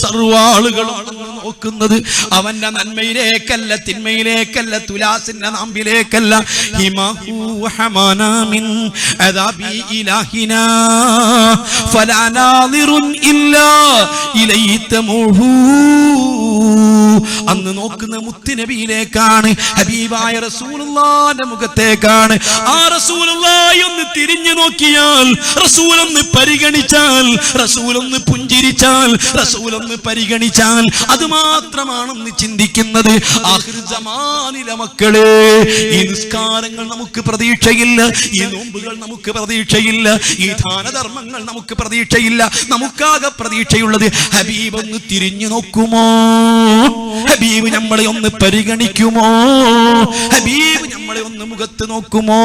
Speaker 1: സർവാളുകളും നോക്കുന്നത് അവന്റെ നന്മയിലേക്കല്ല, തിന്മയിലേക്കല്ല, തുലാസിന്റെ നാമ്പിലേക്കല്ല. അന്ന് നോക്കുന്ന മുത്തുനബിയിലേക്കാണ്, ഹബീബായ റസൂലുള്ളാഹിന്റെ മുഖത്തേക്കാണ്. ആ റസൂലുള്ളാഹി ഒന്ന് തിരിഞ്ഞു നോക്കിയാൽ, റസൂലൊന്ന് പരിഗണിച്ചാൽ, റസൂലൊന്ന് പുഞ്ചിരിച്ചാൽ, റസൂലൊന്ന് പരിഗണിച്ചാൽ അത് മാത്രമാണെന്ന് ചിന്തിക്കുന്നത്. ആഖിർ സമാനിലെ മക്കളെ, ഈ നിസ്കാരങ്ങൾ നമുക്ക് പ്രതീക്ഷയില്ല, ഈ നോമ്പുകൾ നമുക്ക് പ്രതീക്ഷയില്ല, ഈ ദാനധർമ്മങ്ങൾ നമുക്ക് പ്രതീക്ഷയില്ല. നമുക്കാകെ പ്രതീക്ഷയുള്ളത് ഹബീബ് ഒന്ന് തിരിഞ്ഞു നോക്കുമോ, ഹബീബ് നമ്മളെ ഒന്ന് പരിഗണിക്കുമോ, ഹബീബ് നമ്മളെ ഒന്ന് മുഖത്ത് നോക്കുമോ.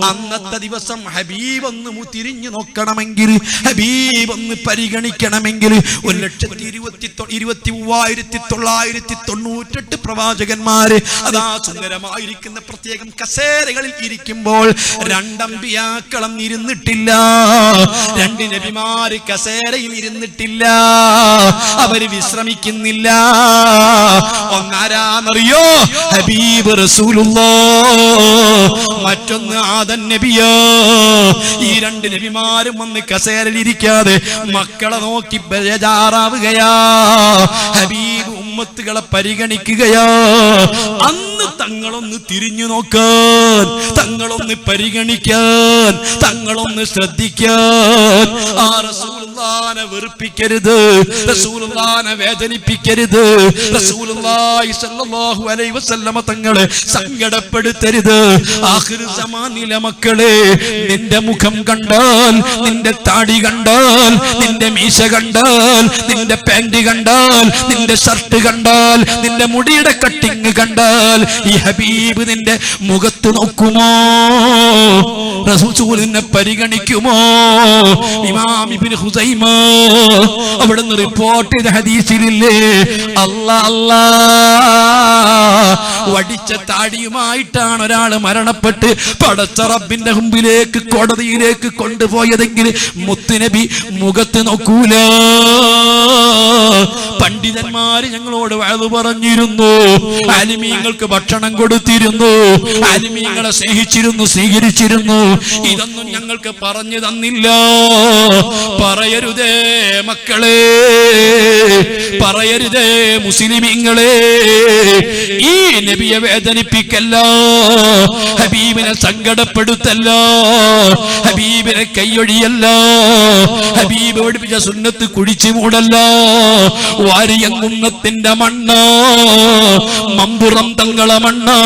Speaker 1: അന്നത്തെ ദിവസം ഹബീബ് ഒന്ന് തിരിഞ്ഞു നോക്കണമെങ്കിൽ, ഹബീബ് ഒന്ന് പരിഗണിക്കണമെങ്കിൽ 1,23,998 പ്രവാചകന്മാര് അതാ സുന്ദരമായിരിക്കുന്ന പ്രത്യേകം കസേരകളിൽ ഇരിക്കുമ്പോൾ രണ്ടമ്പിയാക്കളം ഇരുന്നിട്ടില്ല, രണ്ട് നബിമാര് കസേരയിൽ ഇരുന്നിട്ടില്ല, അവര് വിശ്രമിക്കുന്നില്ല. ഒന്നാരാന്നറിയോ? ഹബീബ് റസൂലുള്ളാഹ്, മറ്റൊന്ന് ആദൻ നബിയോ. ഈ രണ്ട് നബിമാരും ഒന്ന് കസേരയിൽ ഇരിക്കാതെ മക്കളെ നോക്കി ബേജാറാവുകയാ. ഹബീബ് ഉമ്മത്തുകളെ പരിഗണിക്കുകയാ. അന്ന് തങ്ങളൊന്ന് തിരിഞ്ഞു നോക്കാൻ, തങ്ങളൊന്ന് പരിഗണിക്കാൻ, തങ്ങളൊന്ന് ശ്രദ്ധിക്കാൻ. ആ റസൂലുള്ളാഹിനെ വെറുപ്പിക്കരുത്, റസൂലുള്ളാഹിനെ വേദനിപ്പിക്കരുത്, റസൂലുള്ളാഹി സ്വല്ലല്ലാഹു അലൈഹി വസല്ലമ തങ്ങളെ സങ്കടപ്പെടുത്തരുത്. ആഖിർ സമാനിലെ മക്കളെ, നിന്റെ മുഖം കണ്ടാൽ, നിന്റെ താടി കണ്ടാൽ, നിന്റെ മീശ കണ്ടാൽ, നിന്റെ പാന്റ് കണ്ടാൽ, നിന്റെ ഷർട്ട് കണ്ടാൽ, നിന്റെ മുടിയുടെ കട്ടിങ് കണ്ടാൽ ഈ ഹബീബ് നിന്റെ മുഖത്ത് നോക്കുമോ? റസൂൽ നിന്നെ പരിഗണിക്കുമോ? ഇമാം ഇബ്നു ഖുസൈമ അവിടുന്ന് റിപ്പോർട്ട് ചെയ്ത ഹദീസിലില്ലേ, അല്ലാ വടിച്ച താടിയുമായിട്ടാണ് ഒരാൾ മരണപ്പെട്ട് പടച്ച റബ്ബിന്റെ മുമ്പിലേക്ക് കോടതിയിലേക്ക് കൊണ്ടുപോയതെങ്കിൽ മുത്തുനബി മുഖത്ത് നോക്കൂല. പണ്ഡിതന്മാര് ഞങ്ങളോട് വഅദ് പറഞ്ഞിരുന്നു, ആലിമീങ്ങൾക്ക് ഭക്ഷണം കൊടുത്തിരുന്നു, ആലിമീങ്ങളെ സ്നേഹിച്ചിരുന്നു, സ്വീകരിച്ചിരുന്നു. ഇതൊന്നും ഞങ്ങൾക്ക് പറഞ്ഞു തന്നില്ല. പറയരുതേ മക്കളെ, പറയരുതേ മുസ്ലിമീങ്ങളെ. ഈ നബിയെ വേദനിപ്പിക്കല്ല, ഹബീബിനെ സങ്കടപ്പെടുത്തല്ല, ഹബീബിനെ കൈയൊഴിയല്ല, ഹബീബ് പഠിപ്പിച്ച സുന്നത്ത് കുഴിച്ചു മൂടല്ല. വാരിയങ്കുന്നത്തിന്റെ മണ്ണ്, മമ്പുറം തങ്ങളെ മണ്ണ്.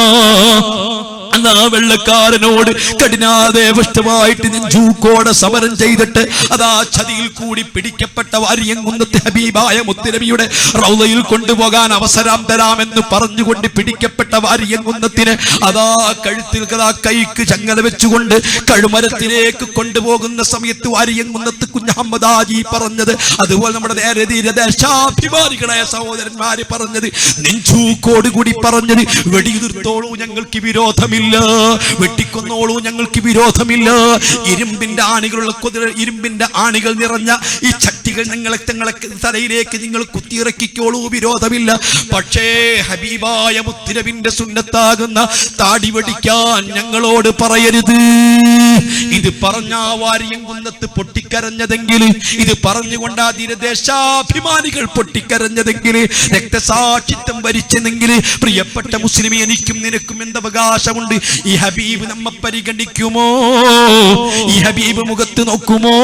Speaker 1: അന്ന് ആ വെള്ളക്കാരനോട് കഠിനാദേവഷ്ടമായിട്ട് നെഞ്ചൂക്കോടെ സമരം ചെയ്തിട്ട് അതാ ചതിയിൽ കൂടി പിടിക്കപ്പെട്ട വാരിയങ്കുന്നത്തെ ഹബീബായ മുത്തുനബിയുടെ റൗളയിൽ കൊണ്ടുപോകാൻ അവസരം തരാമെന്ന് പറഞ്ഞുകൊണ്ട് പിടിക്കപ്പെട്ട വാരിയങ്കുന്നത്തിന് അതാ കഴുത്തിൽ കഥാ കൈക്ക് ചങ്ങല വെച്ചുകൊണ്ട് കഴുമരത്തിലേക്ക് കൊണ്ടുപോകുന്ന സമയത്ത് വാരിയങ്കുന്നത്ത് കുഞ്ഞഹമ്മദാജി പറഞ്ഞത്, അതുപോലെ നമ്മുടെ നേരെ ദേശാഭിമാനികളായ സഹോദരന്മാര് പറഞ്ഞത്, നെഞ്ചൂക്കോട് കൂടി പറഞ്ഞത്, വെടിയുതിർത്തോളൂ ഞങ്ങൾക്ക് വിരോധമില്ല, വെട്ടിക്കൊന്നോളൂ ഞങ്ങൾക്ക് വിരോധമില്ല, ഇരുമ്പിന്റെ ആണികളുള്ള ഇരുമ്പിന്റെ ആണികൾ നിറഞ്ഞ ഈ ചട്ടികൾ ഞങ്ങളെ തലയിലേക്ക് നിങ്ങൾ കുത്തിയിറക്കിക്കോളൂ, വിരോധമില്ല. പക്ഷേ ഹബീബായ മുത്തുനബിന്റെ സുന്നത്താകുന്ന താടി വെടിക്കാൻ ഞങ്ങളോട് പറയരുത്. ഇത് പറഞ്ഞ വാരിയങ്കുന്നത്ത് പൊട്ടിക്കരഞ്ഞതെങ്കിൽ, ഇത് പറഞ്ഞുകൊണ്ടാ ദേശാഭിമാനികൾ പൊട്ടിക്കരഞ്ഞതെങ്കിൽ, രക്തസാക്ഷിത്വം വരിച്ചെങ്കിൽ, പ്രിയപ്പെട്ട മുസ്ലിമേ, എനിക്കും നിനക്കും എന്തവകാശമുണ്ട്? ഭാഗത്ത് ഈ ഹബീബ് നമ്മെ പരിഗണിക്കുമോ? ഈ ഹബീബ് മുഖത്ത് നോക്കുമോ?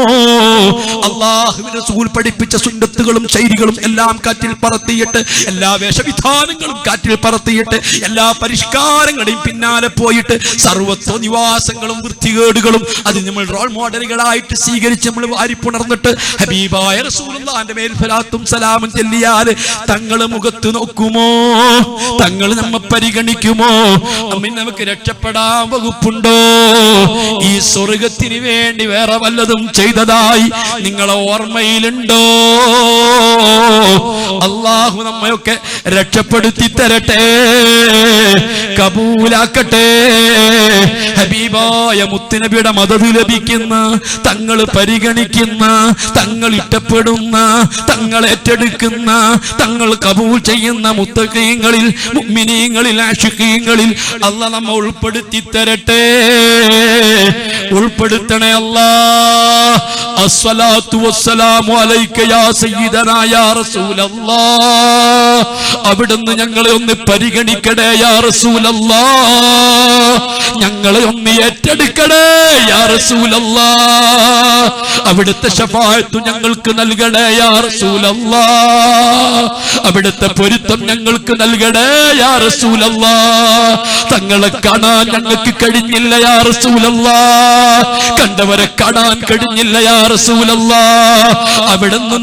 Speaker 1: അല്ലാഹുവിന്റെ റസൂൽ പഠിപ്പിച്ച സുന്നത്തുകളും ശൈലികളും എല്ലാം കാറ്റിൽ പറത്തിയിട്ട്, എല്ലാ വേഷവിധാനങ്ങളും കാറ്റിൽ പറത്തിയിട്ട്, എല്ലാ പരിഷ്കാരങ്ങളെയും പിന്നാലെ പോയിട്ട് സർവ്വത്വ നിവാസങ്ങളും വൃത്തികേടുകളും അത് നമ്മൾ റോൾ മോഡലുകളായിട്ട് സ്വീകരിച്ച് നമ്മൾ വാരിപ്പുണർന്നിട്ട് ഹബീബായ റസൂലുള്ളാഹിന്റെ മേൽ സ്വലാത്തും സലാമും ചൊല്ലിയാൽ തങ്ങൾ മുഖത്ത് നോക്കുമോ? തങ്ങൾ നമ്മെ പരിഗണിക്കുമോ? നമുക്ക് രക്ഷപ്പെടാൻ വകുപ്പുണ്ടോ? ഈ സ്വർഗത്തിന് വേണ്ടി വേറെ വല്ലതും ചെയ്തതായി നിങ്ങളെ ഓർമ്മയിലുണ്ടോ? അല്ലാഹു നമ്മയൊക്കെ രക്ഷപ്പെടുത്തി തരട്ടെ, കബൂലാക്കട്ടെ. ഹബീബായ മുത്തുനബിയുടെ മദദ് ലഭിക്കുന്ന, തങ്ങൾ പരിഗണിക്കുന്ന, തങ്ങൾ ഇഷ്ടപ്പെടുന്ന, തങ്ങൾ ഏറ്റെടുക്കുന്ന, തങ്ങൾ കബൂൽ ചെയ്യുന്ന മുത്തഖീങ്ങളിൽ, മുഅ്മിനീങ്ങളിൽ, ആശിഖീങ്ങളിൽ അല്ലാഹ് നമ്മെ ഉൾപ്പെടുത്തി തരട്ടെ, ഉൾപ്പെടുത്തണേ അല്ലാഹ്. അസ്സലാത്തു വസ്സലാമു അലൈക യാ സയ്യിദനാ യാ റസൂലല്ലാഹ്. അവിടുന്ന് ഞങ്ങളെ ഒന്ന് പരിഗണിക്കണേ യാ റസൂലല്ലാഹ്. ഞങ്ങളെ ഒന്ന് ഏറ്റെടുക്കണേ യാ റസൂലല്ലാഹ്. അവിടുത്തെ ശഫാഅത്ത് ഞങ്ങൾക്ക് നൽകണേ യാ റസൂലല്ലാഹ്. അവിടുത്തെ പൊരുത്തം ഞങ്ങൾക്ക് നൽകണേ യാ റസൂലല്ലാഹ്. തങ്ങളെ കാണാൻ ഞങ്ങൾക്ക് കഴിഞ്ഞില്ല യാ റസൂലല്ലാഹ്. കണ്ടവരെ കാണാൻ കഴിഞ്ഞില്ല യാ റസൂലല്ലാഹ്. അവിടുന്ന്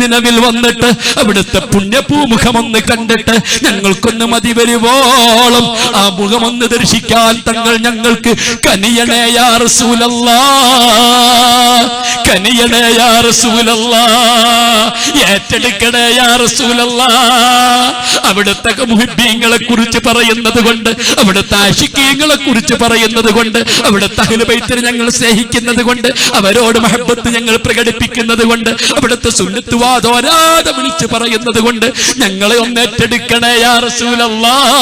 Speaker 1: നിലവിൽ വന്നിട്ട് അവിടുത്തെ പുണ്യപൂമുഖമൊന്ന് കണ്ടിട്ട് ഞങ്ങൾക്കൊന്ന് മതി വരുവോളം ആ മുഖമൊന്ന് ദർശിക്കാൻ തങ്ങൾ ഞങ്ങൾക്ക് കനിയണേ യാ റസൂലല്ലാഹ്. കനിയണേ യാ റസൂലല്ലാഹ്. ഏറ്റെടുക്കണേ യാ റസൂലല്ലാഹ്. അവിടുത്തെ മുഹിബ്ബീങ്ങളെ കുറിച്ച് പറയുന്നത് കൊണ്ട്, അവിടുത്തെ ആശിഖീങ്ങളെ കുറിച്ച് പറയുന്നത് കൊണ്ട്, അവിടുത്തെ അഹ്ലു ബൈത്തിനെ ഞങ്ങൾ സ്നേഹിക്കുന്നത് കൊണ്ട്, അവരോട് മഹബ്ബത്ത് ഞങ്ങൾ പ്രകടിപ്പിക്കുന്നത് കൊണ്ട്, അവിടുത്തെ സുന്നത്ത് വാദോരാതെ വിളിച്ച് പറയുന്നത് കൊണ്ട് ഞങ്ങളെ ഒന്ന് ഏറ്റെടുക്കണേ യാ റസൂലല്ലാഹ്.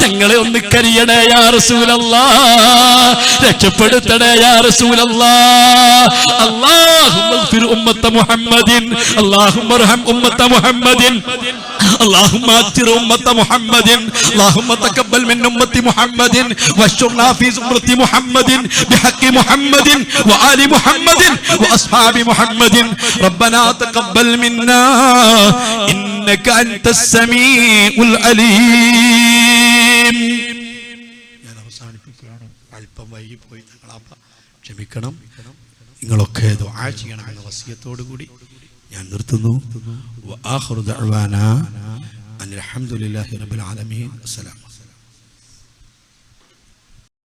Speaker 1: ഞങ്ങളെ ഒന്ന് കരിയണേ യാ റസൂലല്ലാഹ്. രക്ഷപ്പെടുത്തണേ യാ റസൂലല്ലാഹ്. അല്ലാഹുമ്മ ഇഗ്ഫിർ ഉമ്മത്ത മുഹമ്മദിൻ, അല്ലാഹുമ്മ അർഹം ഉമ്മത്ത മുഹമ്മദിൻ, اللهم اغفر أمة محمد، اللهم تقبل من أمة محمد واشرنا في زمرة محمد بحق محمد وآل محمد وأصحاب محمد. ربنا تقبل منا إنك أنت السميع العليم. ഞാൻ അവസാനിപ്പിക്കുകയാണ്. അല്പം വൈകി പോയി, ക്ഷമിക്കണം. നിങ്ങളൊക്കെ ദുആ ചെയ്യണമെന്ന വസിയത്തോടു കൂടി ഞാൻ നിർത്തുന്നു. വആഖിറു ദഅ്വാനാ അൽഹംദുലില്ലാഹി റബ്ബിൽ ആലമീൻ. അസ്സലാമു